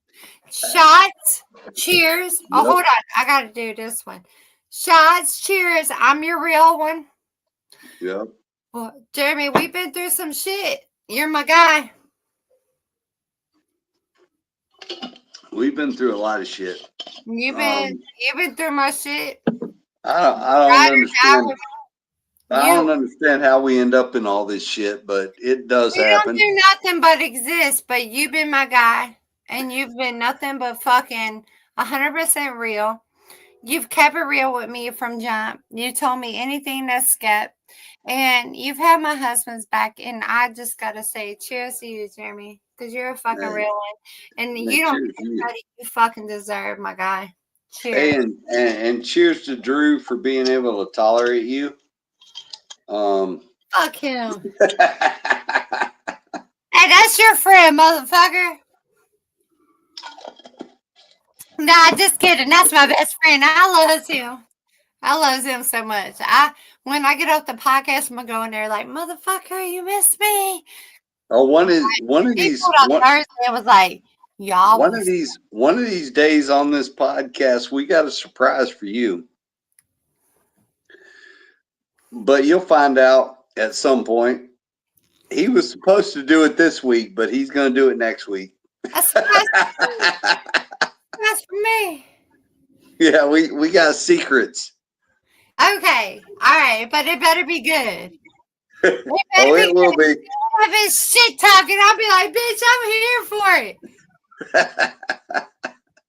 Shots. Cheers. Oh, hold on. I gotta do this one. Shots. Cheers. I'm your real one. Yep. Well, Jeremy, we've been through some shit. You're my guy. We've been through a lot of shit. You've been through my shit. I don't understand. I don't understand how we end up in all this shit, but it does happen. We don't do nothing but exist, but you've been my guy, and you've been nothing but fucking 100% real. You've kept it real with me from jump. You told me anything that's kept, and you've had my husband's back, and I just gotta say cheers to you, Jeremy, because you're a fucking real one, and you don't get the credit you fucking deserve, my guy. Cheers. And cheers to Drew for being able to tolerate you. Fuck him. Hey, that's your friend, motherfucker. Nah, just kidding. That's my best friend. I love him. I love him so much. When I get off the podcast, I'm gonna go in there like, motherfucker, you missed me. Oh, one of these on Thursday, it was like, y'all. One of these days on this podcast, we got a surprise for you. But you'll find out at some point. He was supposed to do it this week, but he's going to do it next week. That's for me. Yeah, we got secrets. Okay, all right, but it better be good. It will be. I've been shit talking. I'll be like, bitch, I'm here for it.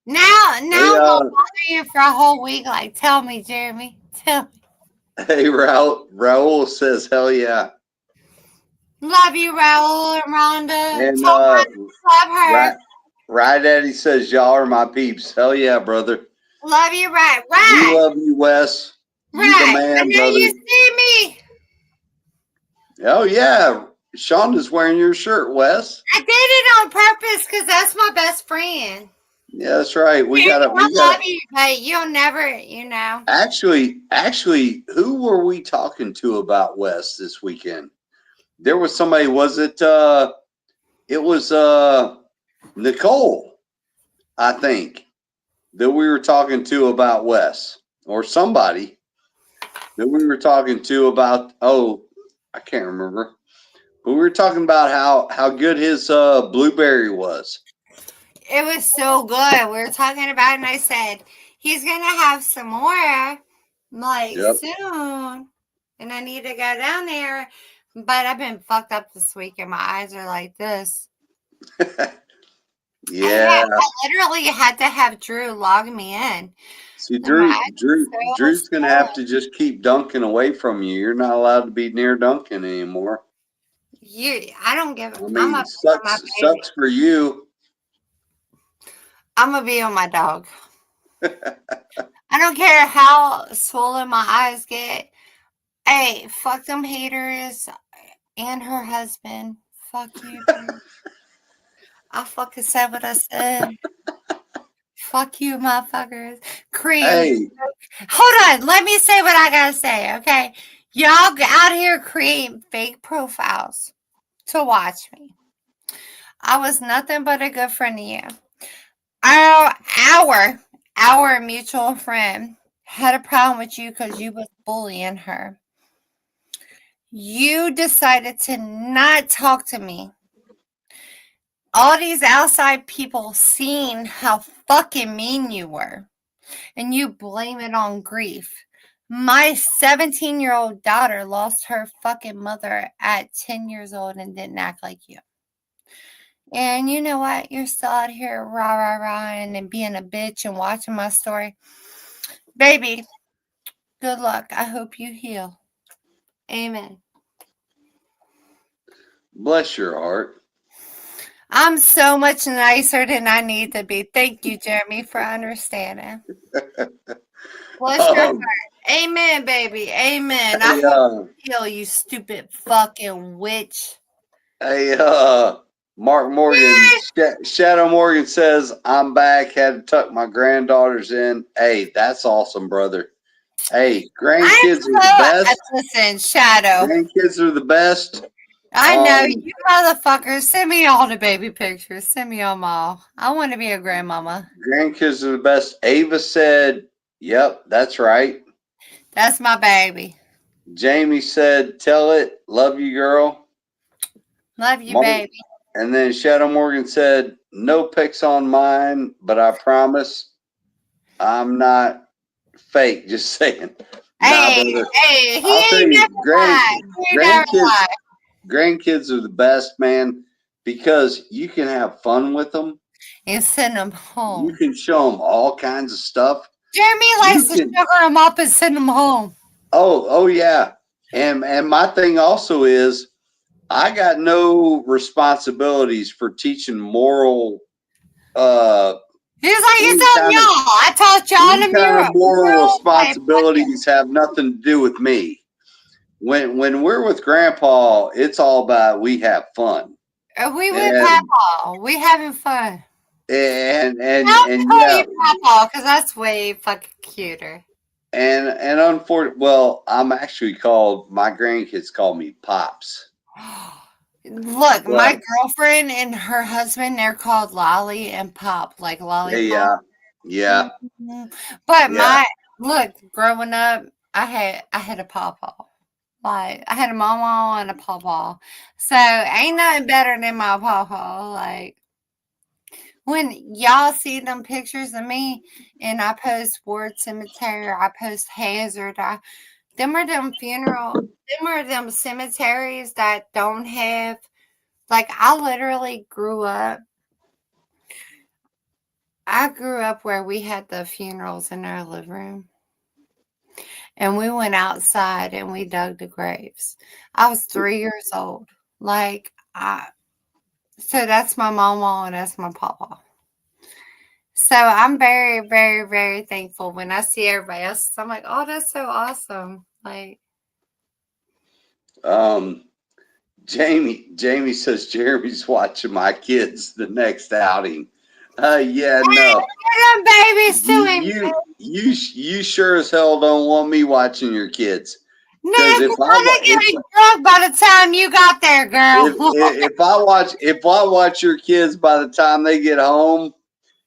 now I'll bother you for a whole week. Like, tell me, Jeremy. Tell me. Hey, Raul says, hell yeah. Love you, Raul and Rhonda. And love her. Right Daddy says, y'all are my peeps. Hell yeah, brother. Love you, right. We love you, Wes. Right. You the man, I know brother. you see me. Oh yeah. Shonda's wearing your shirt, Wes. I did it on purpose because that's my best friend. Yeah, that's right. I love you, but you'll never, Actually, who were we talking to about Wes this weekend? There was somebody, it was Nicole, I think, that we were talking to about Wes, or somebody that we were talking to about, I can't remember. But we were talking about how good his blueberry was. It was so good. We were talking about it, and I said, he's going to have some more, soon. And I need to go down there. But I've been fucked up this week, and my eyes are like this. Yeah. I literally had to have Drew log me in. See, Drew's going to have to just keep Duncan away from you. You're not allowed to be near Duncan anymore. I don't give a fuck. Sucks for you. I'm going to be on my dog. I don't care how swollen my eyes get. Hey, fuck them haters and her husband. Fuck you. I fucking said what I said. Fuck you, motherfuckers. Cream. Hey. Hold on. Let me say what I gotta say, okay? Y'all out here create fake profiles to watch me. I was nothing but a good friend to you. Our mutual friend had a problem with you because you was bullying her. You decided to not talk to me. All these outside people seeing how fucking mean you were. And you blame it on grief. My 17-year-old daughter lost her fucking mother at 10 years old and didn't act like you. And you know what? You're still out here rah-rah-rahing and being a bitch and watching my story. Baby, good luck. I hope you heal. Amen. Bless your heart. I'm so much nicer than I need to be. Thank you, Jeremy, for understanding. Bless your heart. Amen, baby. Amen. I hope you heal, you stupid fucking witch. Hey, Mark Morgan, Shadow Morgan says, I'm back. Had to tuck my granddaughters in. Hey, that's awesome, brother. Hey, grandkids are the best. Listen, Shadow. Grandkids are the best. I know, you motherfuckers. Send me all the baby pictures. Send me them all. I want to be a grandmama. Grandkids are the best. Ava said, yep, that's right. That's my baby. Jamie said, tell it. Love you, girl. Love you, baby. And then Shadow Morgan said, no pics on mine, but I promise I'm not fake. Just saying. Hey, he ain't grandkids are the best, man, because you can have fun with them and send them home. You can show them all kinds of stuff. Jeremy likes to sugar them up and send them home. Oh yeah. And my thing also is I got no responsibilities for teaching moral he's like, it's on y'all. I taught y'all in the mirror. Moral responsibilities have nothing to do with me. When we're with Grandpa, it's all about we have fun. We with Papa. We having fun. And yeah, Papa, because that's way fucking cuter. And unfortunately, well, I'm actually my grandkids call me Pops. Look, my girlfriend and her husband, they're called Lolly and Pop, like Lollipop. Yeah. Mm-hmm. But growing up, I had a Papa. Like, I had a mama and a Papa. So ain't nothing better than my Papa. Like, when y'all see them pictures of me and I post Ward Cemetery, I post Hazard, them are them cemeteries that don't have, like, I literally grew up where we had the funerals in our living room. And we went outside and we dug the graves. I was 3 years old. So that's my mama and that's my papa. So I'm very, very, very thankful when I see everybody else. I'm like, oh, that's so awesome. Like, Jamie says Jeremy's watching my kids the next outing. Yeah, no. Babies too. You sure as hell don't want me watching your kids. No, if I get drunk by the time you got there, girl. If I watch your kids by the time they get home,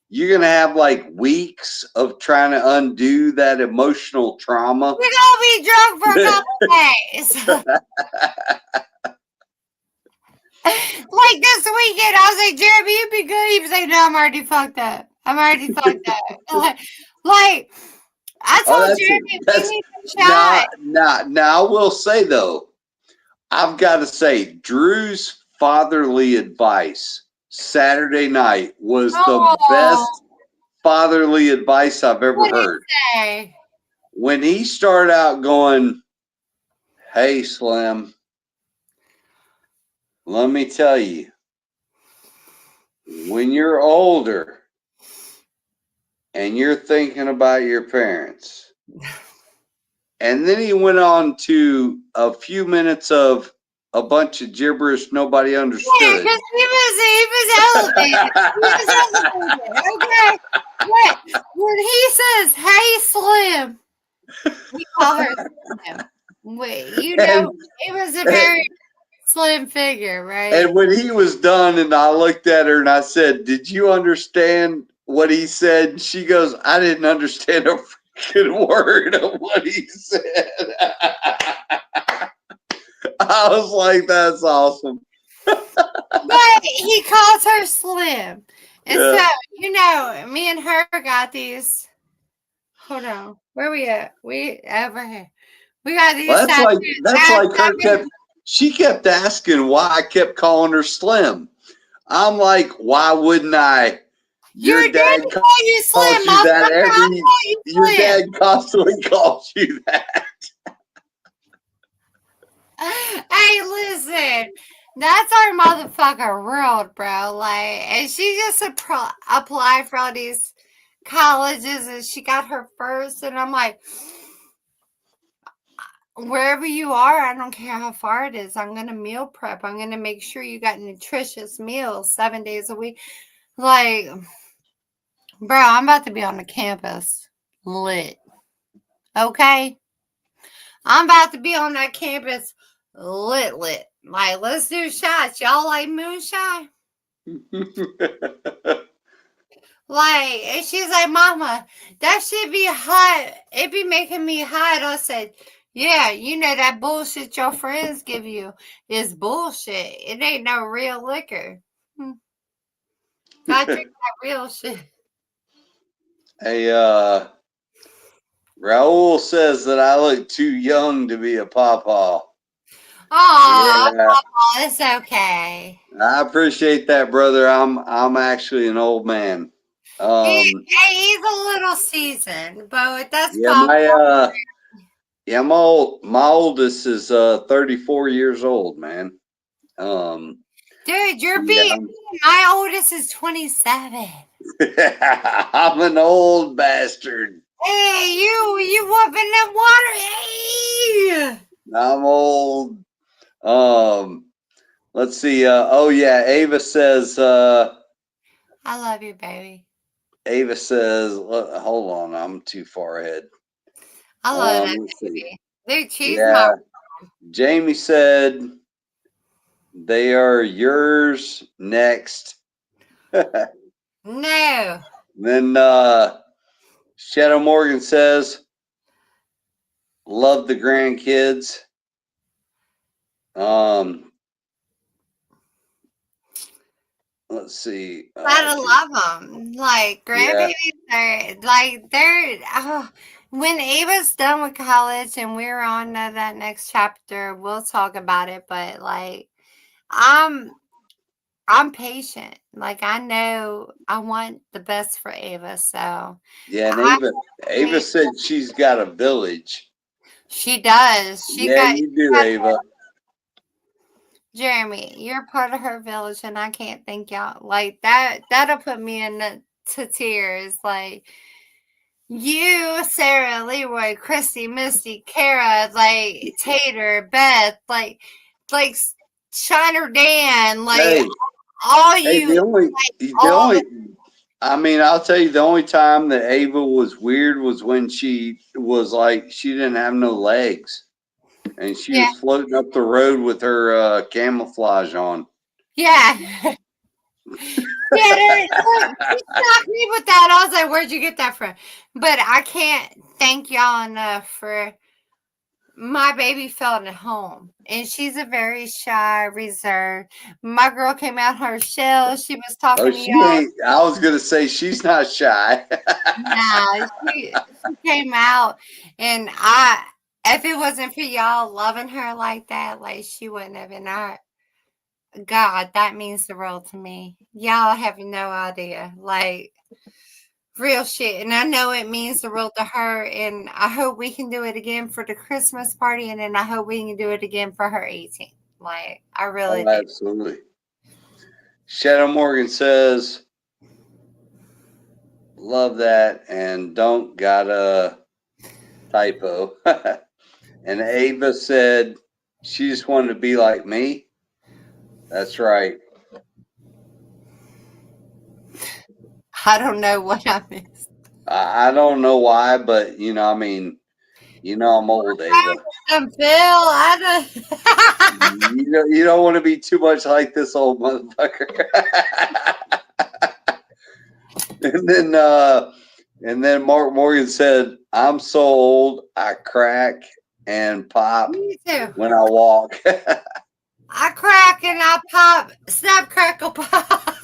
you're gonna have like weeks of trying to undo that emotional trauma. We're gonna be drunk for a couple days. Like this weekend, I was like, Jeremy, you'd be good. He was like, no, I'm already fucked up. Like I told Jeremy, we need to chat. Now I will say though, I've got to say, Drew's fatherly advice Saturday night was the best fatherly advice I've ever heard. When he started out going, hey, Slim, let me tell you, when you're older and you're thinking about your parents, and then he went on to a few minutes of a bunch of gibberish nobody understood. Yeah, because he was elevated. Okay. What? When he says, hey, Slim, we call her Slim. Wait, it was a very slim figure, right? And when he was done and I looked at her and I said, did you understand what he said? And she goes, I didn't understand a freaking word of what he said. I was like, that's awesome. But he calls her Slim. And so, me and her got these Hold on. Where we at? We over here. We got these Well, tattoos. that's like her she kept asking why I kept calling her Slim. I'm like, why wouldn't I? Your Your daddy dad call you calls Slim, you that motherfucker. I'll every. call you Your Slim. dad constantly calls you that. Hey, listen. That's our motherfucker world, bro. Like, and she just applied for all these colleges and she got her first. And I'm like, wherever you are, I don't care how far it is. I'm going to meal prep. I'm going to make sure you got nutritious meals 7 days a week. Like, bro, I'm about to be on the campus lit. Okay? I'm about to be on that campus lit. Like, let's do shots. Y'all like moonshine? Like, and she's like, Mama, that should be hot. It be making me hot. I said, yeah, you know that bullshit your friends give you is bullshit. It ain't no real liquor. I drink that real shit. Hey, Raul says that I look too young to be a pawpaw. Oh, Yeah, it's okay. I appreciate that, brother. I'm actually an old man. He's a little seasoned, but that's Yeah, pop. my oldest is 34 years old, man. Dude, you're Yeah. being my oldest is 27. I'm an old bastard. Hey, you whooping that water. Hey. I'm old. Let's see. Oh yeah, Ava says. I love you, baby. Ava says, hold on, I'm too far ahead. I love that baby. Dude, she's yeah. Jamie said they are yours next. No. Then Shadow Morgan says, love the grandkids. Let's see. Gotta love them. Like, grandbabies are, like, they're, when Ava's done with college and we're on to that next chapter, we'll talk about it. But, like, I'm patient. Like, I know I want the best for Ava. So, yeah, and Ava said she's got a village. She does. You do, Ava. Jeremy, you're part of her village, and I can't thank y'all. Like that, that'll put me to tears. Like you, Sarah, Leroy, Christy, Misty, Kara, like Tater, Beth, like Shiner Dan, like all you. The only I mean, I'll tell you, the only time that Ava was weird was when she was like, she didn't have no legs. And she was floating up the road with her camouflage on. Yeah. Yeah, she shocked me with that. I was like, where'd you get that from? But I can't thank y'all enough for my baby felt at home. And she's a very shy, reserved. My girl came out her shell. She was talking to y'all. I was going to say, she's not shy. Nah, she came out. And if it wasn't for y'all loving her like that, like she wouldn't have been out. God, that means the world to me. Y'all have no idea. Like, real shit. And I know it means the world to her. And I hope we can do it again for the Christmas party. And then I hope we can do it again for her 18th. Like, I really do. Absolutely. Shadow Morgan says, love that. And don't got a typo. And Ava said, she just wanted to be like me. That's right. I don't know what I missed. I don't know why, but I mean, I'm old, Ava. You don't want to be too much like this old motherfucker. And then Mark Morgan said, "I'm so old, I crack and pop when I walk." I crack and I pop, snap, crackle, pop.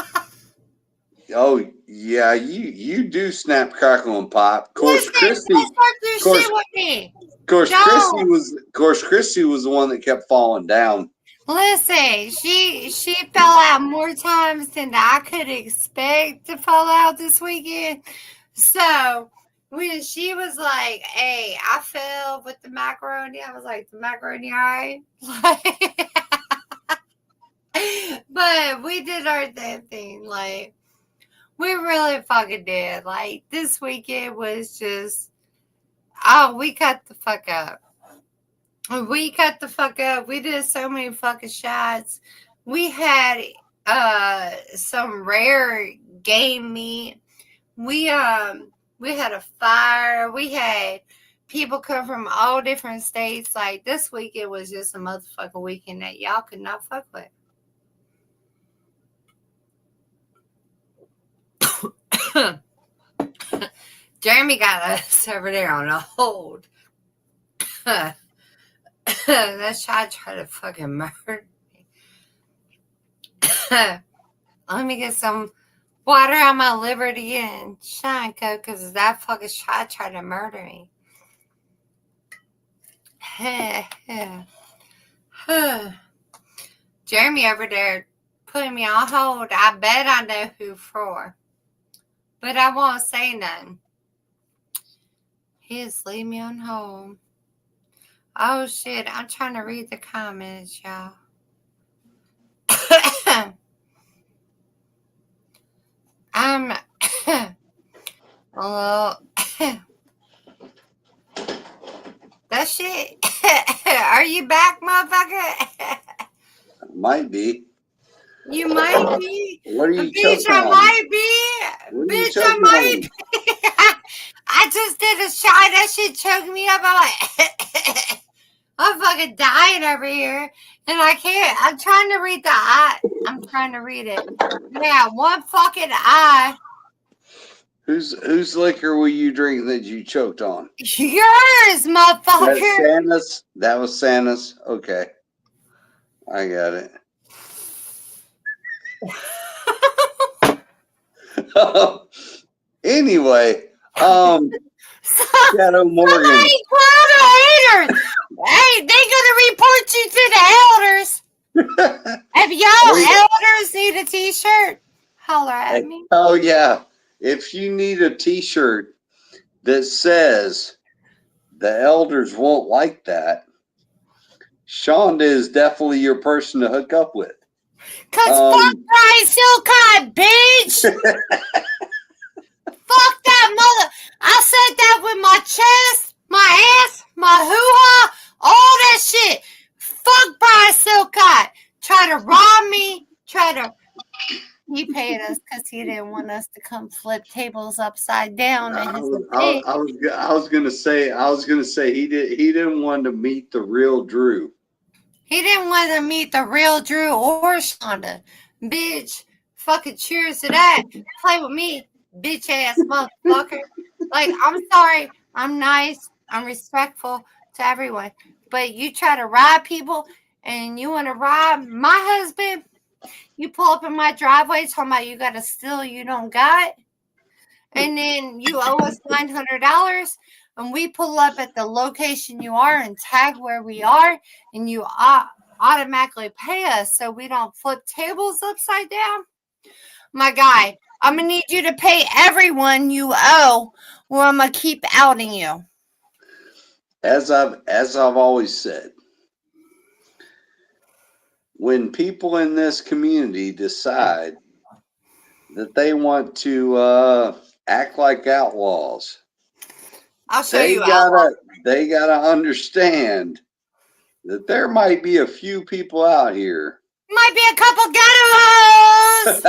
Oh yeah, you do snap, crackle, and pop. Of course, Listen, don't start this course, shit with me. Of course, Christy was the one that kept falling down. Listen, she fell out more times than I could expect to fall out this weekend. So when she was like, "Hey, I fell with the macaroni," I was like, "The macaroni, all right?" But we did our damn thing. Like, we really fucking did. Like, this weekend was just, oh, we cut the fuck up. We cut the fuck up. We did so many fucking shots. We had some rare game meat. We had a fire. We had people come from all different states. Like, this weekend was just a motherfucking weekend that y'all could not fuck with. Jeremy got us over there on a hold. That shot tried to fucking murder me. Let me get some water on my liberty and shine coke because that fucking shot tried to murder me. Jeremy over there putting me on hold. I bet I know who for. But I won't say nothing. He just leave me on hold. Oh shit, I'm trying to read the comments, y'all. I'm well, that shit. Are you back, motherfucker? Might be. You might be. What are you Bitch, choking I on? might be. What are you Bitch, I choking might on? be. I just did a shot. That shit choked me up. I'm like, I'm fucking dying over here. And I can't. I'm trying to read the eye. I'm trying to read it. Yeah, one fucking eye. Whose liquor were you drinking that you choked on? Yours, motherfucker. That's Santa's. That was Santa's. Okay, I got it. Anyway, Shadow Morgan. Somebody call the haters. Hey, they gonna report you to the elders. If y'all elders need a t-shirt, holler at me. Oh yeah, if you need a t-shirt that says the elders won't like that, Shonda is definitely your person to hook up with. Cause fuck Brian Silcott, bitch. Fuck that mother. I said that with my chest, my ass, my hoo-ha, all that shit. Fuck Brian Silcott. Try to rob me. He paid us because he didn't want us to come flip tables upside down. I was gonna say he didn't want to meet the real Drew. He didn't want to meet the real Drew or Shonda. Bitch, fucking cheers to that. Play with me, bitch ass motherfucker. Like, I'm sorry. I'm nice. I'm respectful to everyone. But you try to rob people and you want to rob my husband, you pull up in my driveway talking about you got to steal you don't got. And then you owe us $900. And we pull up at the location you are and tag where we are, and you automatically pay us so we don't flip tables upside down. My guy, I'm going to need you to pay everyone you owe, or I'm going to keep outing you. As I've always said, when people in this community decide that they want to act like outlaws, I'll show you they gotta understand that there might be a few people out here. Might be a couple ghettos.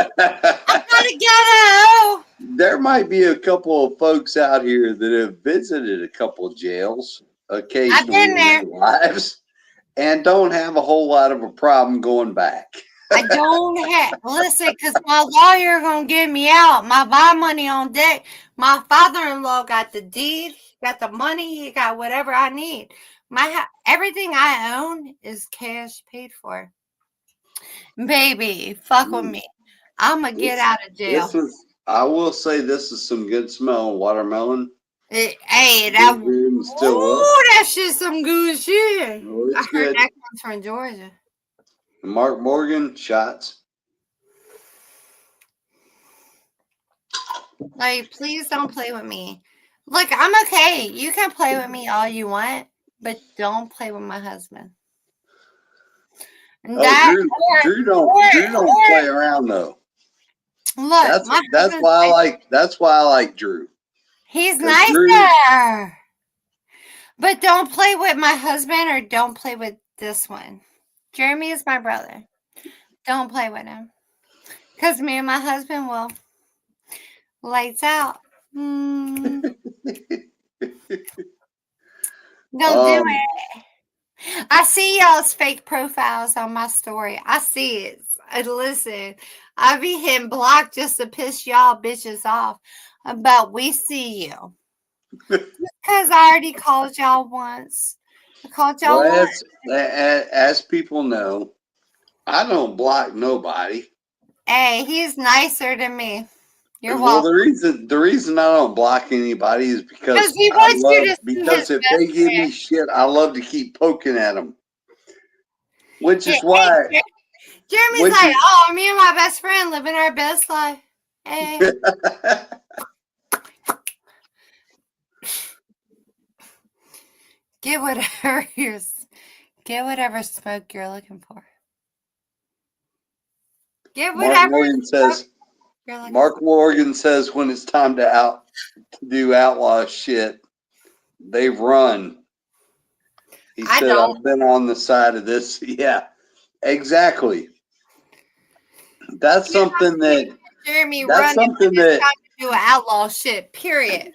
I'm not a ghetto. There might be a couple of folks out here that have visited a couple of jails occasionally in their lives and don't have a whole lot of a problem going back. I don't have, listen, because my lawyer going to get me out. My buy money on deck. My father-in-law got the deed, got the money, he got whatever I need. Everything I own is cash paid for. Baby, fuck with me. I'm going to get out of jail. I will say this is some good smell watermelon. Hey, Still up. that shit's some good shit. Oh, I it's heard good. that comes from Georgia. Mark Morgan shots. Like, please don't play with me. Look, I'm okay. You can play with me all you want, but don't play with my husband. And Drew don't play around though. Look, that's why I like Drew. He's nicer. But don't play with my husband or don't play with this one. Jeremy is my brother. Don't play with him. Because me and my husband will. Lights out. Don't do it. I see y'all's fake profiles on my story. I see it. Listen, I be hitting block just to piss y'all bitches off. But we see you. Because I already called y'all once. I called y'all once. As people know, I don't block nobody. Hey, he's nicer than me. You're welcome. The reason I don't block anybody is because he wants you to see because if they give me shit, I love to keep poking at them. Which is why Jeremy's like, oh, me and my best friend living our best life. Hey. Get whatever smoke you're looking for. Get whatever. Mark Morgan says when it's time to do outlaw shit, they've run. He said, I've been on the side of this. Yeah, exactly. That's something that Jeremy running when it's time to do outlaw shit, period.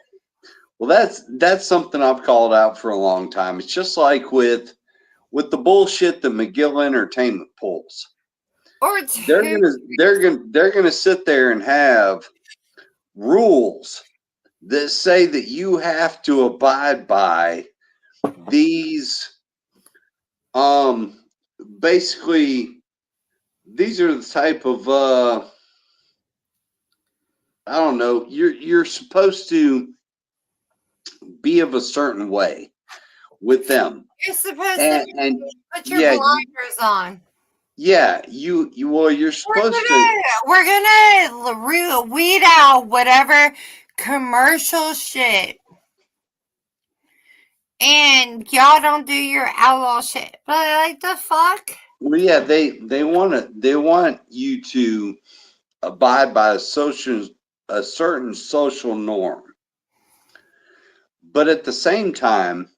Well, that's something I've called out for a long time. It's just like with the bullshit that McGill Entertainment pulls. They're gonna sit there and have rules that say that you have to abide by these. Basically, these are the type of I don't know. You're supposed to be of a certain way with them. You're supposed to put your blinders on. Yeah, you're supposed to. We're gonna weed out whatever commercial shit, and y'all don't do your outlaw shit. But like the fuck. Well, yeah, they want you to abide by a certain social norm, but at the same time,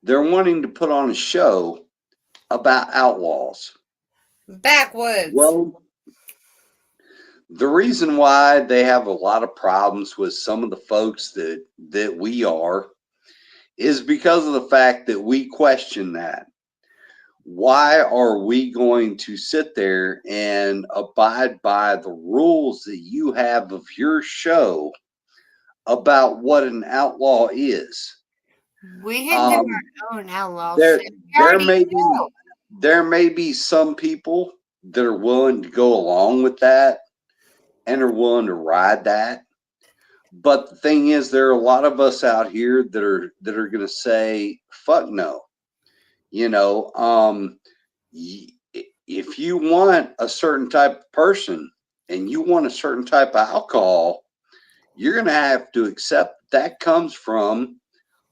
they're wanting to put on a show about outlaws. Backwoods. Well, the reason why they have a lot of problems with some of the folks that we are is because of the fact that we question that. Why are we going to sit there and abide by the rules that you have of your show about what an outlaw is? We can do our own outlaw shit. There may be some people that are willing to go along with that and are willing to ride that. But the thing is, there are a lot of us out here that are going to say, fuck no. You know, if you want a certain type of person and you want a certain type of alcohol, you're going to have to accept that comes from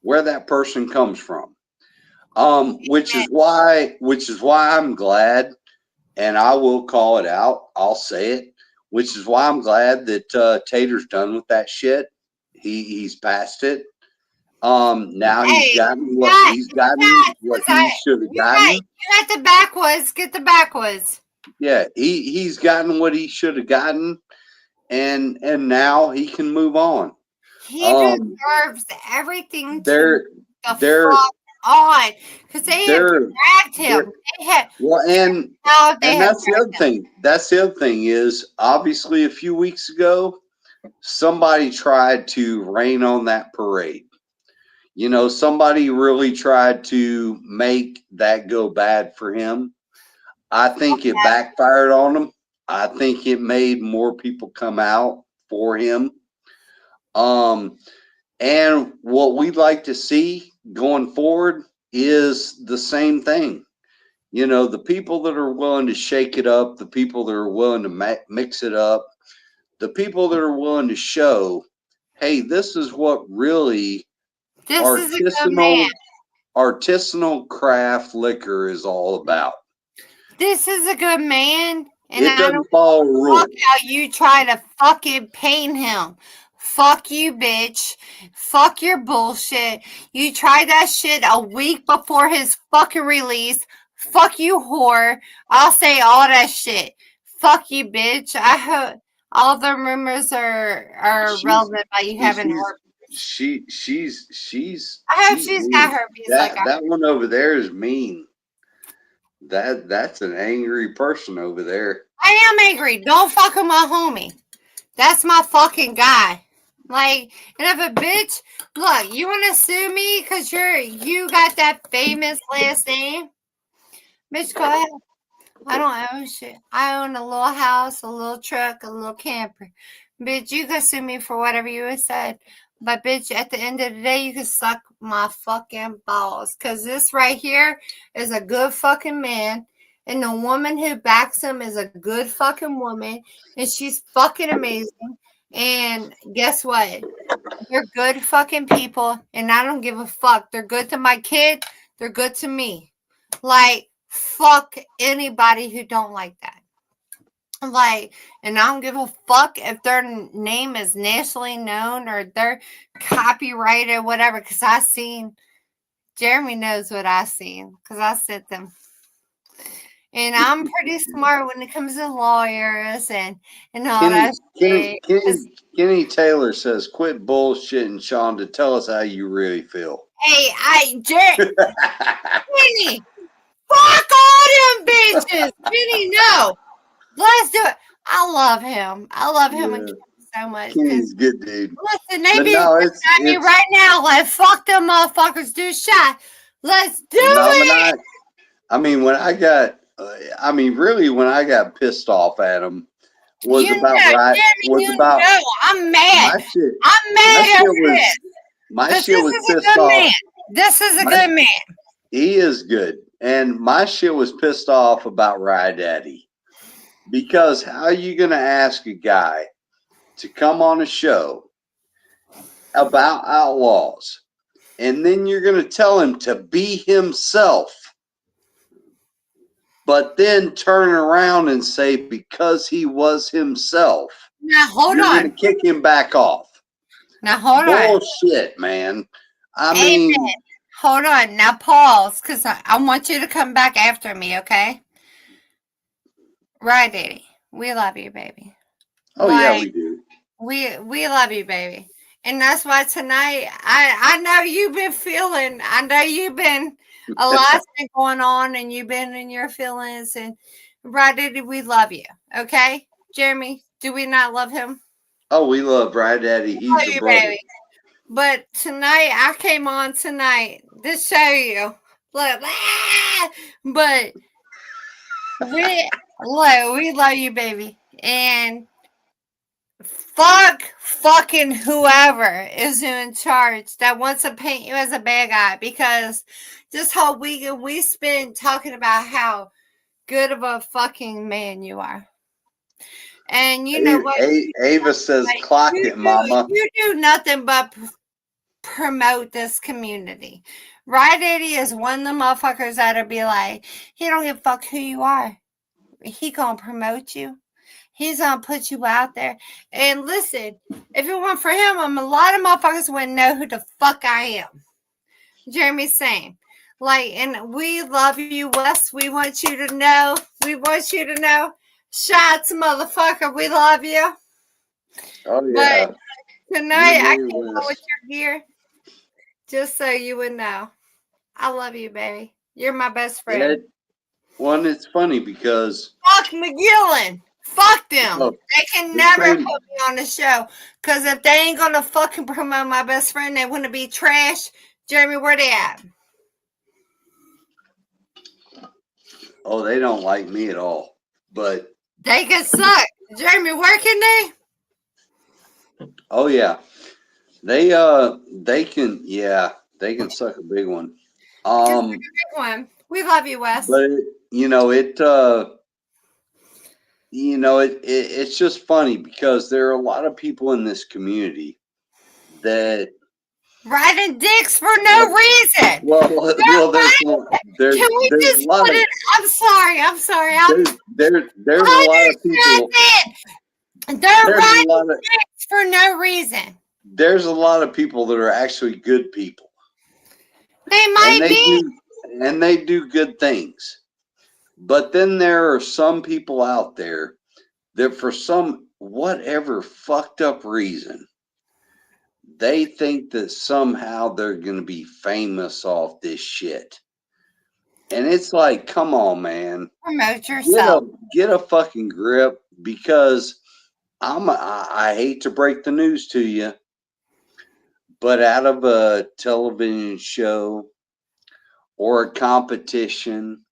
where that person comes from. Which is why I'm glad, and I will call it out. I'll say it. Which is why I'm glad that Tater's done with that shit. He's past it. Now he's gotten what he should have gotten. You got the backwoods. Get the backwoods. Yeah, he's gotten what he should have gotten, and now he can move on. He deserves everything. They're on because they have dragged him. And that's the other thing. That's the other thing is obviously a few weeks ago, somebody tried to rain on that parade. You know, somebody really tried to make that go bad for him. I think it backfired on him. I think it made more people come out for him. And what we'd like to see going forward is the same thing. You know, the people that are willing to shake it up, the people that are willing to mix it up, the people that are willing to show, hey, this is what really This is a good man. artisanal craft liquor is all about. This is a good man. And It I doesn't don't follow rules. fuck how you try to fucking paint him. Fuck you, bitch. Fuck your bullshit. You tried that shit a week before his fucking release. Fuck you, whore. I'll say all that shit. Fuck you, bitch. I hope all the rumors are relevant, but you haven't heard. I hope she's got herpes. That one over there is mean. That's an angry person over there. I am angry. Don't fuck with my homie. That's my fucking guy. Like, and if a bitch, look, you want to sue me because you got that famous last name? Bitch, go ahead. I don't own shit. I own a little house, a little truck, a little camper. Bitch, you can sue me for whatever you have said. But bitch, at the end of the day, you can suck my fucking balls. Because this right here is a good fucking man. And the woman who backs him is a good fucking woman. And she's fucking amazing. And guess what? They're good fucking people. And I don't give a fuck. They're good to my kid. They're good to me. Like, fuck anybody who don't like that. Like, and I don't give a fuck if their name is nationally known or they're copyrighted, whatever. Because I seen, Jeremy knows what I seen because I sent them. And I'm pretty smart when it comes to lawyers and all that shit. Kenny Taylor says, "Quit bullshitting, Sean, to tell us how you really feel." Hey, Kenny, fuck all them bitches. Kenny, no. Let's do it. I love him. I love him and Kenny so much. Kenny's good, dude. Listen, they be at me right now. Like, fuck them motherfuckers. Do a shot. Let's do it. When I got pissed off at him was I'm mad. I'm mad at this. My shit was pissed off. This is a good man. He is good. And my shit was pissed off about Ride Daddy. Because how are you going to ask a guy to come on a show about outlaws and then you're going to tell him to be himself, but then turn around and say because he was himself, now hold you're on, going to kick him back off. Now hold on, bullshit, man. Amen. Hold on, now pause, because I want you to come back after me, okay? Right, Daddy. We love you, baby. Oh, yeah, we do. We love you, baby. And that's why tonight, I know you've been feeling, I know you've been, a lot's been going on and you've been in your feelings. And right, Daddy, we love you, okay? Jeremy, do we not love him? Oh, we love Right Daddy. He's a brother. Baby. But tonight, I came on tonight to show you. Look, but we love you, baby. And fucking whoever is in charge that wants to paint you as a bad guy, because this whole weekend we spent talking about how good of a fucking man you are. And you know what? Ava says, like, clock it, mama. You do nothing but promote this community. Right, Eddie is one of the motherfuckers that'll be like, he don't give a fuck who you are. He gonna promote you. He's gonna put you out there. And listen, if it weren't for him, a lot of motherfuckers wouldn't know who the fuck I am. Jeremy's saying, like, and we love you, Wes. We want you to know. We want you to know. Shots, motherfucker. We love you. Oh yeah. But tonight I came on with your gear, just so you would know. I love you, baby. You're my best friend. It's funny because fuck McGillen. Fuck them. They can never put me on the show. Because if they ain't going to fucking promote my best friend, they want to be trash. Jeremy, where they at? Oh, they don't like me at all. But they can suck. Jeremy, where can they? Oh yeah. They can, yeah, they can suck a big one. Just Um, like a big one. We love you, Wes. but you know, it's just funny because there are a lot of people in this community that, Riding dicks for no reason. well, Can we there's a just lot put of it? I'm sorry. I'm sorry. I'm there's a lot of people. They're There's a riding lot of dicks for no reason. there's a lot of people that are actually good people, They and might be. they do good things. But then there are some people out there that, for some whatever fucked up reason, they think that somehow they're going to be famous off this shit. And it's like, come on, man, Promote yourself. get a fucking grip. Because I hate to break the news to you, but out of a television show or a competition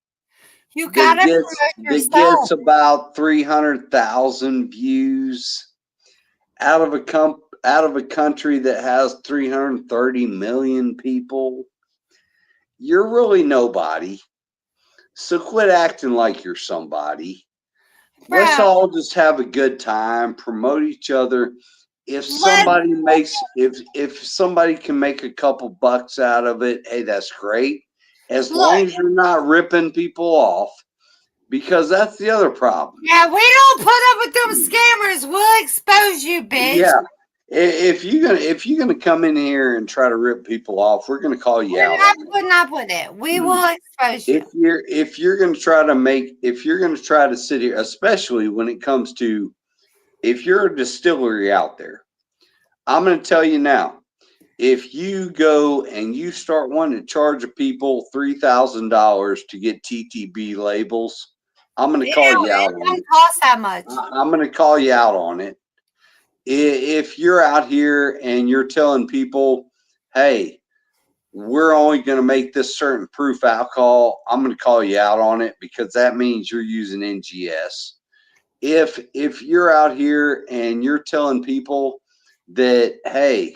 You gotta promote that yourself. gets about 300,000 views, out of a country that has 330 million people, you're really nobody. So quit acting like you're somebody. Let's Bro, all just have a good time, promote each other. If somebody can make a couple bucks out of it, hey, that's great. As long look. as you're not ripping people off, because that's the other problem. Yeah, we don't put up with them scammers. We'll expose you, bitch. Yeah. If you're gonna come in here and try to rip people off, we're gonna call you We're out not on it. putting up with it. We will expose you. If you're gonna try to sit here, especially when it comes to, if you're a distillery out there, I'm gonna tell you now, if you go and you start wanting to charge people $3,000 to get TTB labels, I'm gonna call you out It on don't it. cost that much. I'm gonna call you out on it. If you're out here and you're telling people, hey, we're only going to make this certain proof alcohol, I'm going to call you out on it, because that means you're using NGS. If you're out here and you're telling people that, hey,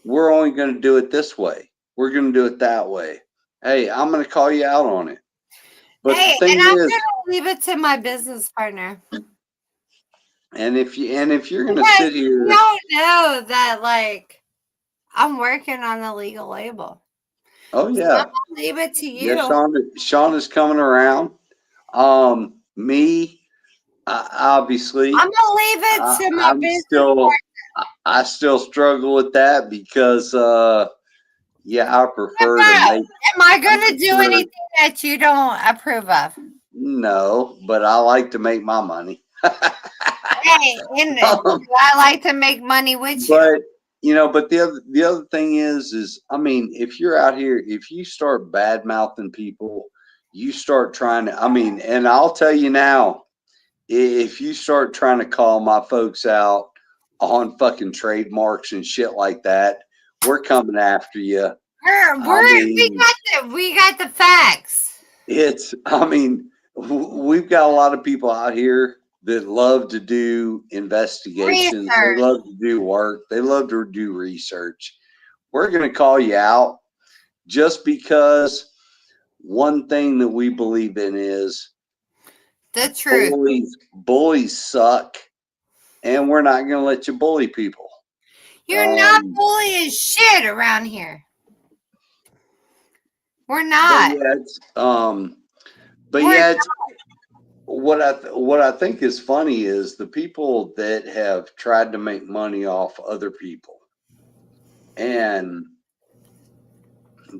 we're only going to do it this way, we're going to do it that way, hey, I'm going to call you out on it. But Hey, the thing and I'm is, gonna leave it to my business partner. and if you're going to Yes, sit here, you don't know that, like, I'm working on the legal label. oh So yeah, I'm gonna leave it to you. yeah, Sean is coming around. Me, obviously, I'm gonna leave it to my I'm business still, partner. I still struggle with that because, yeah, I prefer to Bro, make. am I gonna do prefer- anything that you don't approve of? No, but I like to make my money. Hey, I like to make money with you. But but the other thing is, I mean, if you're out here, if you start bad mouthing people, you start trying to. I mean, and I'll tell you now, if you start trying to call my folks out on fucking trademarks and shit like that, we're coming after you. We got the facts. I mean, we've got a lot of people out here that love to do investigations. Research. They love to do work. They love to do research. We're going to call you out just because one thing that we believe in is the truth. Bullies suck, and we're not going to let you bully people. You're not bullying shit around here. We're not. But yet, what I think is funny is the people that have tried to make money off other people, and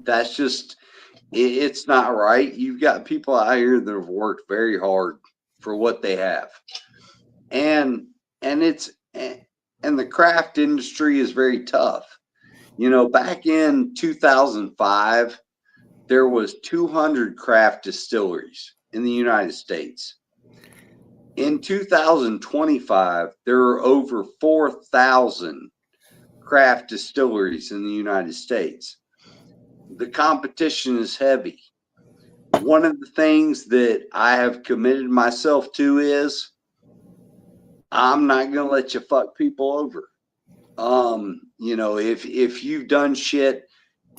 that's just, it's not right. You've got people out here that have worked very hard for what they have, and the craft industry is very tough. Back in 2005, there was 200 craft distilleries in the United States. In 2025, there are over 4,000 craft distilleries in the United States. The competition is heavy. One of the things that I have committed myself to is I'm not going to let you fuck people over. You know, if you've done shit,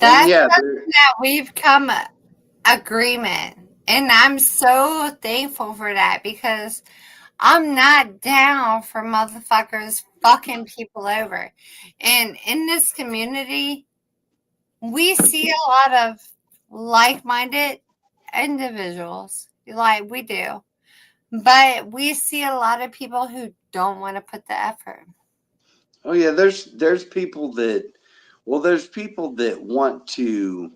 and That's yeah, something that we've come agreement. And I'm so thankful for that because I'm not down for motherfuckers fucking people over. And in this community, we see a lot of like-minded individuals, like we do, but we see a lot of people who don't want to put the effort. oh yeah, there's people that, well, there's people that want to,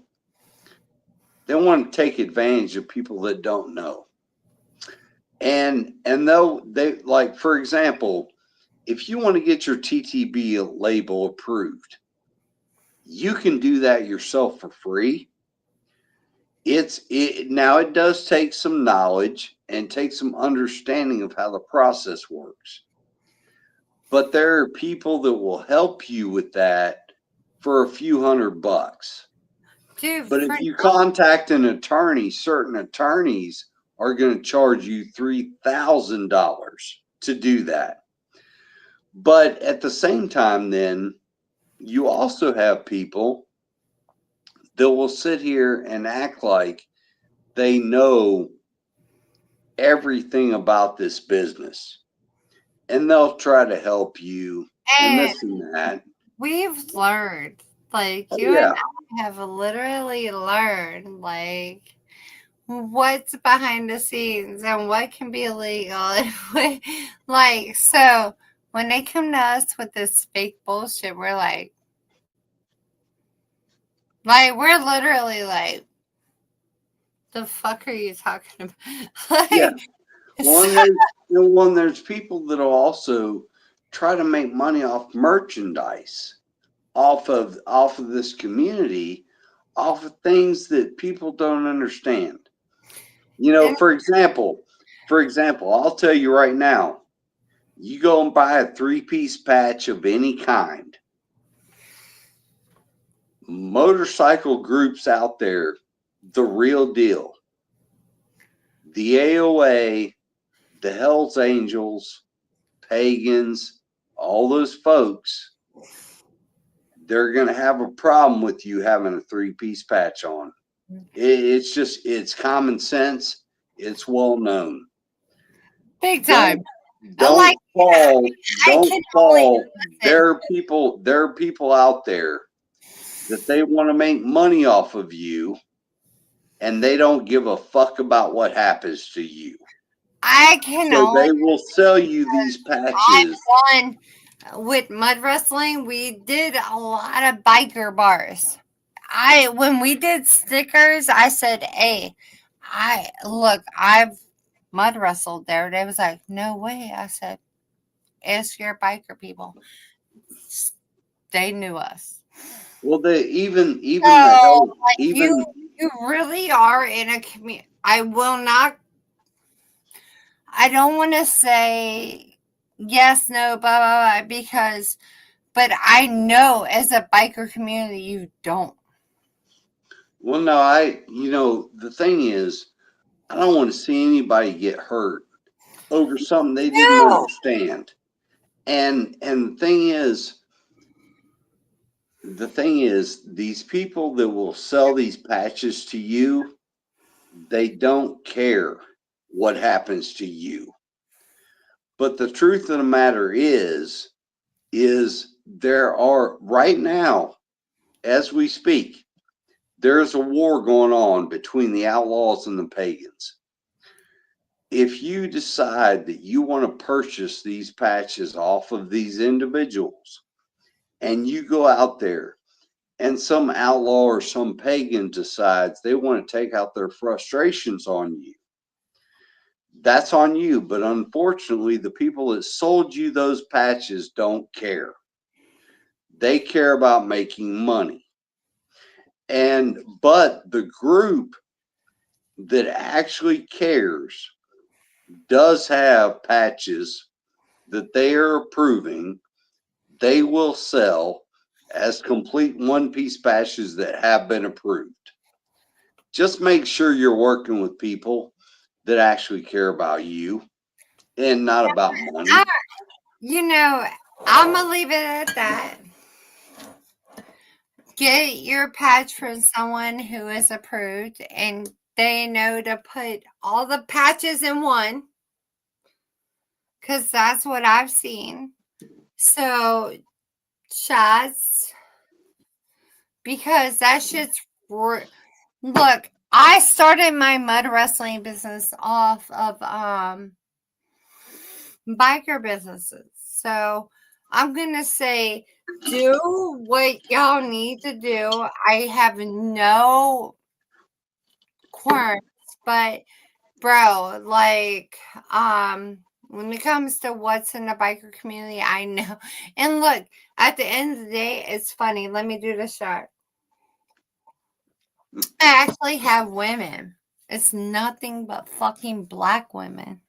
they want to take advantage of people that don't know. And though they, like, for example, if you want to get your TTB label approved, you can do that yourself for free. Now it does take some knowledge and take some understanding of how the process works. But there are people that will help you with that for a few $100. Dude, But if you contact an attorney, certain attorneys are going to charge you $3,000 to do that. But at the same time, then you also have people that will sit here and act like they know everything about this business, and they'll try to help you and and this and that. we've learned, like Oh, you yeah. and I have literally learned, like what's behind the scenes and what can be illegal. And like, so when they come to us with this fake bullshit, we're like we're literally like, the fuck are you talking about? Like, Yeah. Well, so, there's people that'll also try to make money off merchandise, off of this community, off of things that people don't understand. You know, and for example, I'll tell you right now, you go and buy a 3-piece patch of any kind. Motorcycle groups out there, the real deal. The AOA, the Hells Angels, pagans, all those folks, they're going to have a problem with you having a 3-piece patch on. It's common sense. It's well known. big time. Don't Like, fall. I Don't can fall. only There are people out there that they want to make money off of you, and they don't give a fuck about what happens to you. I can So only they will sell you these patches. I've won with mud wrestling. We did a lot of biker bars. When we did stickers, I said, "Hey, I've mud wrestled there." They was like, "No way." I said, "Ask your biker people." They knew us. Well, even the So, hell, like, even you really are in a community. I will not. I don't want to say yes, no, blah, blah, blah, because, but I know as a biker community, you don't. well, no, the thing is, I don't want to see anybody get hurt over something they didn't No. understand. And the thing is, these people that will sell these patches to you, they don't care what happens to you. But the truth of the matter is there are right now, as we speak, there's a war going on between the outlaws and the pagans. If you decide that you want to purchase these patches off of these individuals, and you go out there and some outlaw or some pagan decides they want to take out their frustrations on you, that's on you. But unfortunately, the people that sold you those patches don't care. They care about making money. But the group that actually cares does have patches that they are approving. They will sell as complete 1-piece patches that have been approved. Just make sure you're working with people that actually care about you and not about money. You know, I'm gonna leave it at that. Get your patch from someone who is approved and they know to put all the patches in one, because that's what I've seen. So, shots, because that shit's look. I started my mud wrestling business off of biker businesses, so I'm gonna say do what y'all need to do. I have no qualms, but bro, like, when it comes to what's in the biker community, I know. And look, at the end of the day, it's funny. Let me do the shot. I actually have women. It's nothing but fucking black women.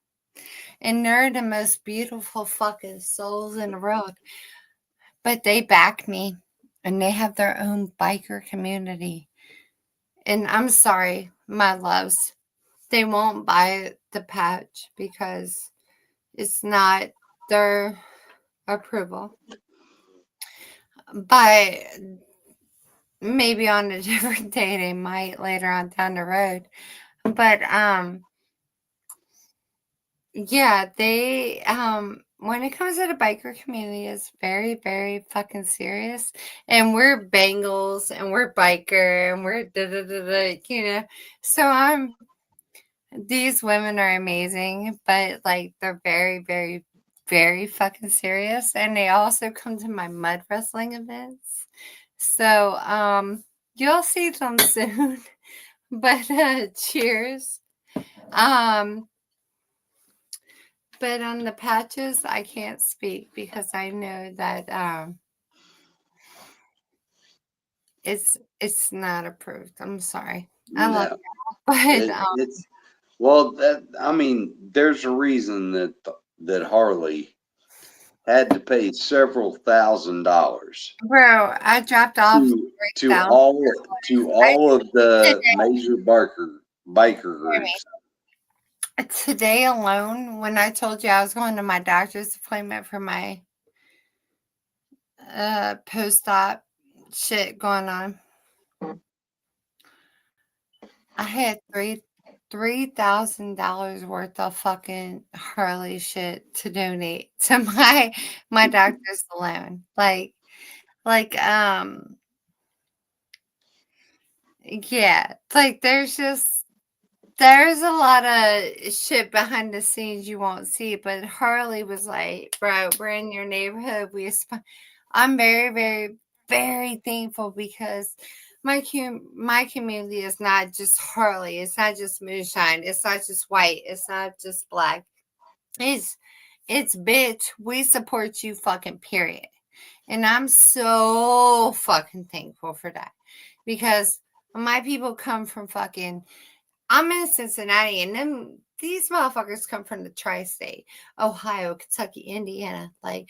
And they're the most beautiful fucking souls in the world. But they back me and they have their own biker community. And I'm sorry, my loves. They won't buy the patch because it's not their approval. But maybe on a different day they might later on down the road. But yeah, they when it comes to the biker community, it's very, very fucking serious. And we're Bengals and we're biker and we're da da da da, you know. So these women are amazing, but like they're very, very, very fucking serious. And they also come to my mud wrestling events. So you'll see them soon. But cheers. But on the patches, I can't speak because I know that it's not approved. I'm sorry. I love No, you, but it's well. I mean, there's a reason that Harley had to pay several $1,000s bro, I dropped off to to 3,000. all to I all of the today, major biker groups. today alone, when I told you I was going to my doctor's appointment for my post-op shit going on, I had $3,000 worth of fucking Harley shit to donate to my doctor's alone. Like yeah, like there's a lot of shit behind the scenes you won't see, but Harley was like, bro, we're in your neighborhood. I'm very, very, very thankful because my community is not just Harley. It's not just moonshine. It's not just white. It's not just black. It's bitch. We support you fucking period. And I'm so fucking thankful for that. Because my people come from fucking I'm in Cincinnati and these motherfuckers come from the tri-state, Ohio, Kentucky, Indiana. Like,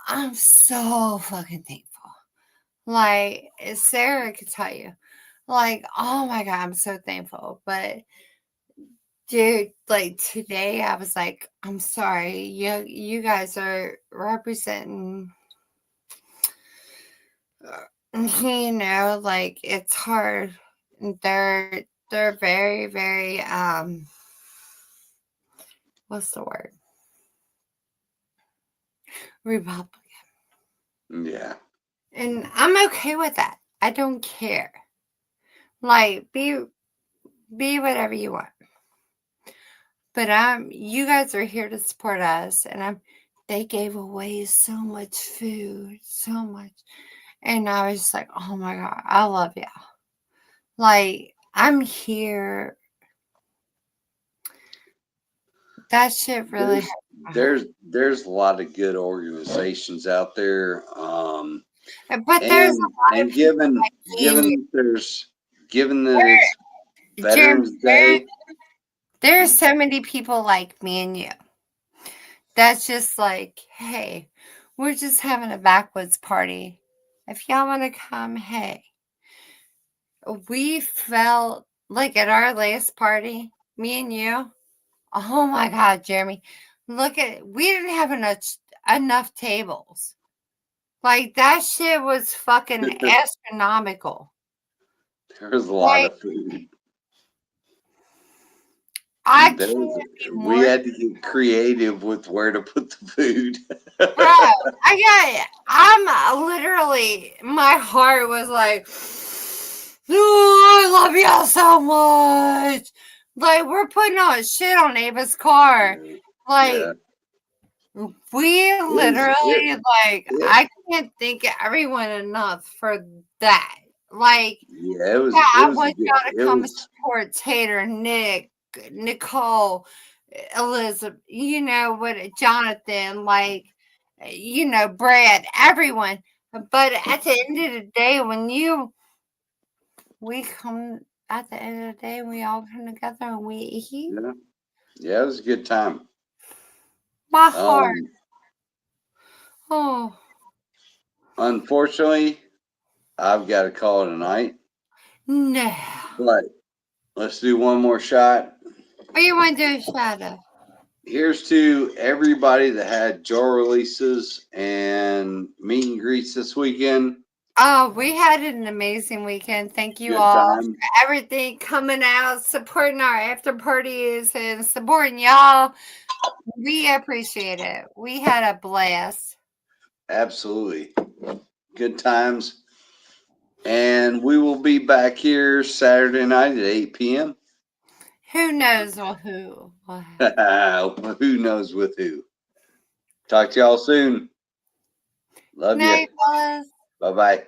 I'm so fucking thankful. Like, Sarah could tell you. Like, oh my God, I'm so thankful. But dude, like today I was like, I'm sorry, you guys are representing you know, like it's hard. They're very, very what's the word? Republican. Yeah, And I'm okay with that. I don't care. Like be whatever you want. But you guys are here to support us and they gave away so much food, so much. And I was just like, oh my God, I love y'all. Like, I'm here. That shit really there's a lot of good organizations out there. But there's a lot of And people like me and you. given that it's Jeremy, Veterans Day. there's so many people like me and you. That's just like, hey, we're just having a backwoods party. If y'all want to come, hey. We felt like at our last party, me and you. Oh my God, Jeremy. We didn't have enough tables. Like that shit was fucking astronomical. There was a lot Like of food. I There can't was, be we more had to get creative with where to put the food. bro. I'm literally my heart was like, oh, I love y'all so much. Like we're putting on shit on Ava's car. Yeah, Like we it was literally like it, I can't thank everyone enough for that. Like yeah, it yeah, was it I was want good. y'all to It come and was support Tater, Nick, Nicole, Elizabeth, what Jonathan, like Brad, everyone. But at the end of the day, we come at the end of the day, we all come together and we eat. yeah, yeah, it was a good time. My heart. Um, Oh unfortunately, I've got to call it a night. no. But let's do one more shot. What you want to do, Shadow? Here's to everybody that had jar releases and meet and greets this weekend. Oh, we had an amazing weekend. Thank you Good all time. for everything coming out, supporting our after parties, and supporting y'all. We appreciate it. We had a blast. Absolutely. Good times. And we will be back here Saturday night at 8 p.m. Who knows who? Who knows with who? Talk to y'all soon. Love you. Night, fellas. Bye bye.